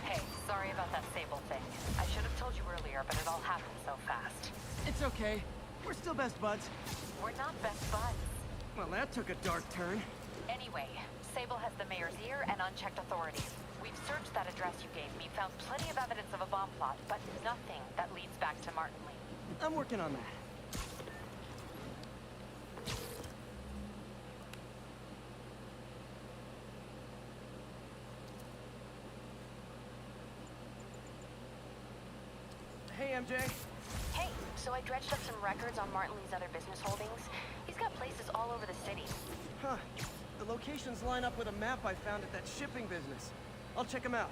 Hey, sorry about that Sable thing. I should have told you earlier, but it all happened so fast. It's okay. We're still best buds. We're not best buds. Well, that took a dark turn. Anyway, Sable has the mayor's ear and unchecked authorities. We've searched that address you gave me, found plenty of evidence of a bomb plot, but nothing that leads back to Martin Lee. I'm working on that. Hey, MJ. Hey, so I dredged up some records on Martin Lee's other business holdings. He's got places all over the city. Huh. The locations line up with a map I found at that shipping business. I'll check them out.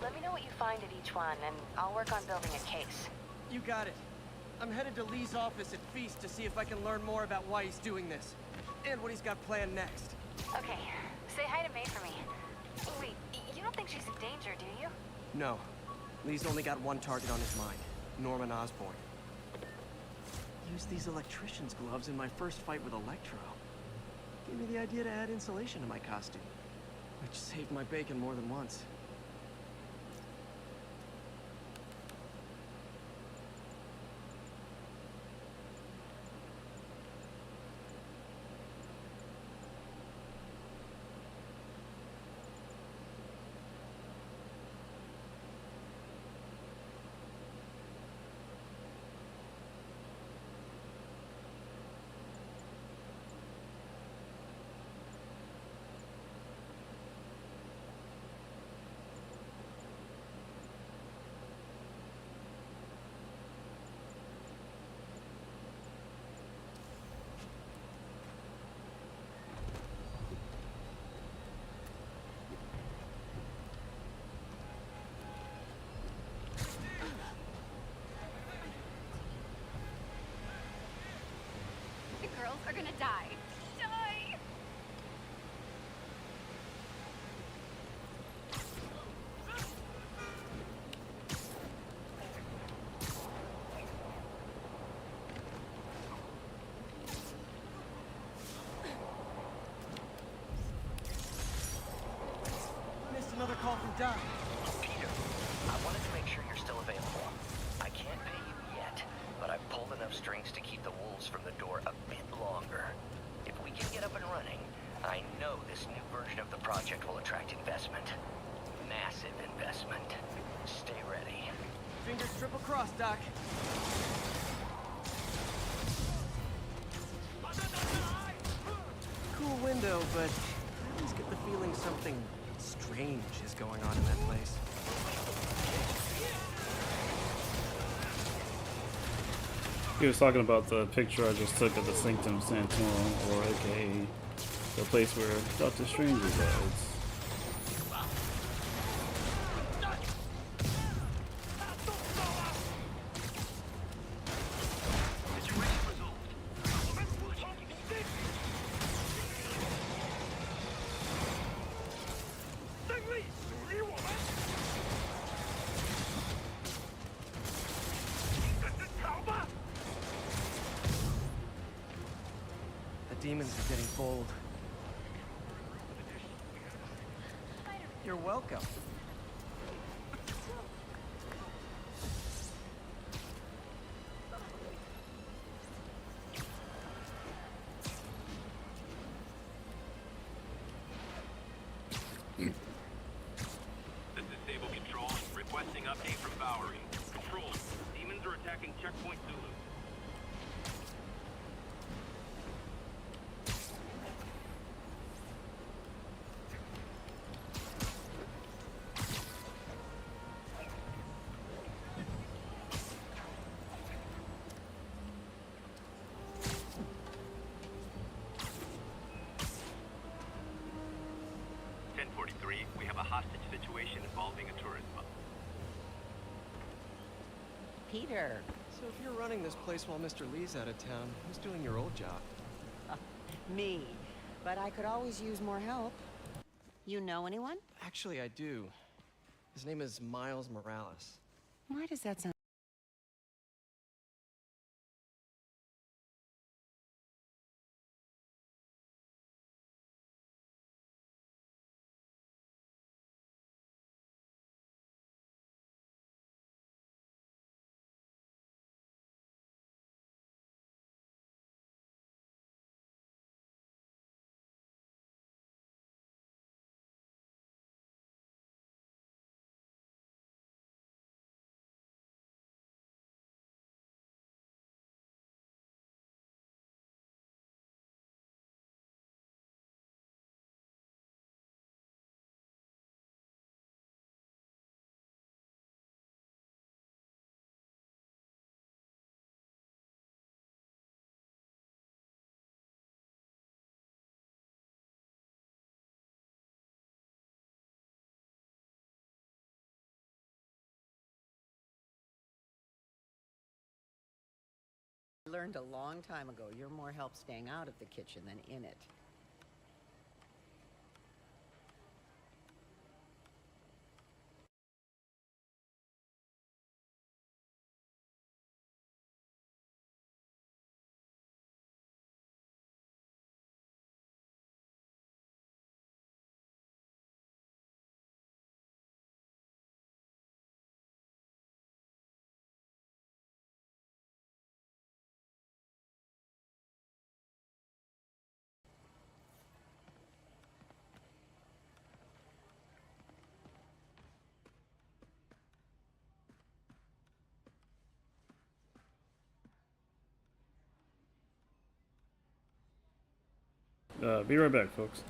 Let me know what you find at each one, and I'll work on building a case. You got it. I'm headed to Lee's office at Feast to see if I can learn more about why he's doing this. And what he's got planned next. Okay, say hi to May for me. Wait, you don't think she's in danger, do you? No. Lee's only got one target on his mind. Norman Osborn. Used these electrician's gloves in my first fight with Electro. Gave me the idea to add insulation to my costume. Which saved my bacon more than once. The girls are gonna die. Die! Missed another call from Doc. Peter, I wanted to make sure you're still available. I can't pay you yet, but I've pulled enough strings to keep the wolves from the door a bit longer. If we can get up and running, I know this new version of the project will attract investment. Massive investment. Stay ready. Fingers triple crossed, Doc. Cool window, but I always get the feeling something strange is going on in that place. He was talking about the picture I just took of the Sanctum Sanctorum, or aka the place where Dr. Strange resides. The demons are getting bold. You're welcome. This is Sable Control, requesting update from Bowery. Control, demons are attacking Checkpoint Zulu. We have a hostage situation involving a tourist bus. Peter. So if you're running this place while Mr. Lee's out of town, who's doing your old job? Me. But I could always use more help. You know anyone? Actually, I do. His name is Miles Morales. Why does that sound learned a long time ago you're more help staying out of the kitchen than in it. Be right back, folks.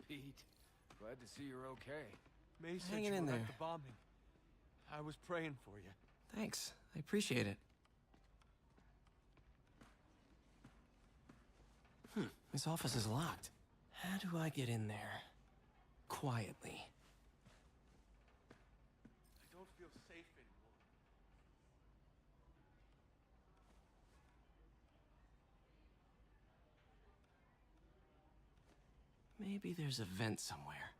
Pete, glad to see you're okay. May said Hanging you in were there. at the bombing. I was praying for you. Thanks. I appreciate it. This office is locked. How do I get in there? Quietly. I don't feel safe anymore. Maybe there's a vent somewhere.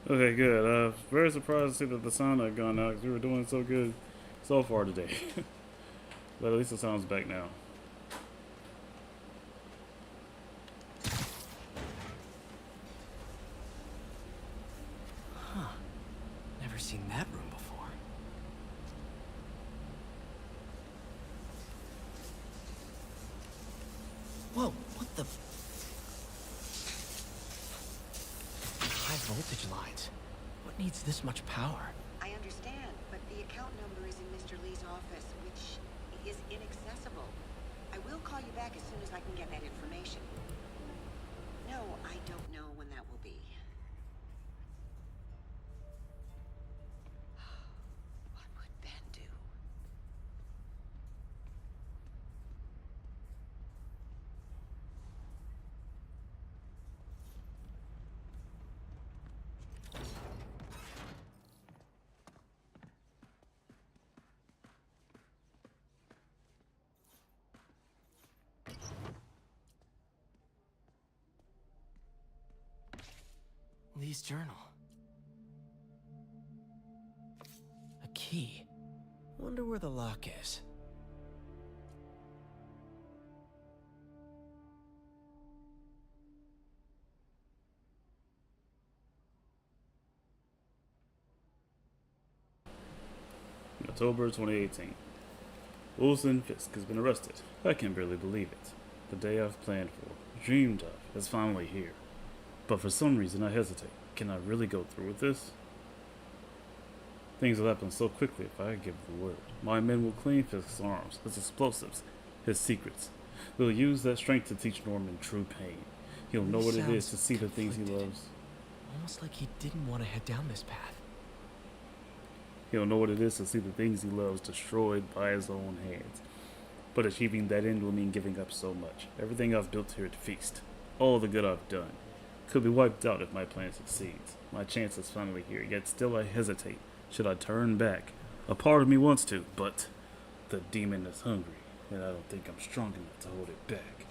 Okay, good. Very surprised to see that the sound had gone out because we were doing so good so far today. But at least the sound's back now. Huh. Never seen that room before. Whoa, what the? High voltage lines. What needs this much power? I understand, but the account number is in Mr. Lee's office, which is inaccessible. I will call you back as soon as I can get that information. No, I don't know when that will be. What would Ben do? Lee's journal. A key. Wonder where the lock is. October 2018. Wilson Fisk has been arrested. I can barely believe it. The day I've planned for, dreamed of, is finally here. But for some reason I hesitate. Can I really go through with this? Things will happen so quickly if I give the word. My men will clean Fisk's arms, his explosives, his secrets. They'll use that strength to teach Norman true pain. He'll know what it is to see the things he loves. Almost like he didn't want to head down this path. He'll know what it is to see the things he loves destroyed by his own hands. But achieving that end will mean giving up so much. Everything I've built here at Feast, all the good I've done, could be wiped out if my plan succeeds. My chance is finally here, yet still I hesitate. Should I turn back? A part of me wants to, but the demon is hungry, and I don't think I'm strong enough to hold it back.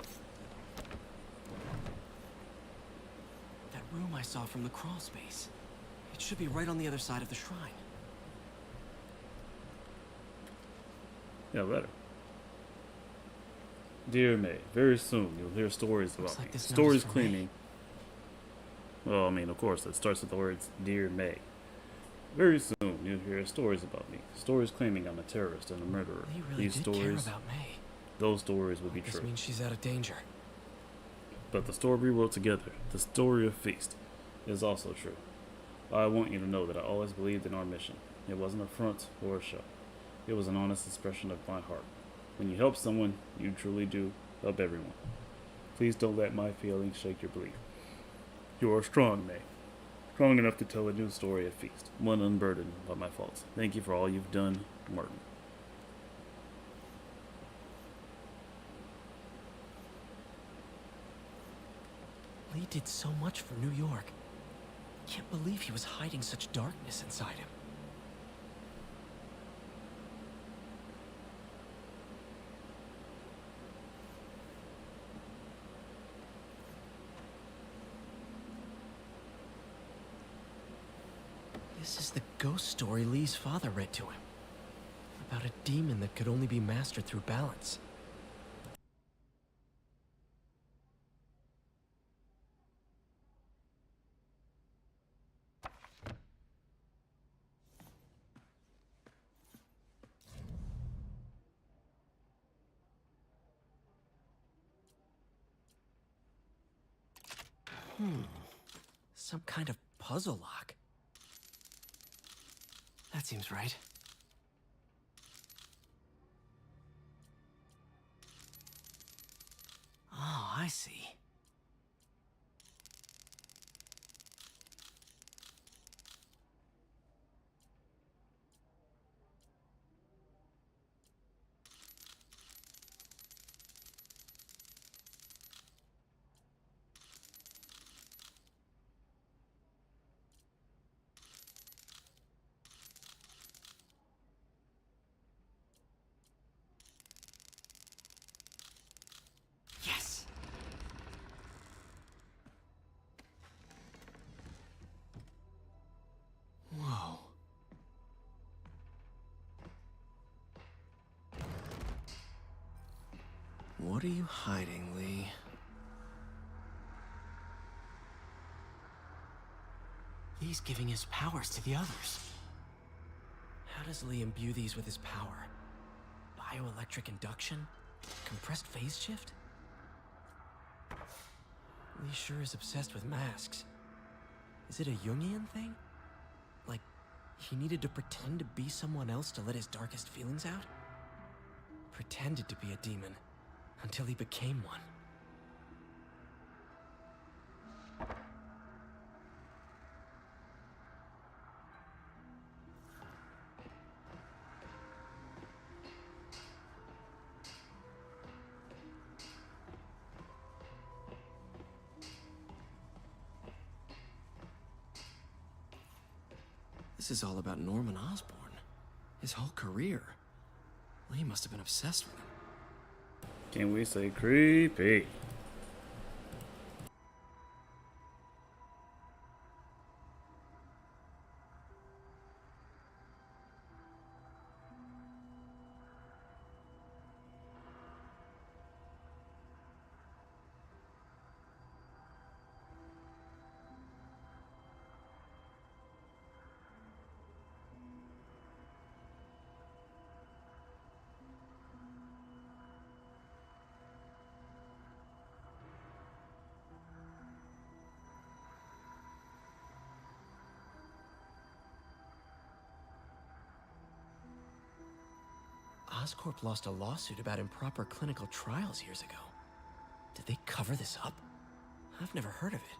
That room I saw from the crawl space. It should be right on the other side of the shrine. Yeah, better. Dear May, very soon you'll hear stories about me. Stories claiming. Well, I mean, of course, it starts with the words Dear May. Very soon you'll hear stories about me. Stories claiming I'm a terrorist and a murderer. He really These did stories, care about May. those stories will be This true. means she's out of danger. But the story we wrote together, the story of Feast, is also true. I want you to know that I always believed in our mission. It wasn't a front or a show. It was an honest expression of my heart. When you help someone, you truly do help everyone. Please don't let my feelings shake your belief. You are strong, May. Strong enough to tell a new story at Feast, one unburdened by my faults. Thank you for all you've done, Martin. Lee did so much for New York. Can't believe he was hiding such darkness inside him. This is the ghost story Lee's father read to him. About a demon that could only be mastered through balance. Some kind of puzzle lock. That seems right. Oh, I see. Yes! Whoa. What are you hiding, Lee? He's giving his powers to the others. How does Lee imbue these with his power? Bioelectric induction? Compressed phase shift? Lee sure is obsessed with masks. Is it a Jungian thing? Like, he needed to pretend to be someone else to let his darkest feelings out? Pretended to be a demon, until he became one. This is all about Norman Osborn. His whole career. Lee must have been obsessed with him. Can we say creepy? Oscorp lost a lawsuit about improper clinical trials years ago. Did they cover this up? I've never heard of it.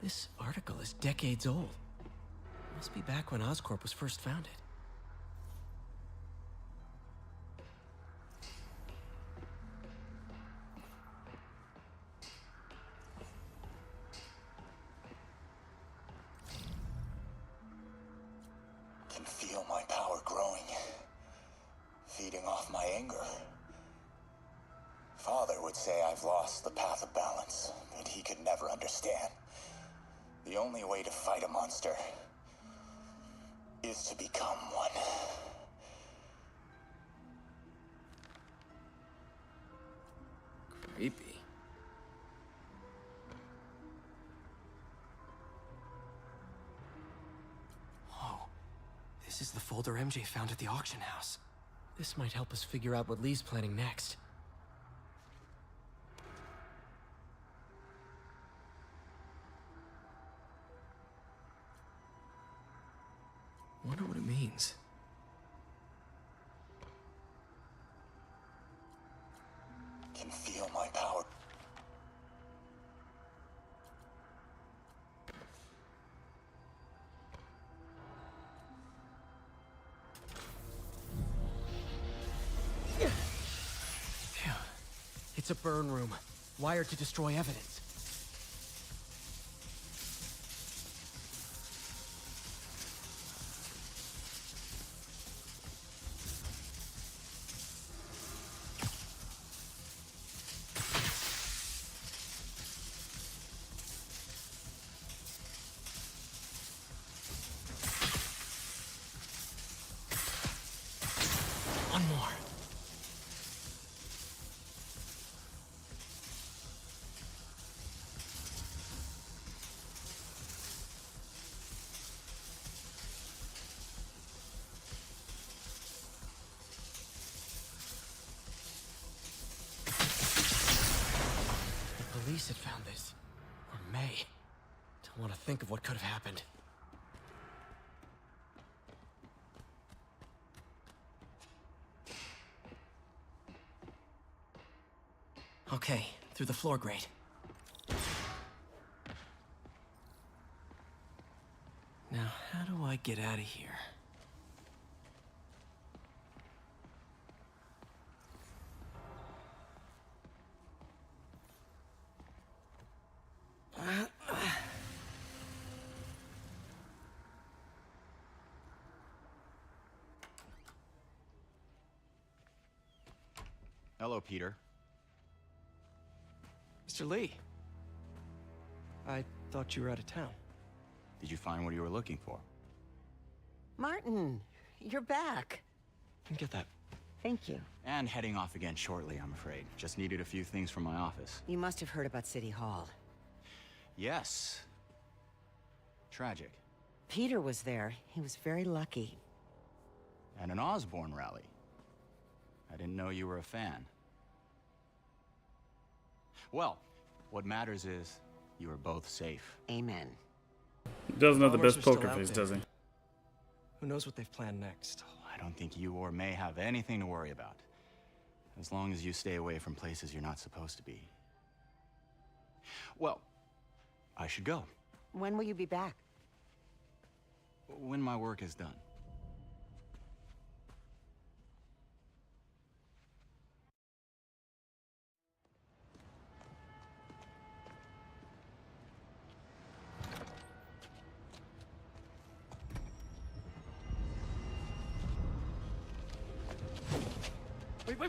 This article is decades old. Must be back when Oscorp was first founded. Can feel my power growing, feeding off my anger. Father would say I've lost the path of balance, but he could never understand. The only way to fight a monster is to become one. Creepy. Oh, this is the folder MJ found at the auction house. This might help us figure out what Lee's planning next. Wonder what it means. Can feel my power. Phew. It's a burn room, wired to destroy evidence. One more. The police had found this. Or may. Don't want to think of what could have happened. Okay, through the floor grate. Now, how do I get out of here? Hello, Peter. Mr. Lee. I thought you were out of town. Did you find what you were looking for? Martin, you're back. Get that. Thank you. And heading off again shortly, I'm afraid. Just needed a few things from my office. You must have heard about City Hall. Yes. Tragic. Peter was there. He was very lucky. And an Osborn rally. I didn't know you were a fan. Well, what matters is you are both safe. Amen. Doesn't have the Followers best are still poker out face, there. does he? Who knows what they've planned next? I don't think you or May have anything to worry about. As long as you stay away from places you're not supposed to be. Well, I should go. When will you be back? When my work is done.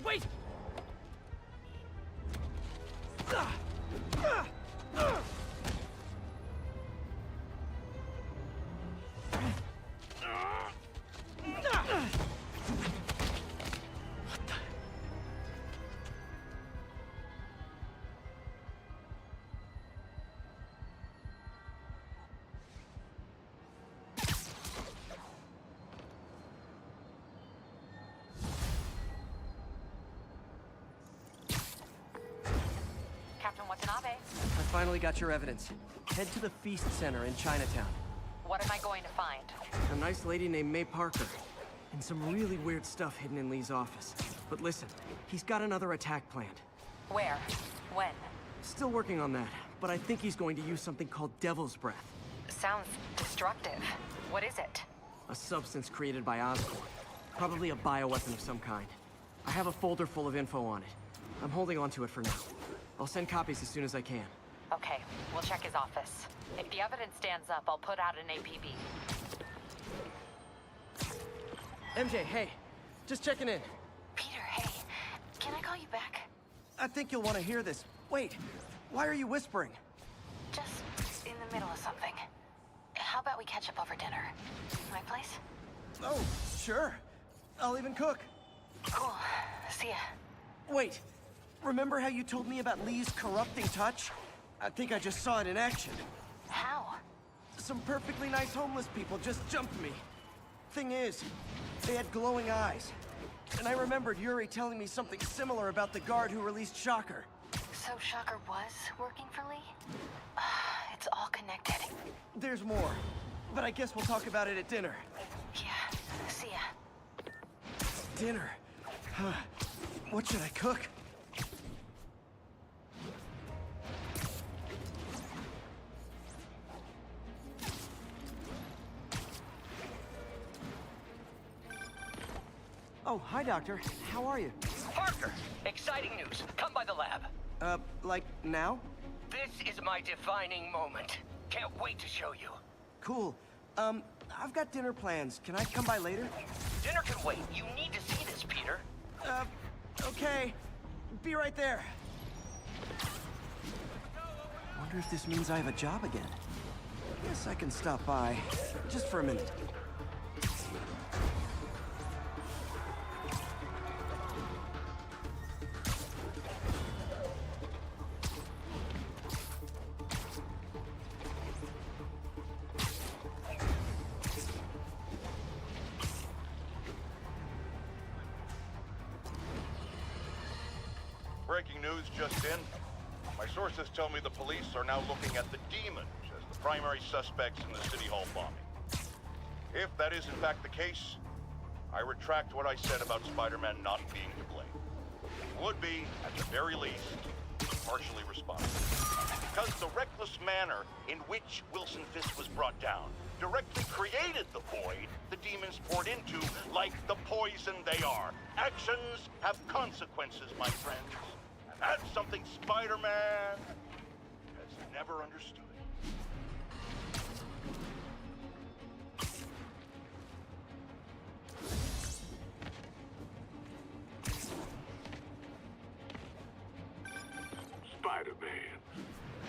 Wait! Finally got your evidence. Head to the Feast Center in Chinatown. What am I going to find? A nice lady named May Parker. And some really weird stuff hidden in Lee's office. But listen, he's got another attack planned. Where? When? Still working on that, but I think he's going to use something called Devil's Breath. Sounds destructive. What is it? A substance created by Osborn. Probably a bioweapon of some kind. I have a folder full of info on it. I'm holding on to it for now. I'll send copies as soon as I can. Okay, we'll check his office. If the evidence stands up, I'll put out an APB. MJ, hey. Just checking in. Peter, hey. Can I call you back? I think you'll want to hear this. Wait, why are you whispering? Just in the middle of something. How about we catch up over dinner? My place? Oh, sure. I'll even cook. Cool. See ya. Wait, remember how you told me about Lee's corrupting touch? I think I just saw it in action. How? Some perfectly nice homeless people just jumped me. Thing is, they had glowing eyes. And I remembered Yuri telling me something similar about the guard who released Shocker. So Shocker was working for Lee? It's all connected. There's more, but I guess we'll talk about it at dinner. Yeah, see ya. Dinner? What should I cook? Oh, hi, Doctor. How are you? Parker, exciting news. Come by the lab. Like now? This is my defining moment. Can't wait to show you. Cool. I've got dinner plans. Can I come by later? Dinner can wait. You need to see this, Peter. Okay. Be right there. Wonder if this means I have a job again. Guess I can stop by. Just for a minute. Breaking news just in. My sources tell me the police are now looking at the demons as the primary suspects in the City Hall bombing. If that is in fact the case, I retract what I said about Spider-Man not being to blame. Would be, at the very least, partially responsible. Because the reckless manner in which Wilson Fisk was brought down directly created the void the demons poured into, like the poison they are. Actions have consequences, my friends. And that's something Spider-Man has never understood. Spider-Man.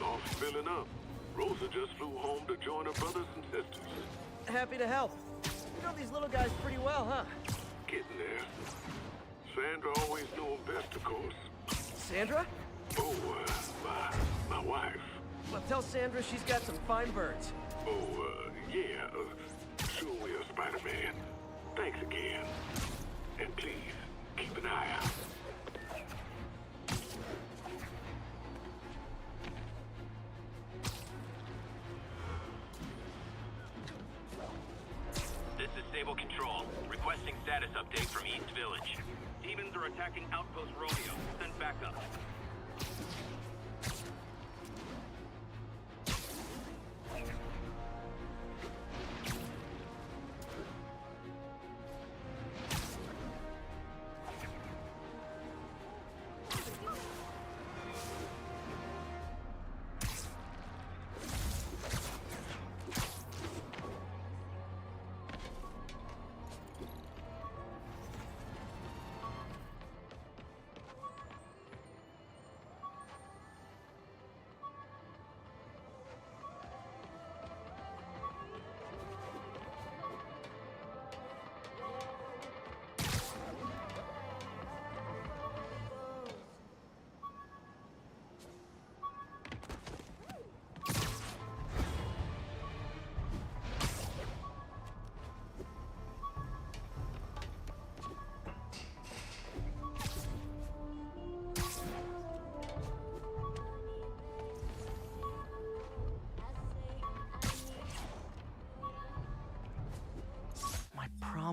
All filling up. Rosa just flew home to join her brothers and sisters. Happy to help. You know these little guys pretty well, huh? Getting there. Sandra always knew them best, of course. Sandra? Oh, my wife. Well, tell Sandra she's got some fine birds. Oh, yeah. Sure will, Spider-Man. Thanks again. And please, keep an eye out. This is Stable Control. Requesting status update from East Village. Demons are attacking Outpost Romeo. Send backup.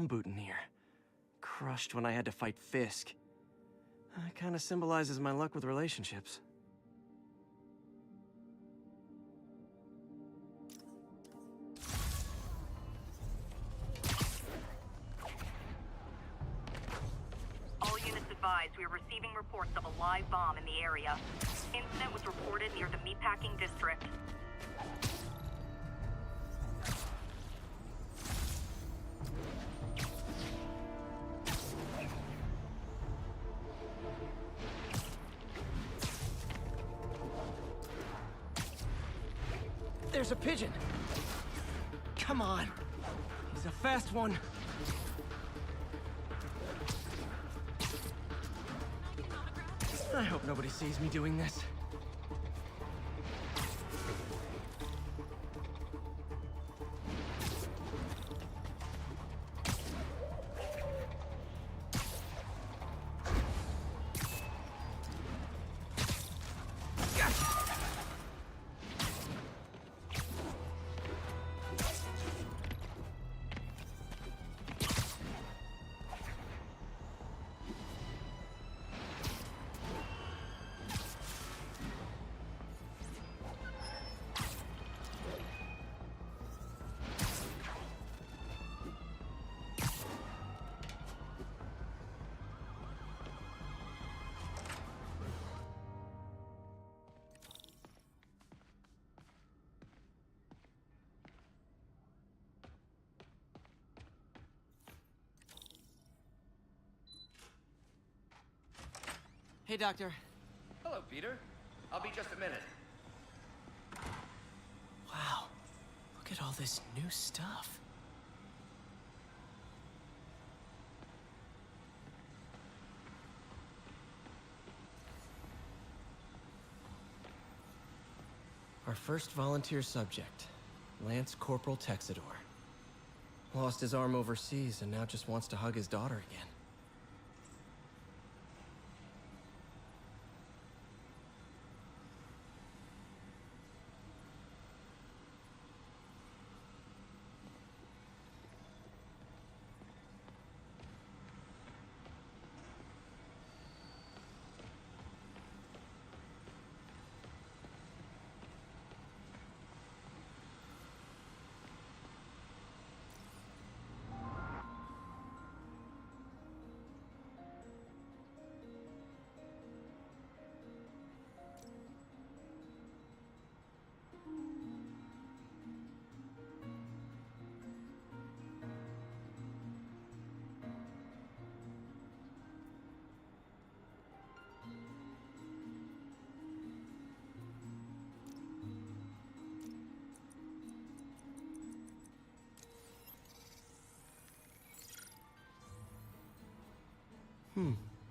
boutonniere. Crushed when I had to fight Fisk. Kinda symbolizes my luck with relationships. All units advised, we are receiving reports of a live bomb in the area. Incident was reported near the meatpacking district. There's a pigeon! Come on! He's a fast one. I hope nobody sees me doing this. Hey, Doctor. Hello, Peter. I'll be just a minute. Wow. Look at all this new stuff. Our first volunteer subject, Lance Corporal Texador. Lost his arm overseas and now just wants to hug his daughter again.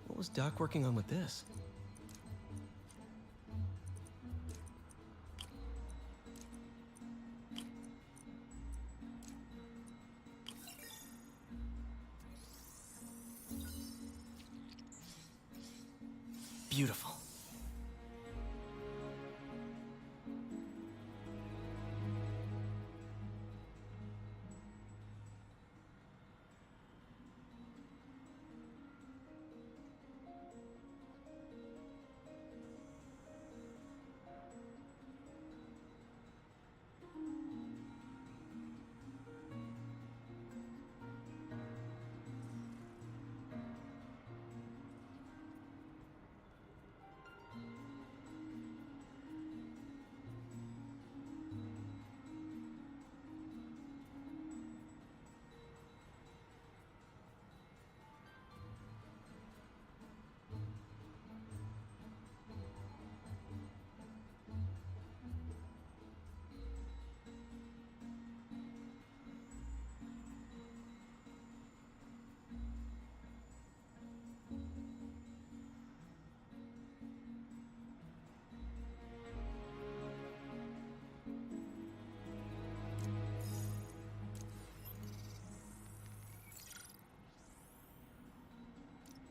What was Doc working on with this? Beautiful.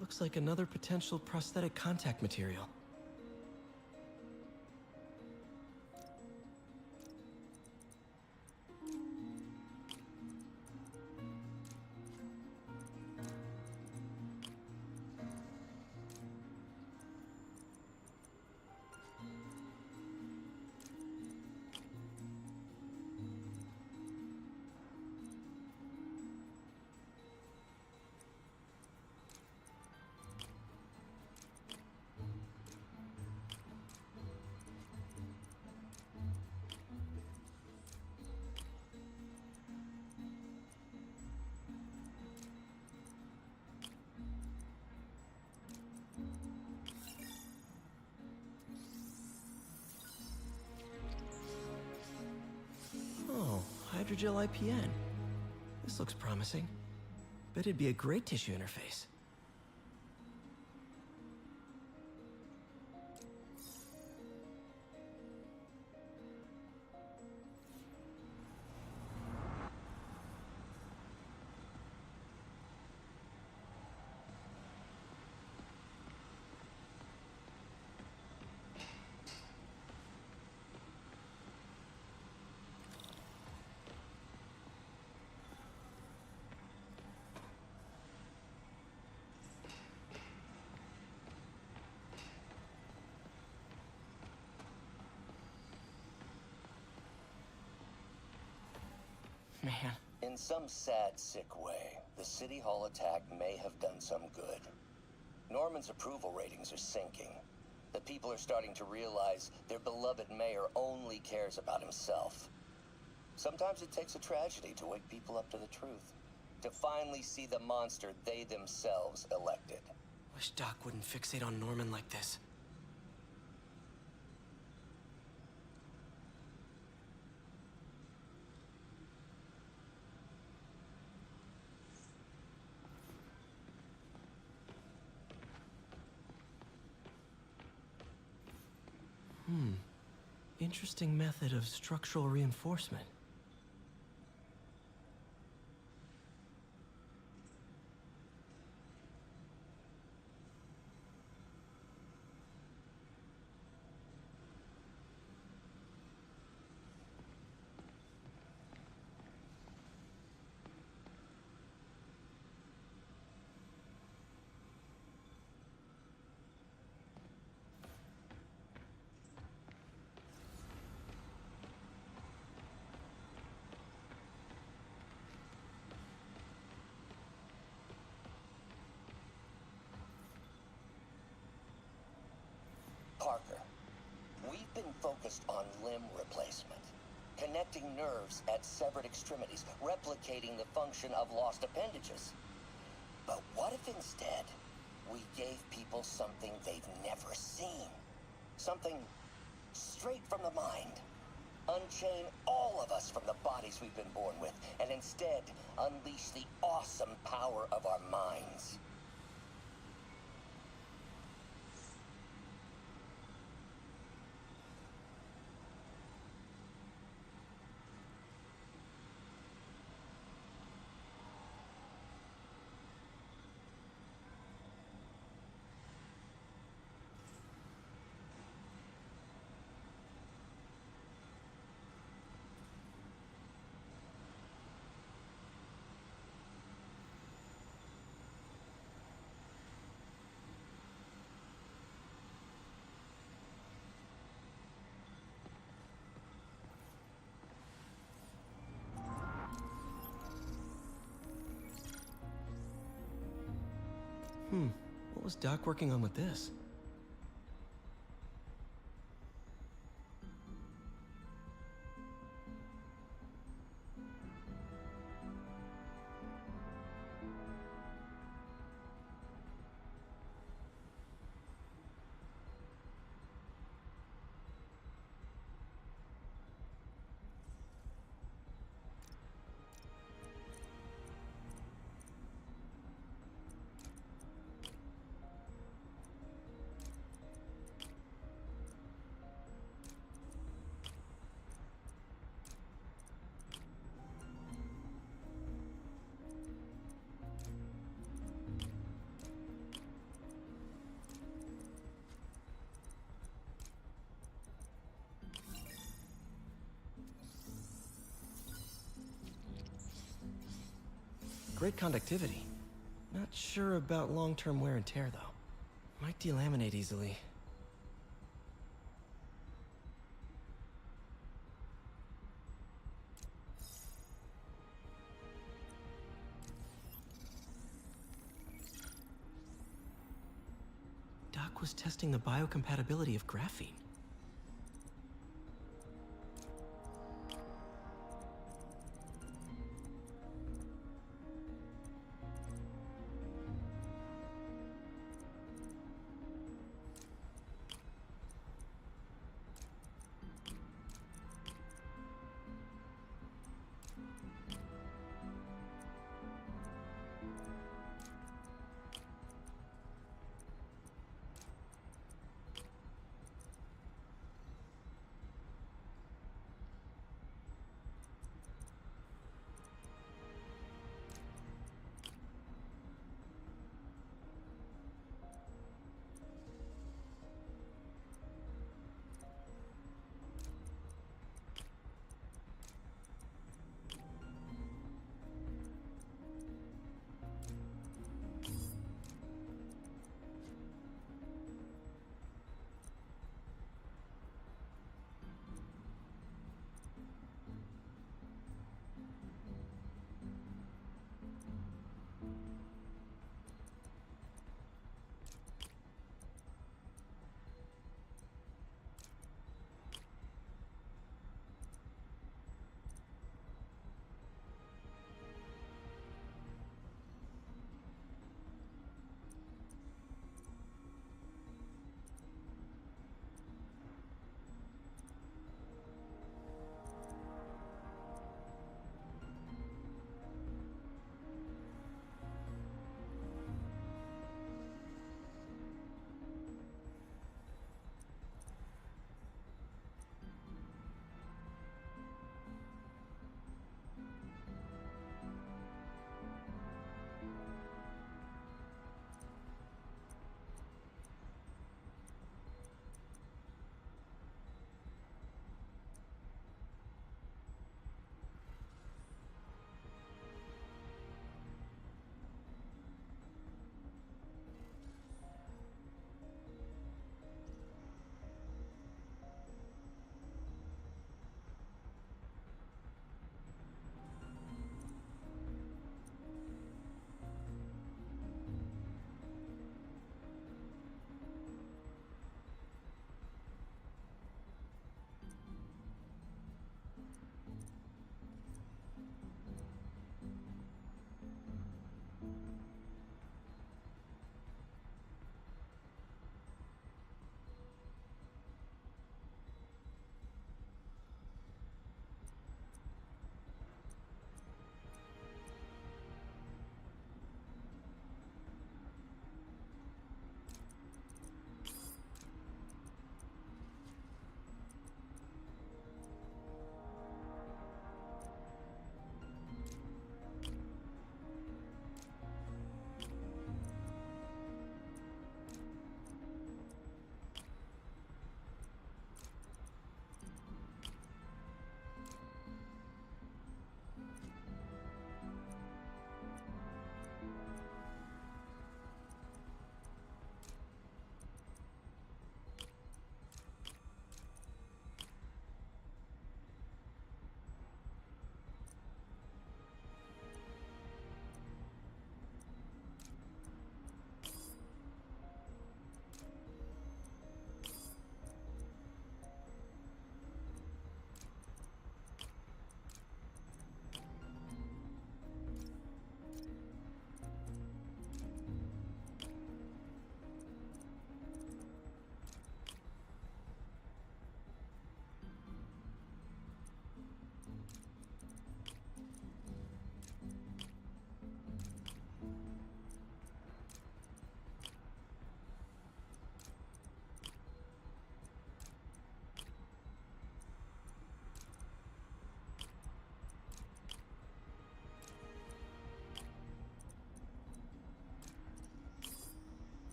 Looks like another potential prosthetic contact material. hydrogel IPN. This looks promising. Bet it'd be a great tissue interface. Man. In some sad, sick way, the City Hall attack may have done some good. Norman's approval ratings are sinking. The people are starting to realize their beloved mayor only cares about himself. Sometimes it takes a tragedy to wake people up to the truth. To finally see the monster they themselves elected. Wish Doc wouldn't fixate on Norman like this. Interesting method of structural reinforcement. Parker, we've been focused on limb replacement, connecting nerves at severed extremities, replicating the function of lost appendages. But what if instead we gave people something they've never seen? Something straight from the mind. Unchain all of us from the bodies we've been born with, and instead unleash the awesome power of our minds. What was Doc working on with this? Great conductivity. Not sure about long-term wear and tear, though. Might delaminate easily. Doc was testing the biocompatibility of graphene.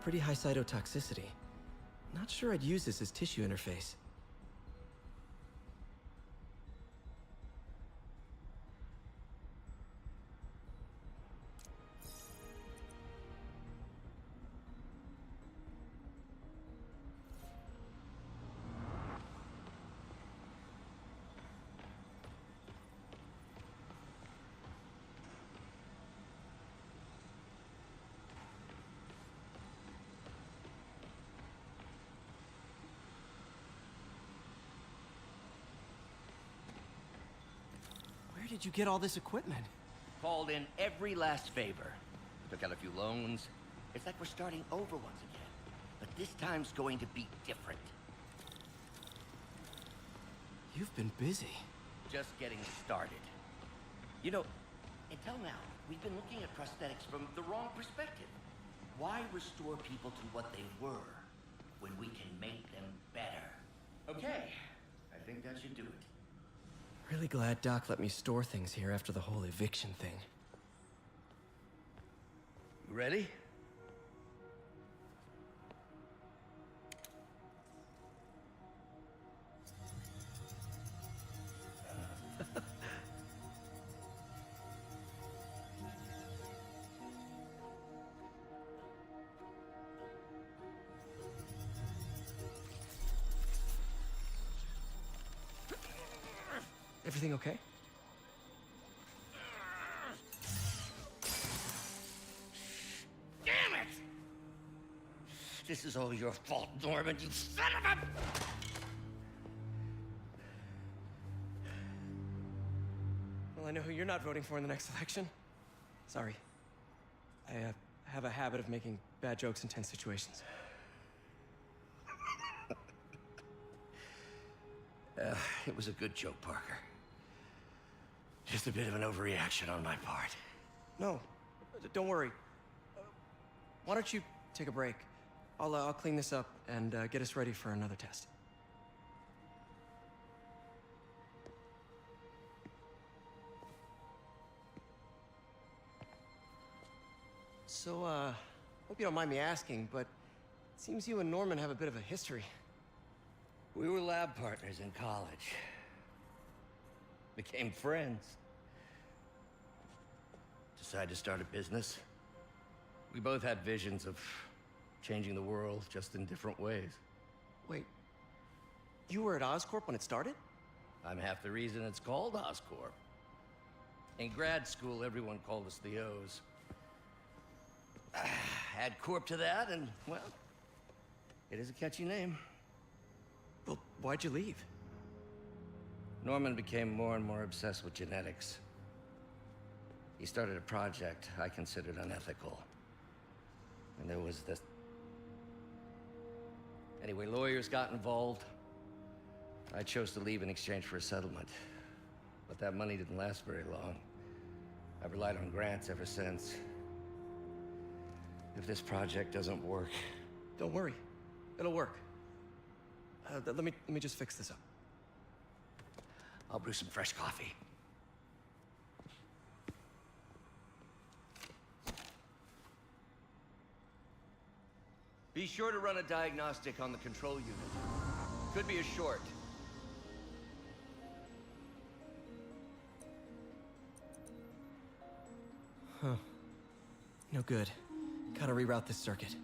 Pretty high cytotoxicity. Not sure I'd use this as tissue interface. Where did you get all this equipment? Called in every last favor. Took out a few loans. It's like we're starting over once again. But this time's going to be different. You've been busy. Just getting started. You know, until now, we've been looking at prosthetics from the wrong perspective. Why restore people to what they were when we can make them better? Okay, I think that should do it. Really glad Doc let me store things here after the whole eviction thing. You ready? Everything okay? Damn it! This is all your fault, Norman, you son of a... Well, I know who you're not voting for in the next election. Sorry. I have a habit of making bad jokes in tense situations. It was a good joke, Parker. Just a bit of an overreaction on my part. No, don't worry. Why don't you take a break? I'll clean this up and get us ready for another test. So, hope you don't mind me asking, but it seems you and Norman have a bit of a history. We were lab partners in college. Became friends. Decided to start a business. We both had visions of changing the world, just in different ways. Wait, you were at Oscorp when it started? I'm half the reason it's called Oscorp. In grad school, everyone called us the O's. Add Corp to that, and, well, it is a catchy name. Well, why'd you leave? Norman became more and more obsessed with genetics. He started a project I considered unethical. And there was this... Anyway, lawyers got involved. I chose to leave in exchange for a settlement. But that money didn't last very long. I've relied on grants ever since. If this project doesn't work... Don't worry. It'll work. Let me just fix this up. I'll brew some fresh coffee. Be sure to run a diagnostic on the control unit. Could be a short. Huh. No good. Gotta reroute this circuit.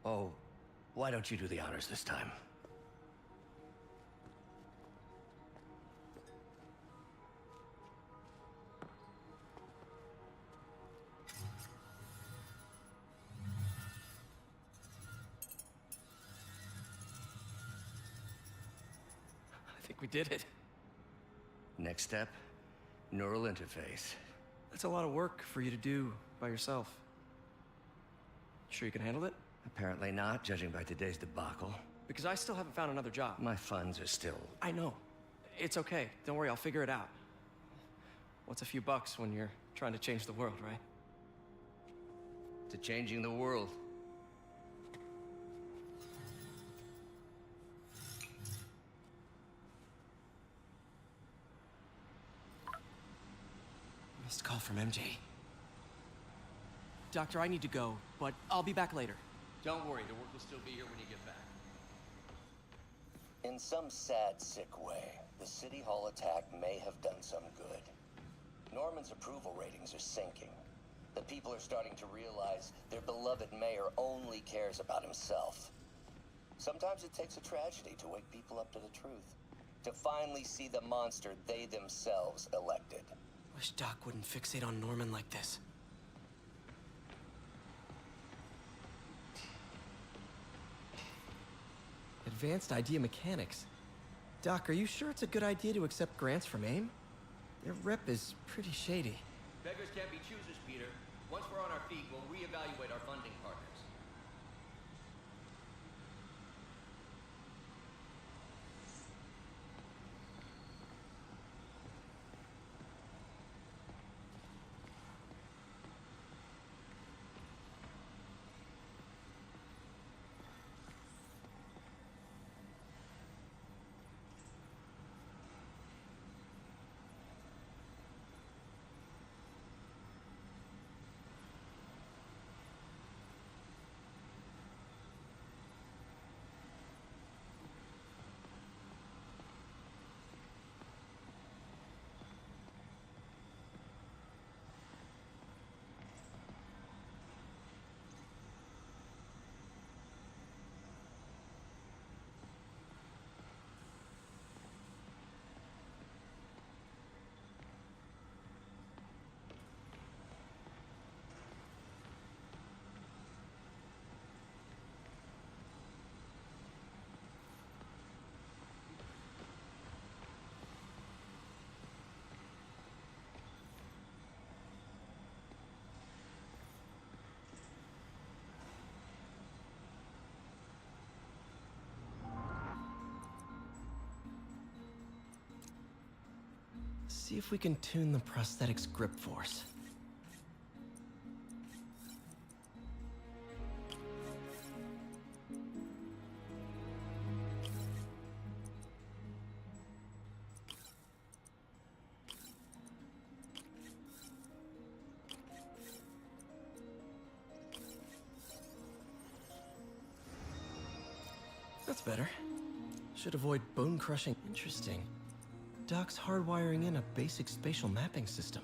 Oh, why don't you do the honors this time? I think we did it. Next step, neural interface. That's a lot of work for you to do by yourself. Sure you can handle it? Apparently not, judging by today's debacle. Because I still haven't found another job. My funds are still... I know. It's okay. Don't worry, I'll figure it out. What's a few bucks when you're trying to change the world, right? to changing the world. Missed call from MJ. Doctor, I need to go, but I'll be back later. Don't worry, the work will still be here when you get back. In some sad, sick way, the City Hall attack may have done some good. Norman's approval ratings are sinking. The people are starting to realize their beloved mayor only cares about himself. Sometimes it takes a tragedy to wake people up to the truth. To finally see the monster they themselves elected. Wish Doc wouldn't fixate on Norman like this. Advanced idea mechanics. Doc, are you sure it's a good idea to accept grants from AIM? Their rep is pretty shady. Beggars can't be choosers, Peter. Once we're on our feet, we'll reevaluate our funding partners. See if we can tune the prosthetic's grip force. That's better. Should avoid bone crushing. Interesting. Doc's hardwiring in a basic spatial mapping system.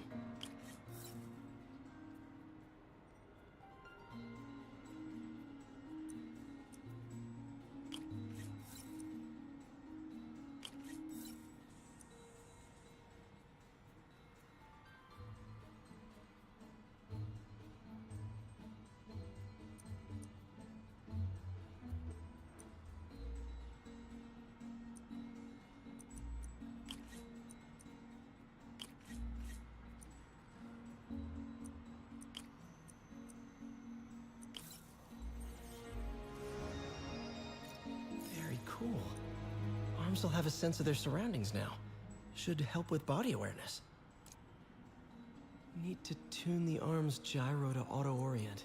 Cool. Arms will have a sense of their surroundings now. Should help with body awareness. Need to tune the arm's gyro to auto-orient.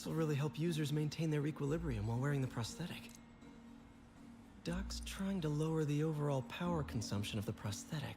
This'll really help users maintain their equilibrium while wearing the prosthetic. Doc's trying to lower the overall power consumption of the prosthetic.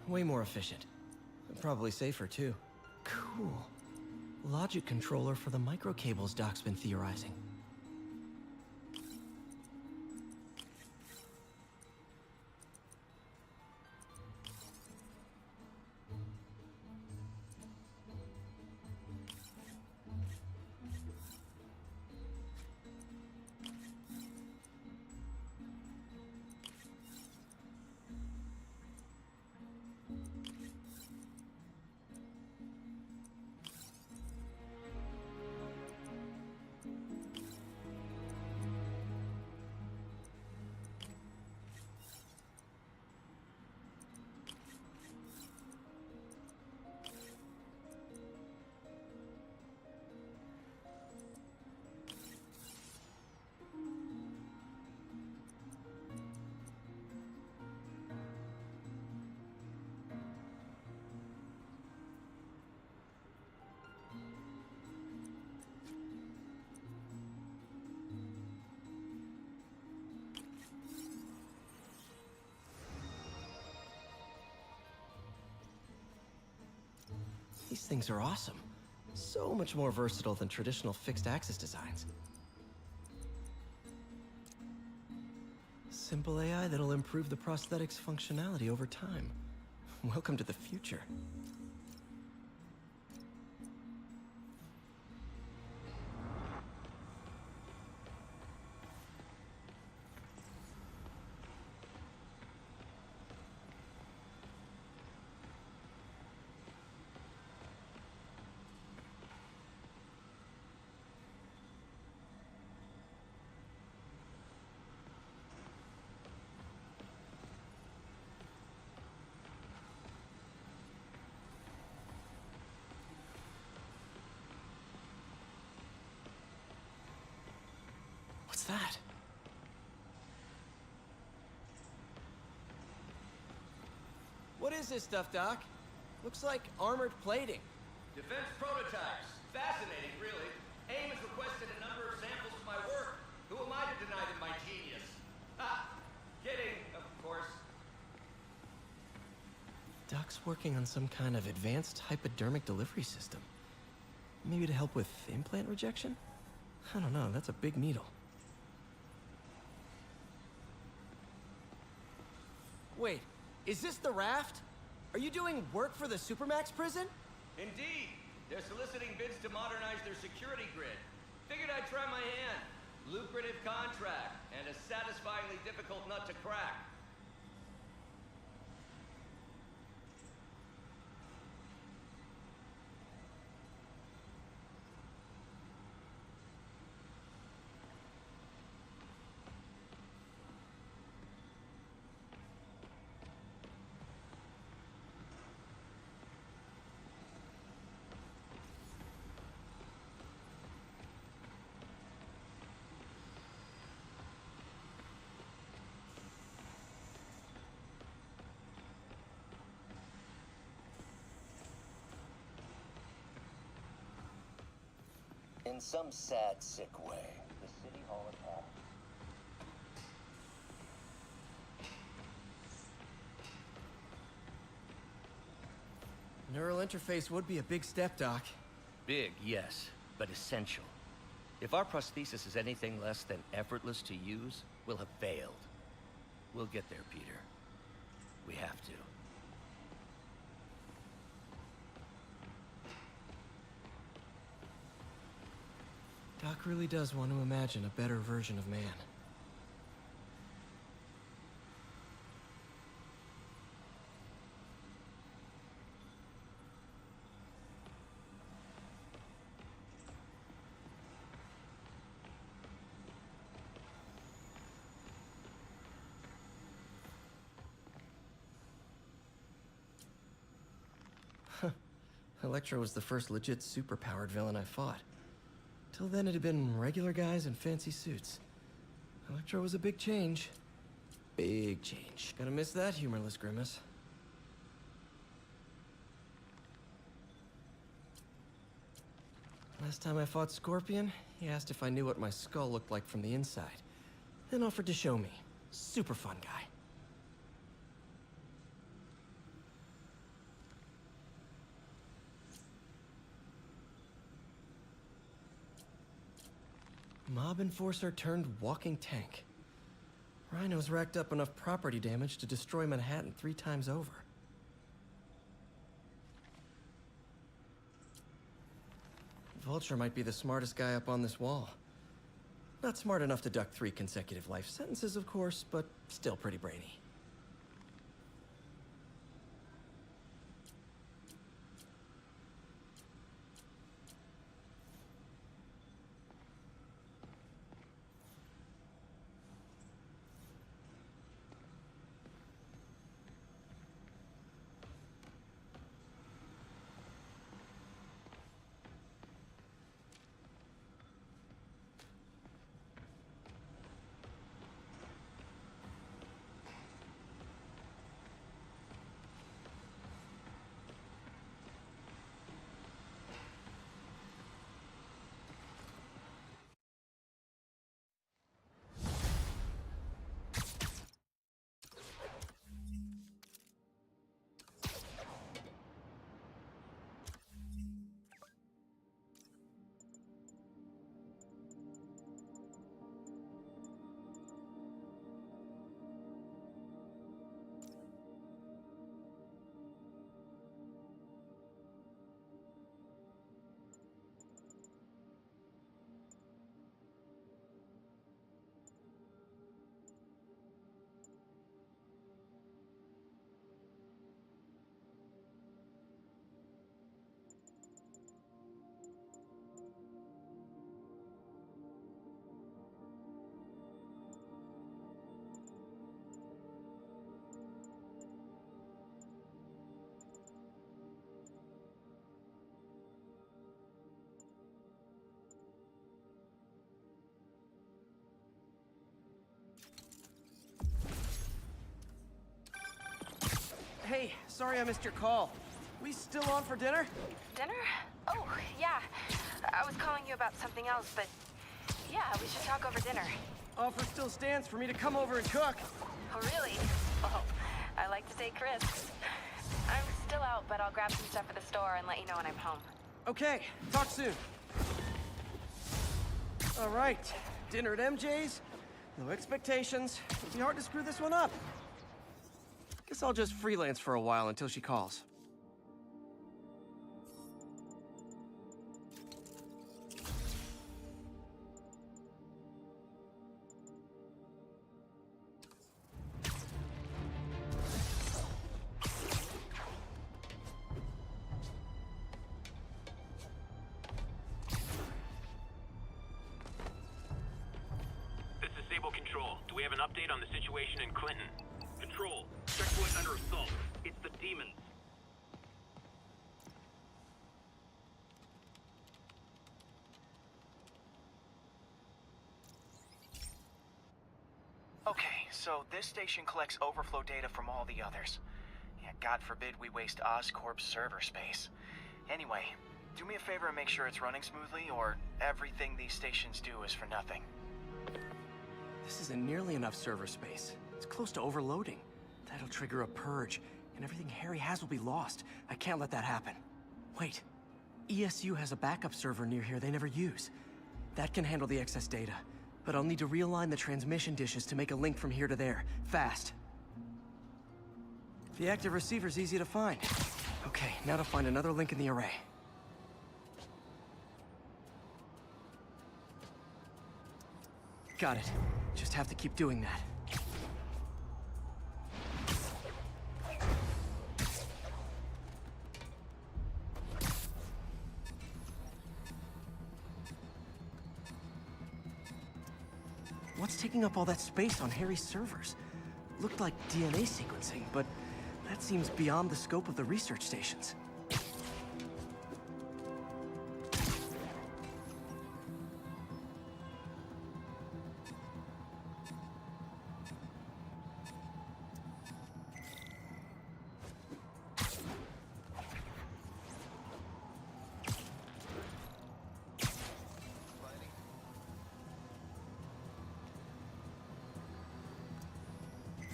Way more efficient. Probably safer, too. Cool. Logic controller for the microcables Doc's been theorizing. These things are awesome. So much more versatile than traditional fixed-axis designs. Simple AI that'll improve the prosthetic's functionality over time. Welcome to the future. What's that? What is this stuff, Doc? Looks like armored plating. Defense prototypes. Fascinating, really. AIM has requested a number of samples of my work. Who am I to deny them my genius? Ha! Kidding, of course. Doc's working on some kind of advanced hypodermic delivery system. Maybe to help with implant rejection? I don't know, that's a big needle. Wait, is this the raft? Are you doing work for the Supermax prison? Indeed. They're soliciting bids to modernize their security grid. Figured I'd try my hand. Lucrative contract, and a satisfyingly difficult nut to crack. In some sad, sick way, the City Hall attack. Neural interface would be a big step, Doc. Big, yes, but essential. If our prosthesis is anything less than effortless to use, we'll have failed. We'll get there, Peter. We have to. Doc really does want to imagine a better version of man. Electro was the first legit superpowered villain I fought. Till then, it had been regular guys in fancy suits. Electro was a big change. Big change. Gonna miss that humorless grimace. Last time I fought Scorpion, he asked if I knew what my skull looked like from the inside. Then offered to show me. Super fun guy. Mob enforcer turned walking tank. Rhino's racked up enough property damage to destroy Manhattan 3 times over. Vulture might be the smartest guy up on this wall. Not smart enough to duck 3 consecutive life sentences, of course, but still pretty brainy. Hey, sorry I missed your call. We still on for dinner? Dinner? Oh, yeah. I was calling you about something else, but yeah, we should talk over dinner. Offer still stands for me to come over and cook. Oh, really? Well, I like to take risks. I'm still out, but I'll grab some stuff at the store and let you know when I'm home. Okay, talk soon. All right, dinner at MJ's. No expectations. It'll be hard to screw this one up. Guess I'll just freelance for a while until she calls. This is Sable Control. Do we have an update on the situation in Clinton? Control, checkpoint under assault. It's the demons. Okay, so this station collects overflow data from all the others. Yeah, God forbid we waste Oscorp's server space. Anyway, do me a favor and make sure it's running smoothly, or everything these stations do is for nothing. This isn't nearly enough server space. It's close to overloading. That'll trigger a purge, and everything Harry has will be lost. I can't let that happen. Wait. ESU has a backup server near here they never use. That can handle the excess data, but I'll need to realign the transmission dishes to make a link from here to there, fast. The active receiver's easy to find. Okay, now to find another link in the array. Got it. Just have to keep doing that. What's taking up all that space on Harry's servers? Looked like DNA sequencing, but that seems beyond the scope of the research stations.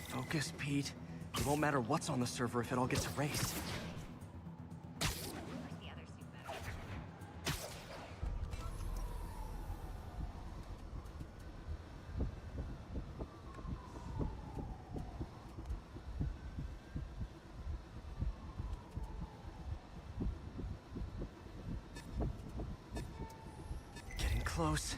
Focus, Pete. It won't matter what's on the server if it all gets erased. Getting close.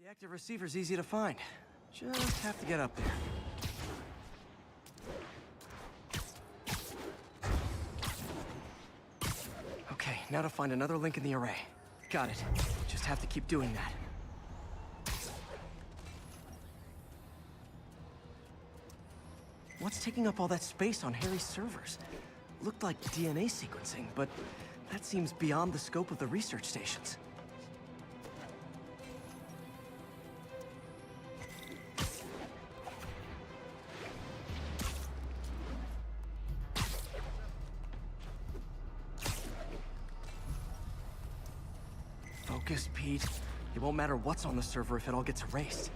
The active receiver's easy to find. Just have to get up there. Okay, now to find another link in the array. Got it. Just have to keep doing that. What's taking up all that space on Harry's servers? Looked like DNA sequencing, but that seems beyond the scope of the research stations. Focus, Pete. It won't matter what's on the server if it all gets erased.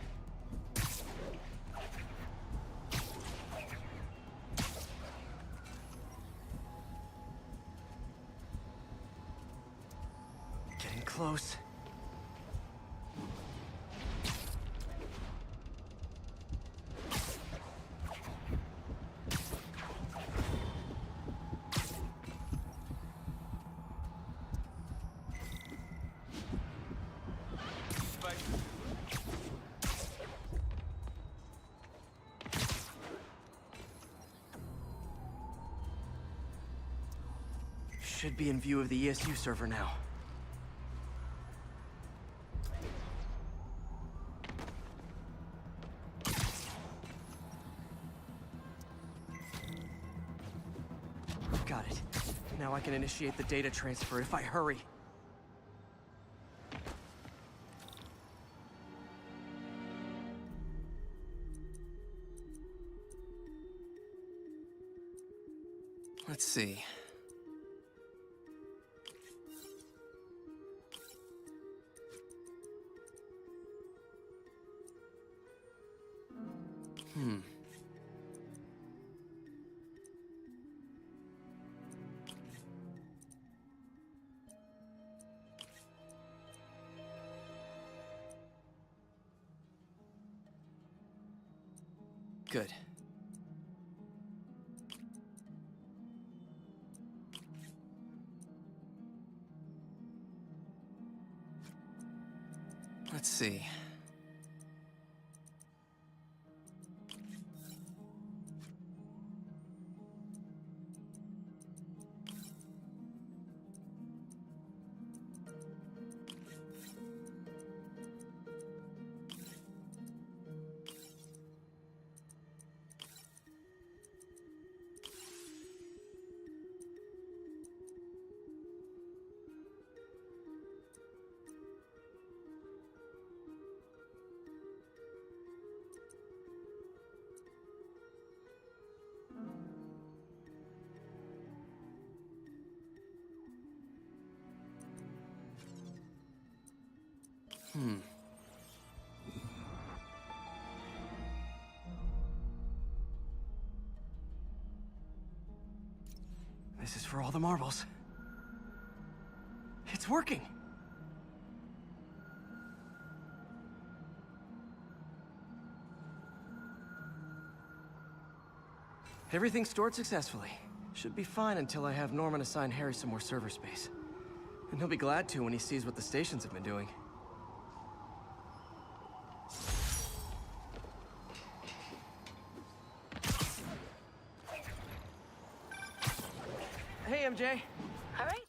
Getting close. Should be in view of the ESU server now. Got it. Now I can initiate the data transfer if I hurry. Let's see. Good. Let's see. This is for all the marbles. It's working! Everything's stored successfully. Should be fine until I have Norman assign Harry some more server space. And he'll be glad to when he sees what the stations have been doing. Hey, MJ. All right.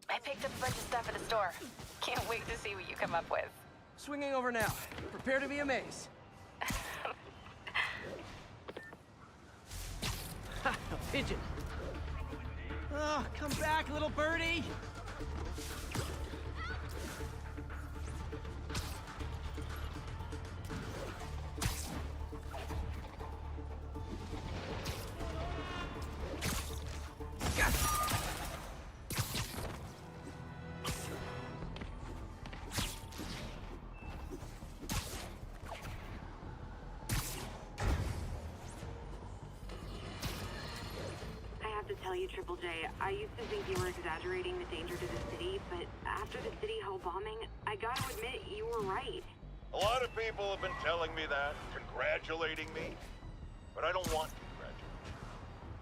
I picked up a bunch of stuff at the store. Can't wait to see what you come up with. Swinging over now. Prepare to be amazed. Ha! A pigeon. Oh, come back, little birdie! Triple J, I used to think you were exaggerating the danger to the city, but after the City Hall bombing, I gotta admit, you were right. A lot of people have been telling me that, congratulating me, but I don't want to congratulate.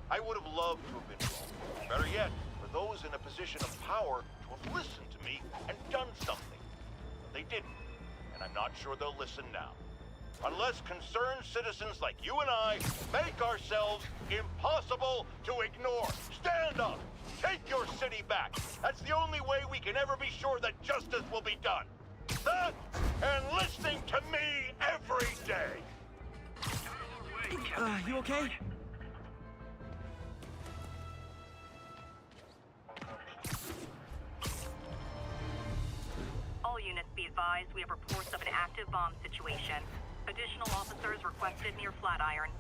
I would have loved to have been wrong. Better yet, for those in a position of power to have listened to me and done something. But they didn't, and I'm not sure they'll listen now. Unless concerned citizens like you and I make ourselves impossible to ignore. Stand up! Take your city back! That's the only way we can ever be sure that justice will be done. That, and listening to me every day! You okay? All units be advised, we have reports of an active bomb situation. Additional officers requested near Flatiron.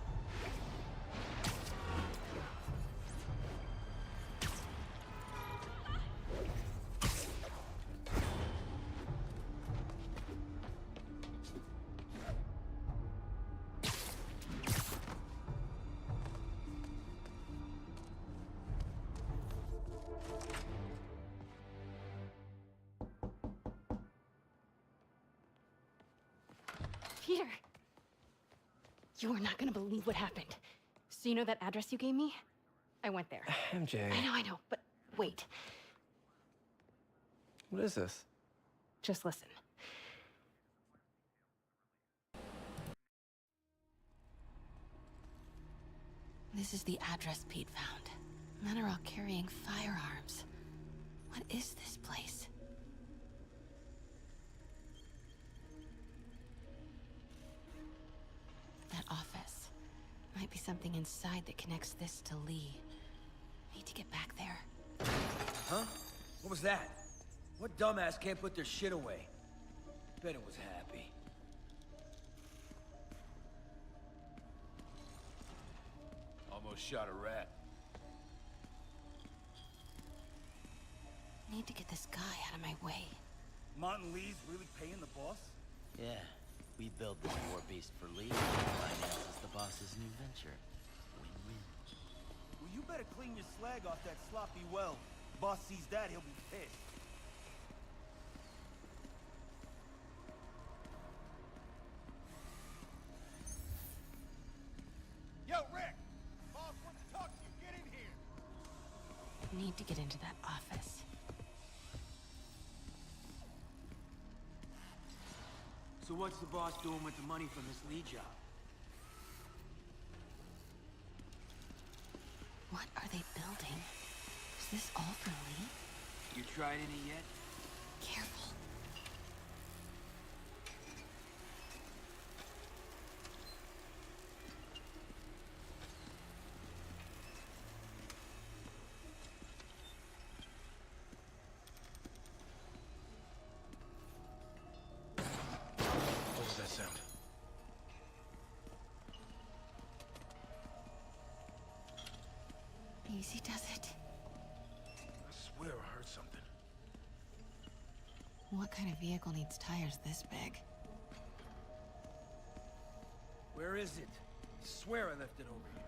Peter! You are not gonna believe what happened. So you know that address you gave me? I went there. MJ. I know, but Wait, What is this? just listen. This is the address Pete found. Men are all carrying firearms. What is this place? That office. Might be something inside that connects this to Lee. Need to get back there. Huh? What was that? What dumbass can't put their shit away? Bet it was happy. Almost shot a rat. Need to get this guy out of my way. Martin Lee's really paying the boss? Yeah, we build this war beast for Lee. Finances the boss's new venture. Win-win. Well, you better clean your slag off that sloppy well. Boss sees that, he'll be pissed. Yo, Rick! Boss wants to talk to you. Get in here. Need to get into that office. So what's the boss doing with the money from this Lee job? What are they building? Is this all for Lee? You tried any yet? Careful. What was that sound? Easy does it. I swear I heard something. What kind of vehicle needs tires this big? Where is it? I swear I left it over here.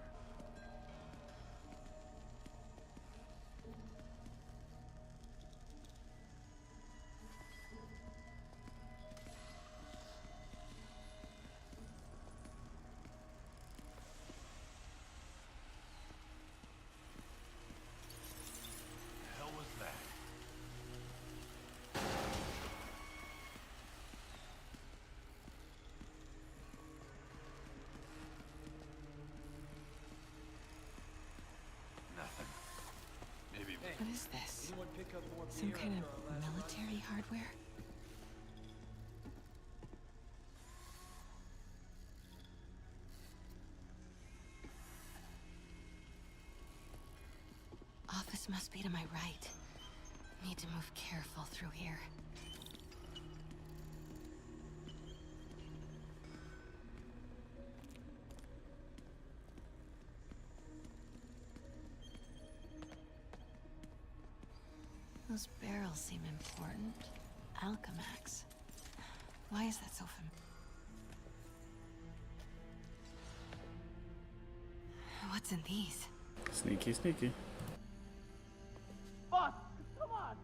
The hell was that? Nothing. Maybe. What is this? Anyone pick up more Some beer kind after our of last military hardware? Office must be to my right. Need to move careful through here. Those barrels seem important. Alchemax. Why is that so What's in these? Sneaky, sneaky. Boss, come on!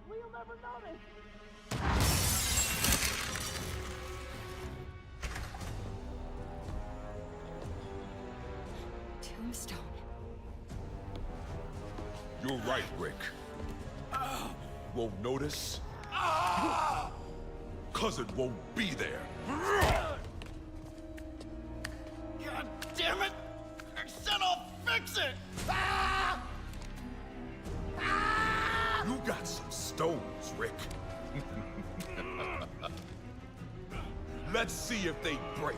We'll never notice! Tombstone. You're right, Rick. Won't notice? Cause it won't be there. God damn it! I said I'll fix it! You got some stones, Rick. Let's see if they break.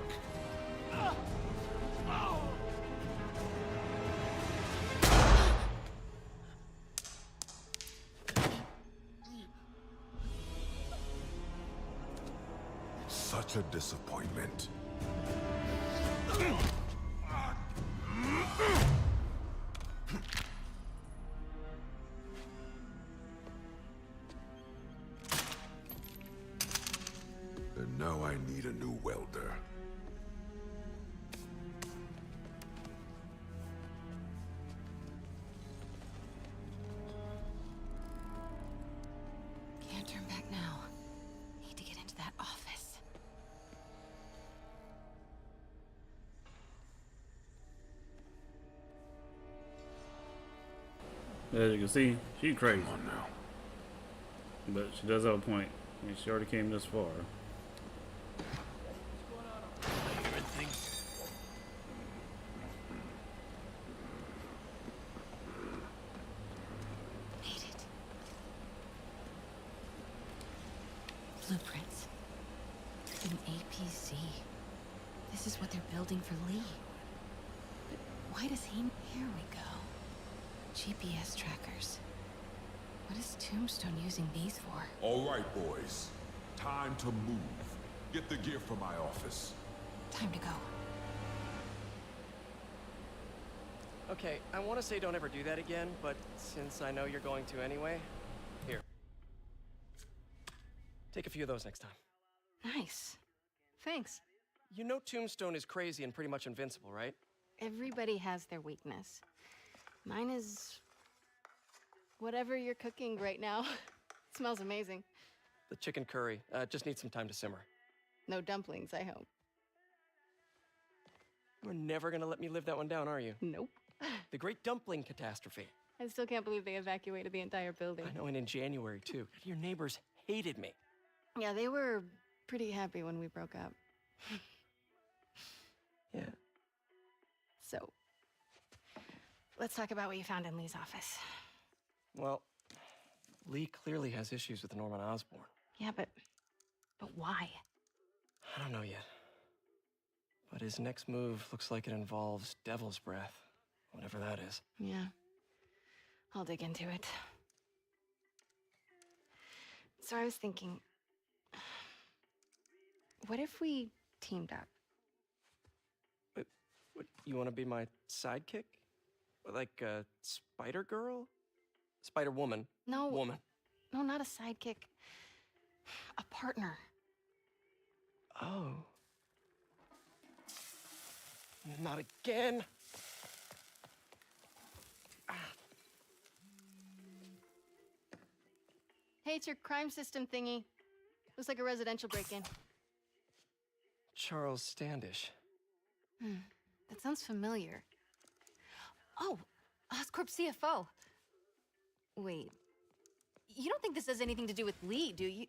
Such a disappointment. And now I need a new welder. Can't turn back now. Need to get into that office. As you can see, she's crazy. Come on now. But she does have a point. I mean, she already came this far. Made it. Blueprints. An APC. This is what they're building for Lee. But why does he... Here we go. GPS trackers. What is Tombstone using these for? All right, boys. Time to move. Get the gear from my office. Time to go. Okay, I want to say don't ever do that again, but since I know you're going to anyway, here. Take a few of those next time. Nice. Thanks. You know Tombstone is crazy and pretty much invincible, right? Everybody has their weakness. Mine is... whatever you're cooking right now. It smells amazing. The chicken curry. Just needs some time to simmer. No dumplings, I hope. You're never gonna let me live that one down, are you? Nope. The Great Dumpling Catastrophe. I still can't believe they evacuated the entire building. I know, and in January, too. Your neighbors hated me. Yeah, they were pretty happy when we broke up. Yeah. So, let's talk about what you found in Lee's office. Well, Lee clearly has issues with Norman Osborn. Yeah, but why? I don't know yet. But his next move looks like it involves Devil's Breath, whatever that is. Yeah. I'll dig into it. So I was thinking, what if we teamed up? What, you want to be my sidekick? Like a Spider Girl? Spider Woman? No. Woman. No, not a sidekick. A partner. Oh. Not again. Hey, it's your crime system thingy. Looks like a residential break-in. Charles Standish. That sounds familiar. Oh, Oscorp CFO. Wait. You don't think this has anything to do with Lee, do you?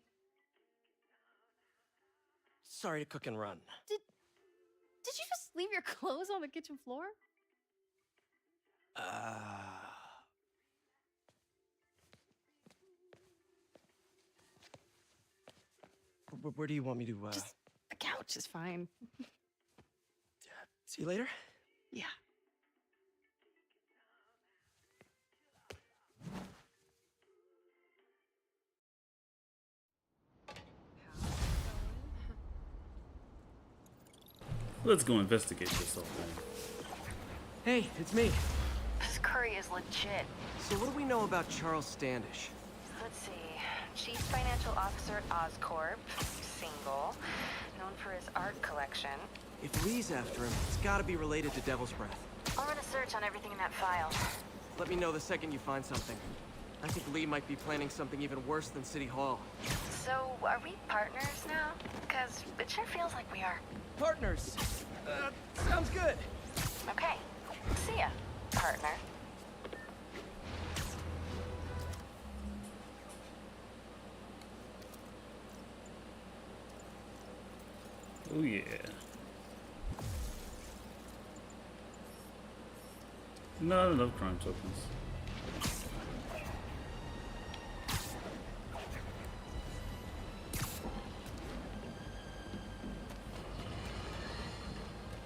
Sorry to cook and run. Did you just leave your clothes on the kitchen floor? Where do you want me to, Just the couch is fine. See you later? Yeah. Let's go investigate this whole thing. Hey, it's me. This curry is legit. So what do we know about Charles Standish? Let's see. Chief Financial Officer at Oscorp. Single. Known for his art collection. If Lee's after him, it's gotta be related to Devil's Breath. I'll run a search on everything in that file. Let me know the second you find something. I think Lee might be planning something even worse than City Hall. So, are we partners now? Because it sure feels like we are. Partners! Sounds good! Okay. See ya, partner. Oh yeah. Not enough crime tokens.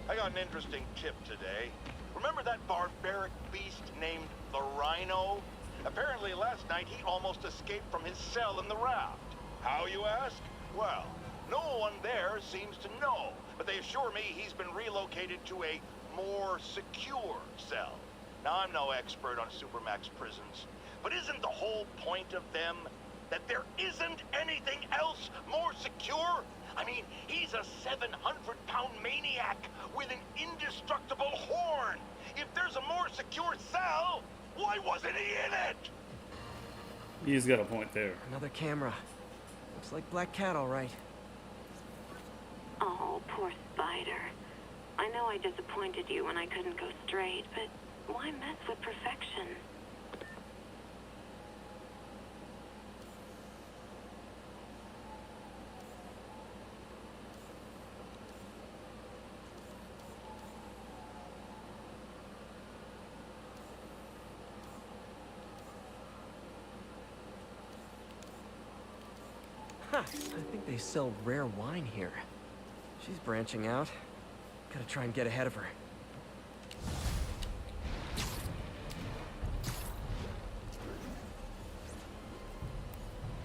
I got an interesting tip today. Remember that barbaric beast named the Rhino? Apparently last night he almost escaped from his cell in the raft. How, you ask? Well, no one there seems to know, but they assure me he's been relocated to a more secure cell. Now, I'm no expert on Supermax prisons, but isn't the whole point of them that there isn't anything else more secure? I mean, he's a 700-pound maniac with an indestructible horn. If there's a more secure cell, why wasn't he in it? He's got a point there. Another camera. Looks like Black Cat, all right. Oh, poor Spider. I know I disappointed you when I couldn't go straight, but why mess with perfection? Huh, I think they sell rare wine here. She's branching out. Gotta try and get ahead of her.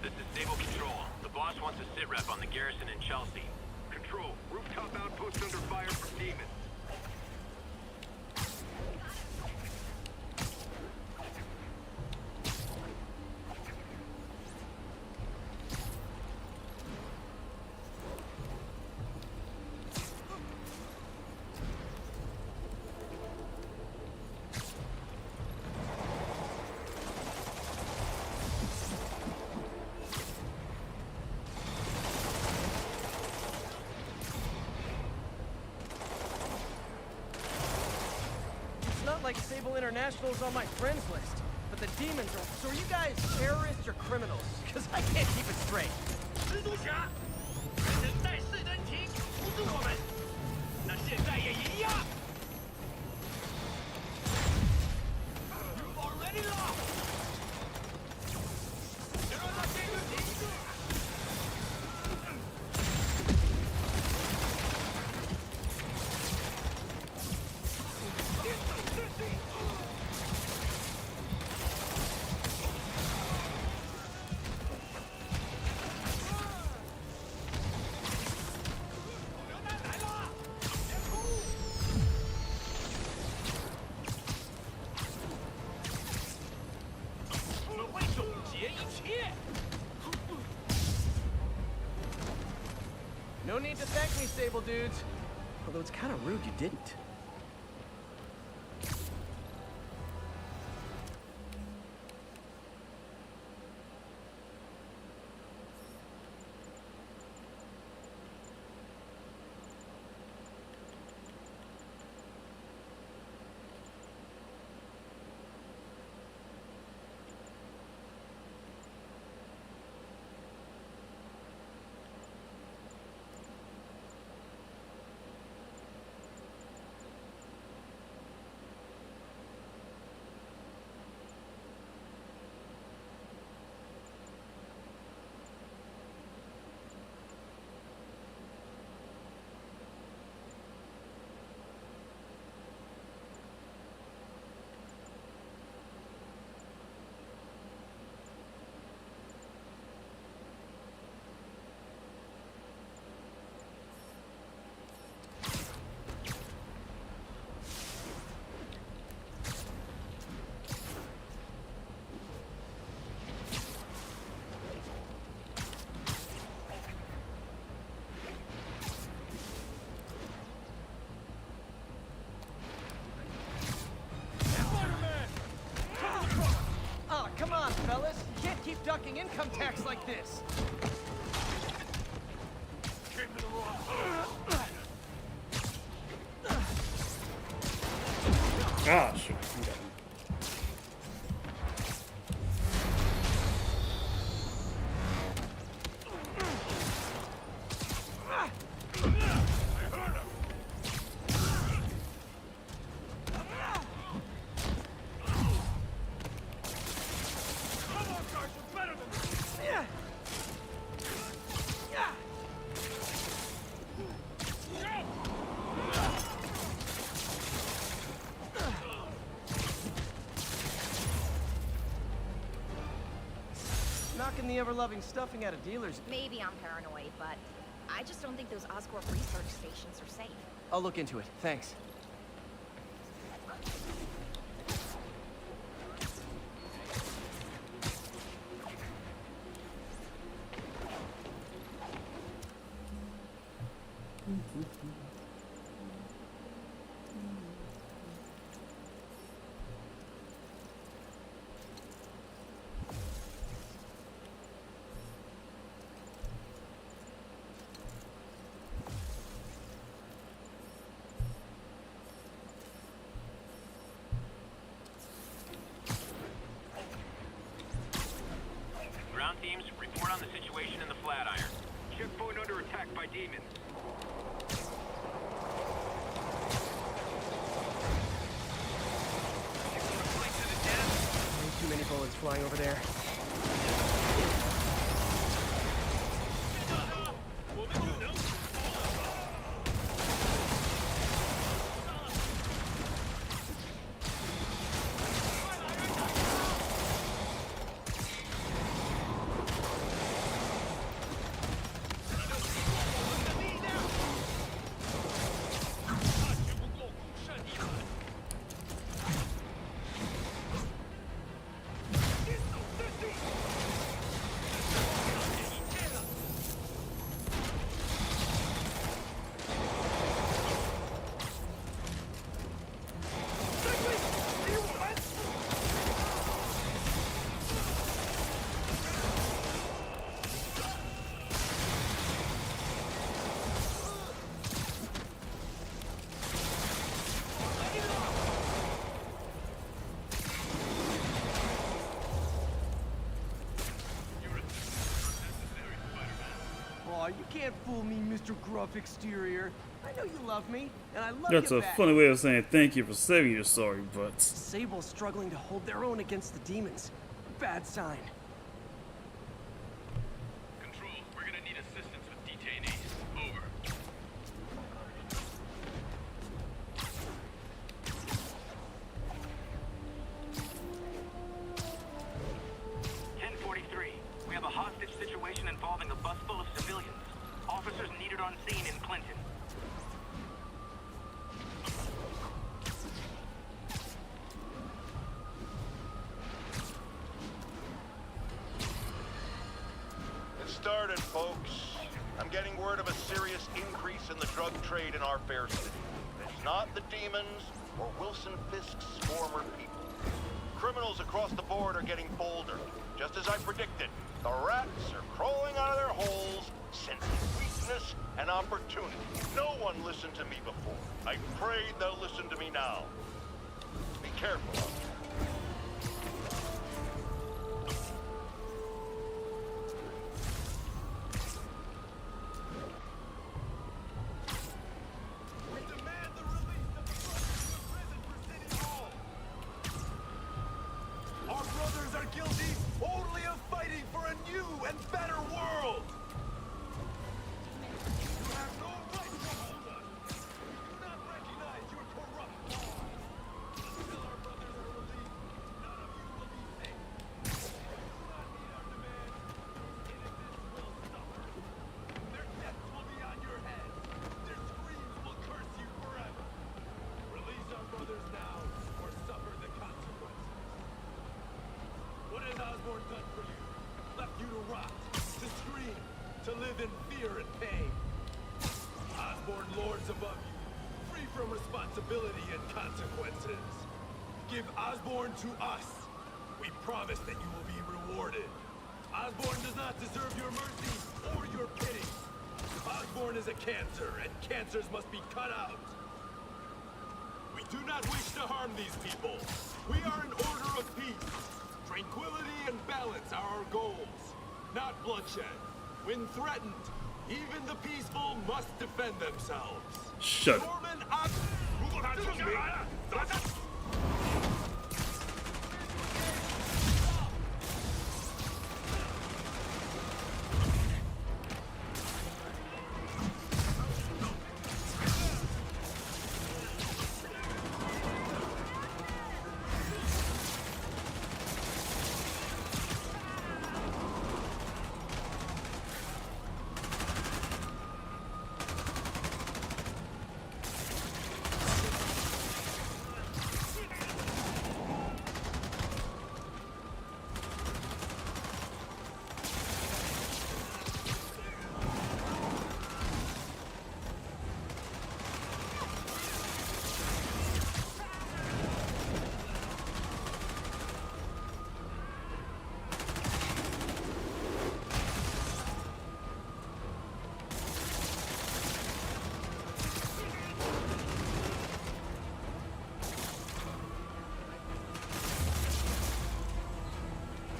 This is Sable Control. The boss wants a sit rep on the garrison in Chelsea. Control, rooftop outpost under fire from demons. Like Sable International's on my friends list, but the demons are... So are you guys terrorists or criminals? Because I can't keep it straight. 蜘蛛侠，人在世真情，不是我们，那现在也一样。You already lost. 别让他这个停住。 No need to thank me, Sable dudes. Although it's kind of rude you didn't. Come on, fellas. You can't keep ducking income tax like this. Ah, shoot. Knocking the ever-loving stuffing out of dealers. Maybe I'm paranoid, but I just don't think those Oscorp research stations are safe. I'll look into it. Thanks. Ground teams, report on the situation in the Flatiron. Checkpoint under attack by demons. Way too many bullets flying over there. can't fool me, Mr. Gruff Exterior. I know you love me, and I love That's you a back. funny way of saying thank you for saving your sorry butts. Sable's struggling to hold their own against the demons. Bad sign. Control, we're gonna need assistance with detainees. Over. We have a hostage situation involving a bus full of civilians. Officers needed on scene in Clinton. It started, folks. I'm getting word of a serious increase in the drug trade in our fair city. It's not the demons or Wilson Fisk's former people. Criminals across the board are getting bolder. Just as I predicted, the rats are crawling out of their holes, sensing weakness and opportunity. No one listened to me before. I prayed they'll listen to me now. Be careful out there. Our brothers are guilty only of fighting for a new and better world! You have no right to hold us! Do not recognize your corrupt laws! Until our brothers are released, none of you will be safe! If you do not meet our demands, innocents will suffer! Their deaths will be on your head! Their screams will curse you forever! Release our brothers now, or suffer the consequences! What has Osborn done for you? Left you to rot, to scream, to live in fear and pain. Osborn lords above you, free from responsibility and consequences. Give Osborn to us. We promise that you will be rewarded. Osborn does not deserve your mercy or your pity. Osborn is a cancer, and cancers must be cut out. We do not wish to harm these people. We are an order of peace. Tranquility and balance are our goals, not bloodshed. When threatened, even the peaceful must defend themselves. Shut up. Norman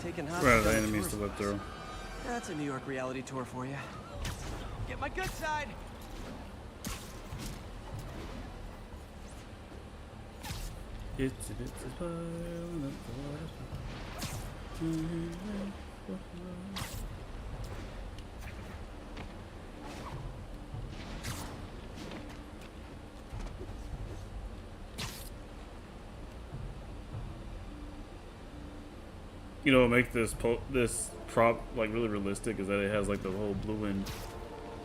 Taking Right, the enemies to whip through. That's a New York reality tour for you. Get my good side. It's a pile of you know, make this prop like really realistic is that it has like the whole blue and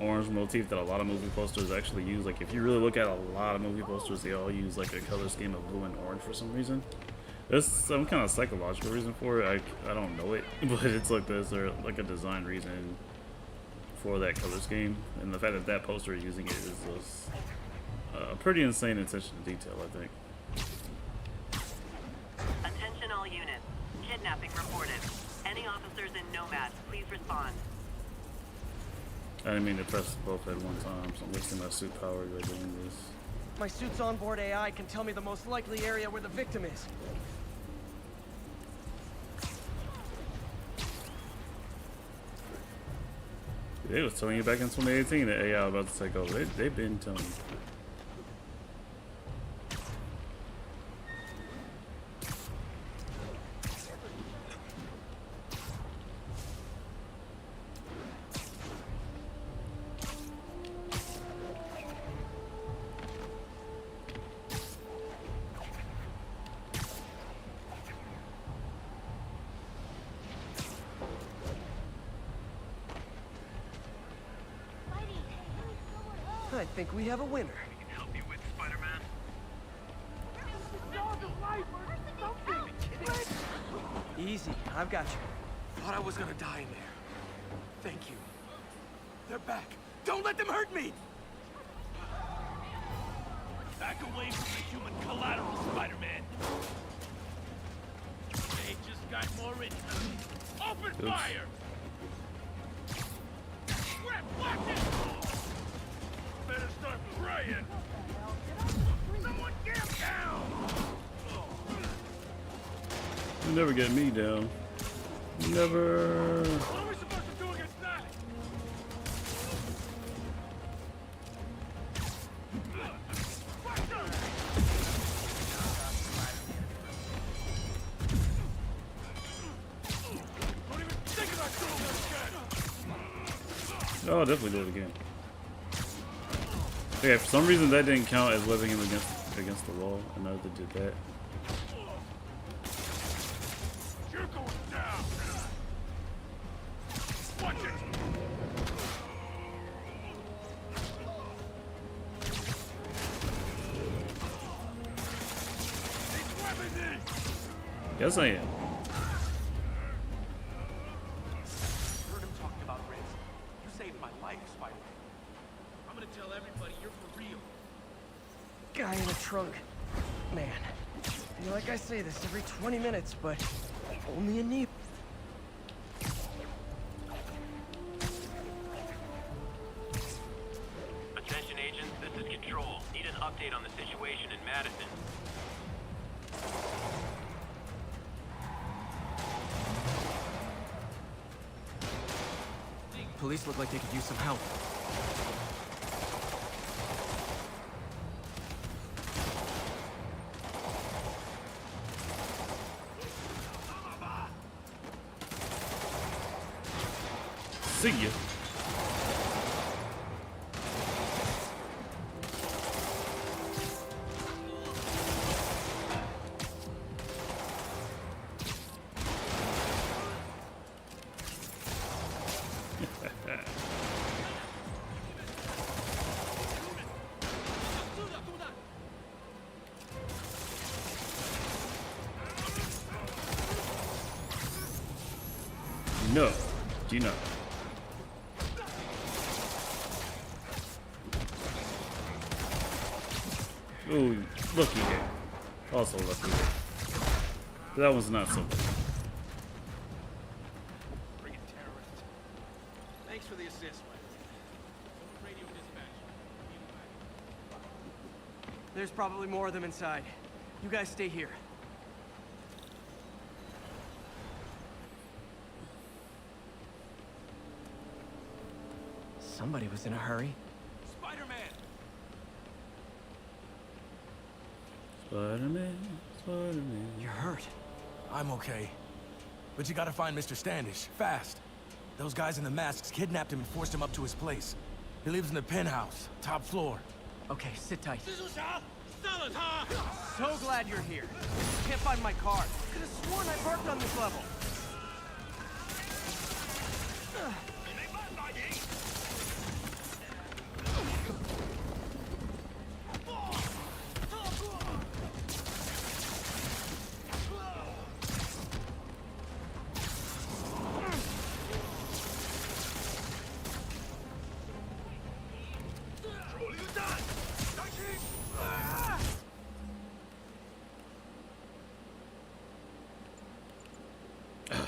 orange motif that a lot of movie posters actually use. Like if you really look at a lot of movie posters, they all use like a color scheme of blue and orange for some reason. There's some kind of psychological reason for it. I don't know it, but it's like there's like a design reason for that color scheme, and the fact that that poster is using it is just pretty insane attention to detail, I think. Attention all units. Kidnapping reported. Any officers in Nomad, please respond. I didn't mean to press both at one time, so I'm wasting my suit power by doing this. My suit's onboard AI can tell me the most likely area where the victim is. They was telling you back in 2018 that AI was about to take over. They've been telling you. I think we have a winner. Help you with Spider-Man? Easy, I've got you. Thought I was gonna die in there. Thank you. They're back. Don't let them hurt me! Back away from the human collateral, Spider-Man. They just got more in. Open fire! Watch it! Better start praying! Someone get him down! You never get me down. Never. What are we supposed to do against that? Don't even think about doing this again! Oh, I'll definitely do it again. Okay, for some reason that didn't count as whipping him against the wall. I know they did that. You're going down! Watch it! These weapons in! Yes, I am. Heard him talking about Riz. You saved my life, Spider-Man. I'm gonna tell everybody you're for real. Guy in the trunk. Man, I feel like I say this every 20 minutes, but only a knee. Attention agents, this is Control. Need an update on the situation in Madison. Police look like they could use some help. See ya. No, do not. Ooh, looky here. Also looky here. That one's not so bad. Bring it, terrorist. Thanks for the assist, man. Radio dispatch. There's probably more of them inside. You guys stay here. Somebody was in a hurry. Spider-Man! Spider-Man, Spider-Man. You're hurt. I'm okay. But you gotta find Mr. Standish, fast. Those guys in the masks kidnapped him and forced him up to his place. He lives in the penthouse, top floor. Okay, sit tight. So glad you're here. Can't find my car. Could have sworn I parked on this level.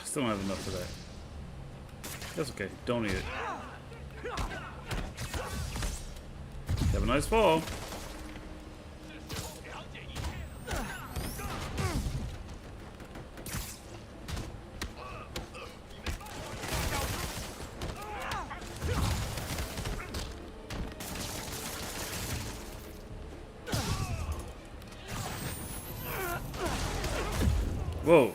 Still don't have enough for that. That's okay. Don't eat it. Have a nice fall. Whoa.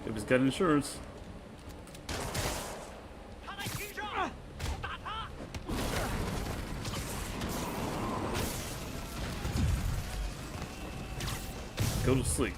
If he's got insurance. Go to sleep.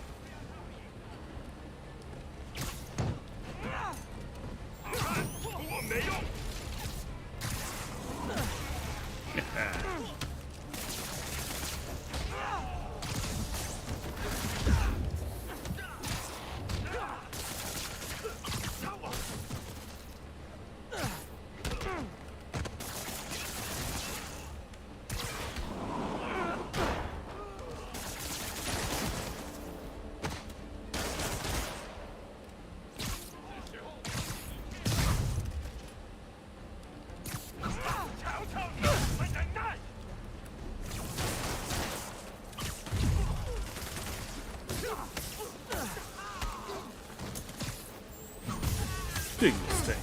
Big mistake.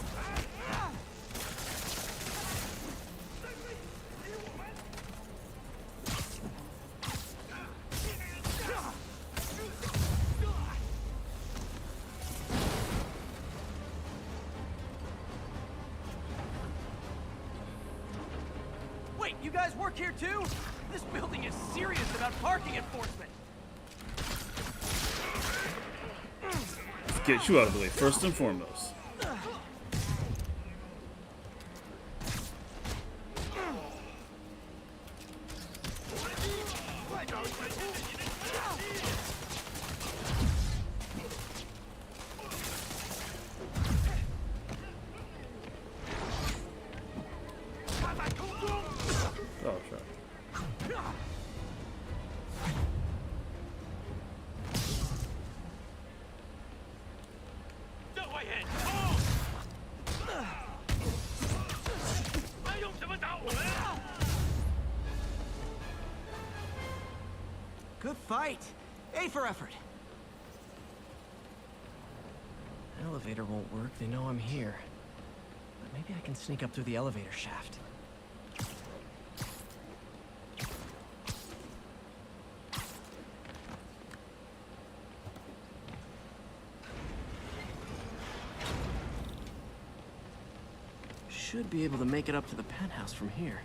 Wait, you guys work here too? This building is serious about parking enforcement. Let's get you out of the way first and foremost. Oh, sure. Good fight. A for effort. Elevator won't work. They know I'm here. But maybe I can sneak up through the elevator shaft. Should be able to make it up to the penthouse from here.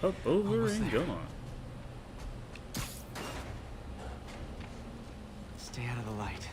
Up, over, and go on. Stay out of the light.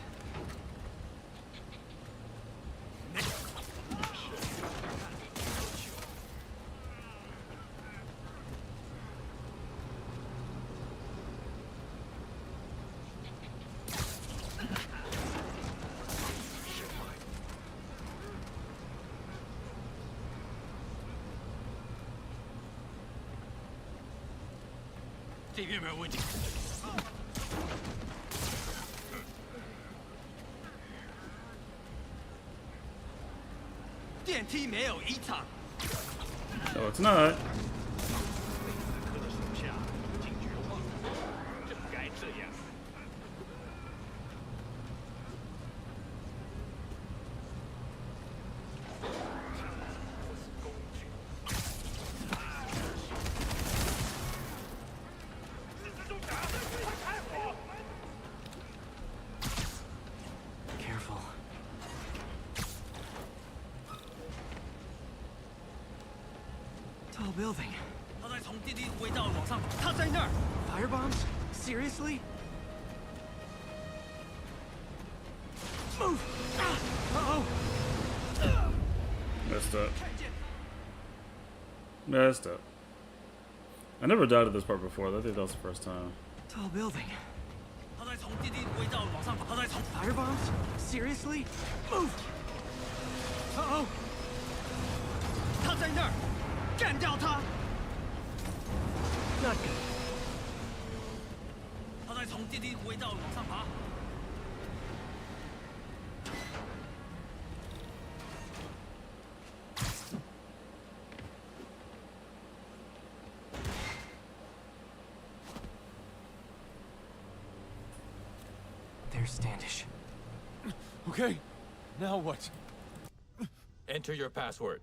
No, it's not. Careful. Tall building. Firebombs? Seriously? Move! Uh-oh! Messed up. Messed up. I never died at this part before. I think that was the first time. Tall building. Firebombs? Seriously? Move! Uh-oh! Not good. There's Standish. Okay, now what? Enter your password.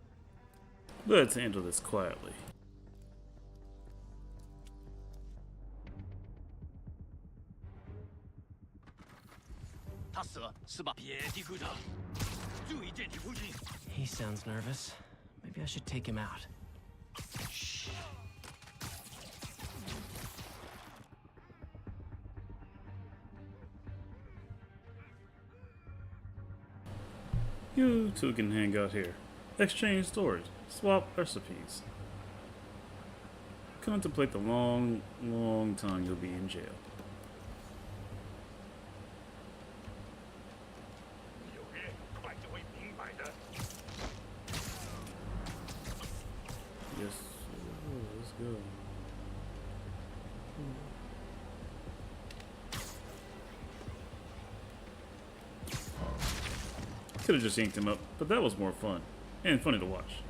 Let's handle this quietly. He sounds nervous. Maybe I should take him out. You two can hang out here. Exchange stories. Swap recipes. Contemplate the long, long time you'll be in jail. Yes. Let's go. Could have just inked him up, but that was more fun and funny to watch.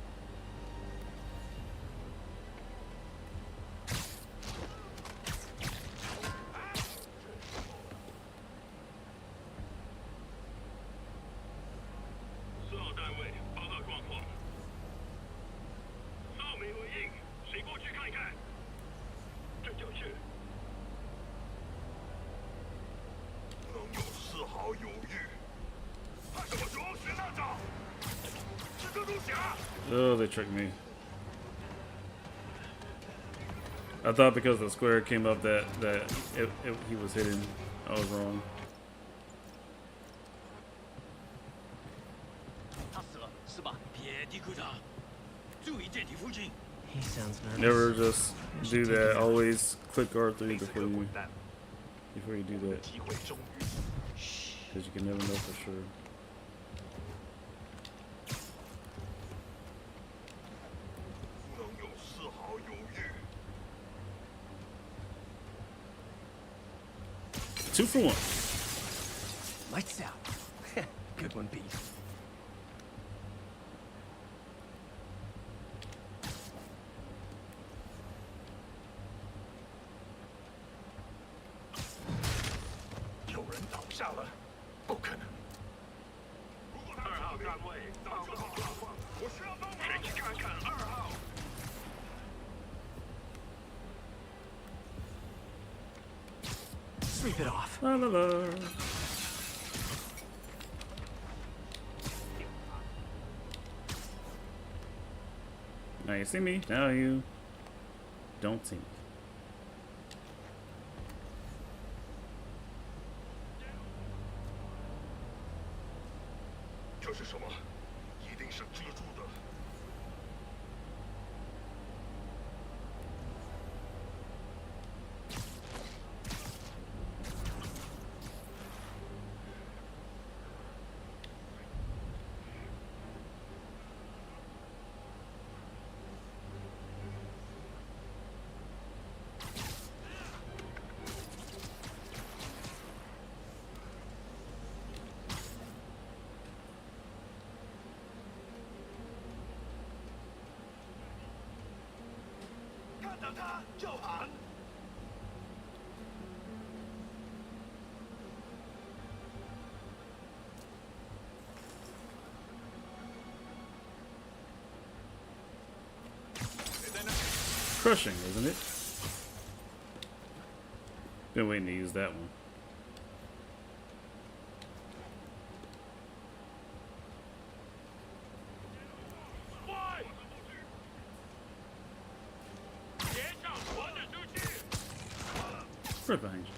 Oh, they tricked me. I thought because the square came up that he was hidden. I was wrong. He sounds nervous. Never just do that. Always click R3 before you do that, because you can never know for sure. Two for one. Lights out. Good one, Pete. Sweep it off. La la la. Now you see me. Now you don't see me. Crushing, isn't it? Been waiting to use that one. right behind you.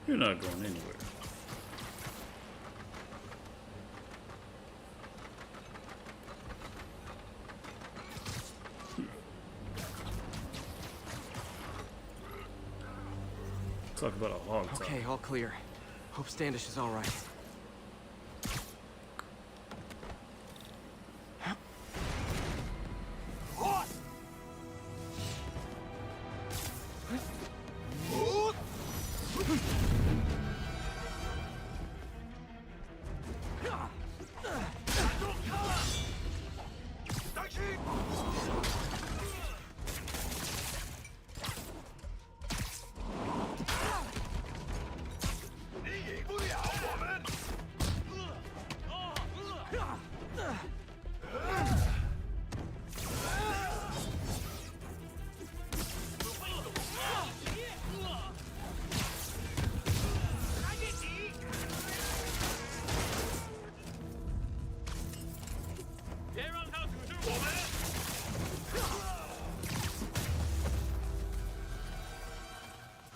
You're not going anywhere. Talk about a hog tie. Okay, all clear. Hope Standish is all right.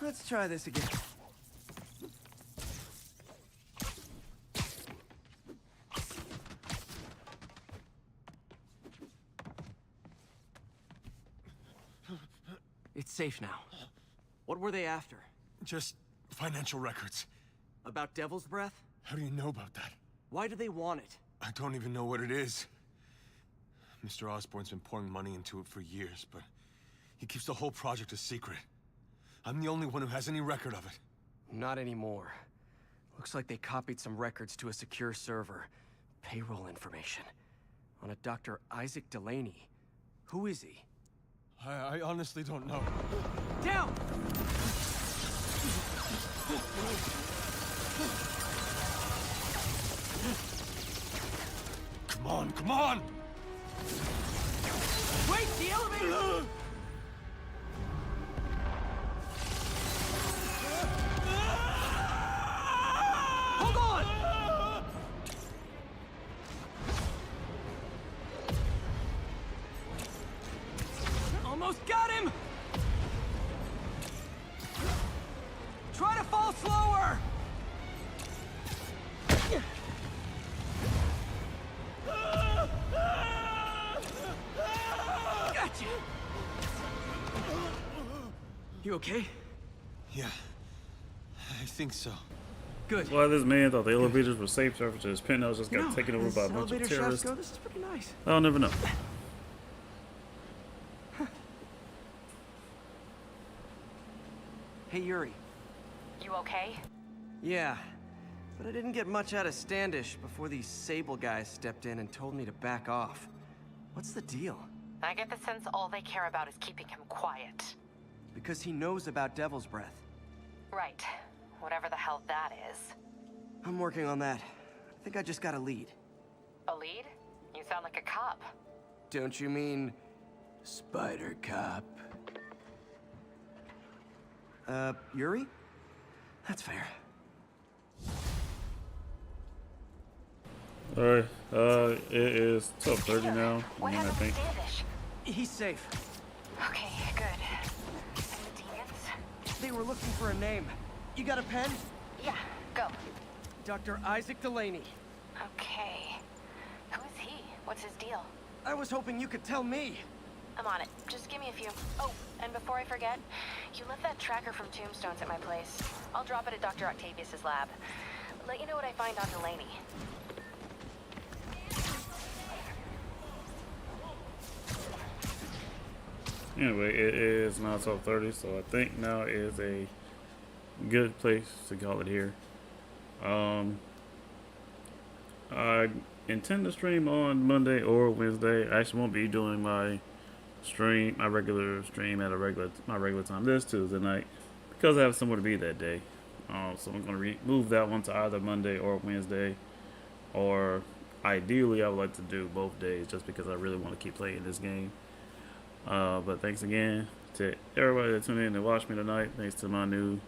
Let's try this again. It's safe now. What were they after? Just financial records. About Devil's Breath? How do you know about that? Why do they want it? I don't even know what it is. Mr. Osborn's been pouring money into it for years, but he keeps the whole project a secret. I'm the only one who has any record of it. Not anymore. Looks like they copied some records to a secure server. Payroll information. On a Dr. Isaac Delaney. Who is he? I honestly don't know. Down! Come on, come on! Wait, the elevator! Hold on! Almost got him! Try to fall slower! Gotcha! You okay? Yeah, I think so. Good. Why this man thought the elevators were safe after his penthouse just got taken over by a bunch of terrorists? This is pretty nice. I'll never know. Hey, Yuri. You okay? Yeah, but I didn't get much out of Standish before these Sable guys stepped in and told me to back off. What's the deal? I get the sense all they care about is keeping him quiet. Because he knows about Devil's Breath. Right. Whatever the hell that is. I'm working on that. I think I just got a lead. A lead? You sound like a cop. Don't you mean... Spider Cop? Yuri? That's fair. Alright, it is 12:30 now. What I happened think. to Standish? He's safe. Okay, good. And the demons? They were looking for a name. You got a pen? Yeah, go. Dr. Isaac Delaney. Okay. Who is he? What's his deal? I was hoping you could tell me. I'm on it. Just give me a few. Oh, and before I forget, you left that tracker from Tombstones at my place. I'll drop it at Dr. Octavius's lab. Let you know what I find on Delaney. Anyway, it is now 12:30, so I think now is a good place to call it here. I intend to stream on Monday or Wednesday. I actually won't be doing my regular stream at my regular time this Tuesday night because I have somewhere to be that day. So I'm going to move that one to either Monday or Wednesday, or ideally I would like to do both days just because I really want to keep playing this game. But thanks again to everybody that tuned in and watched me tonight. Thanks to my new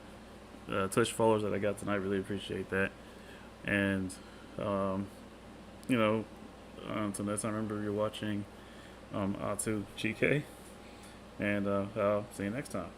Twitch followers that I got tonight. Really appreciate that. And until next time, remember you're watching Atu GK. And I'll see you next time.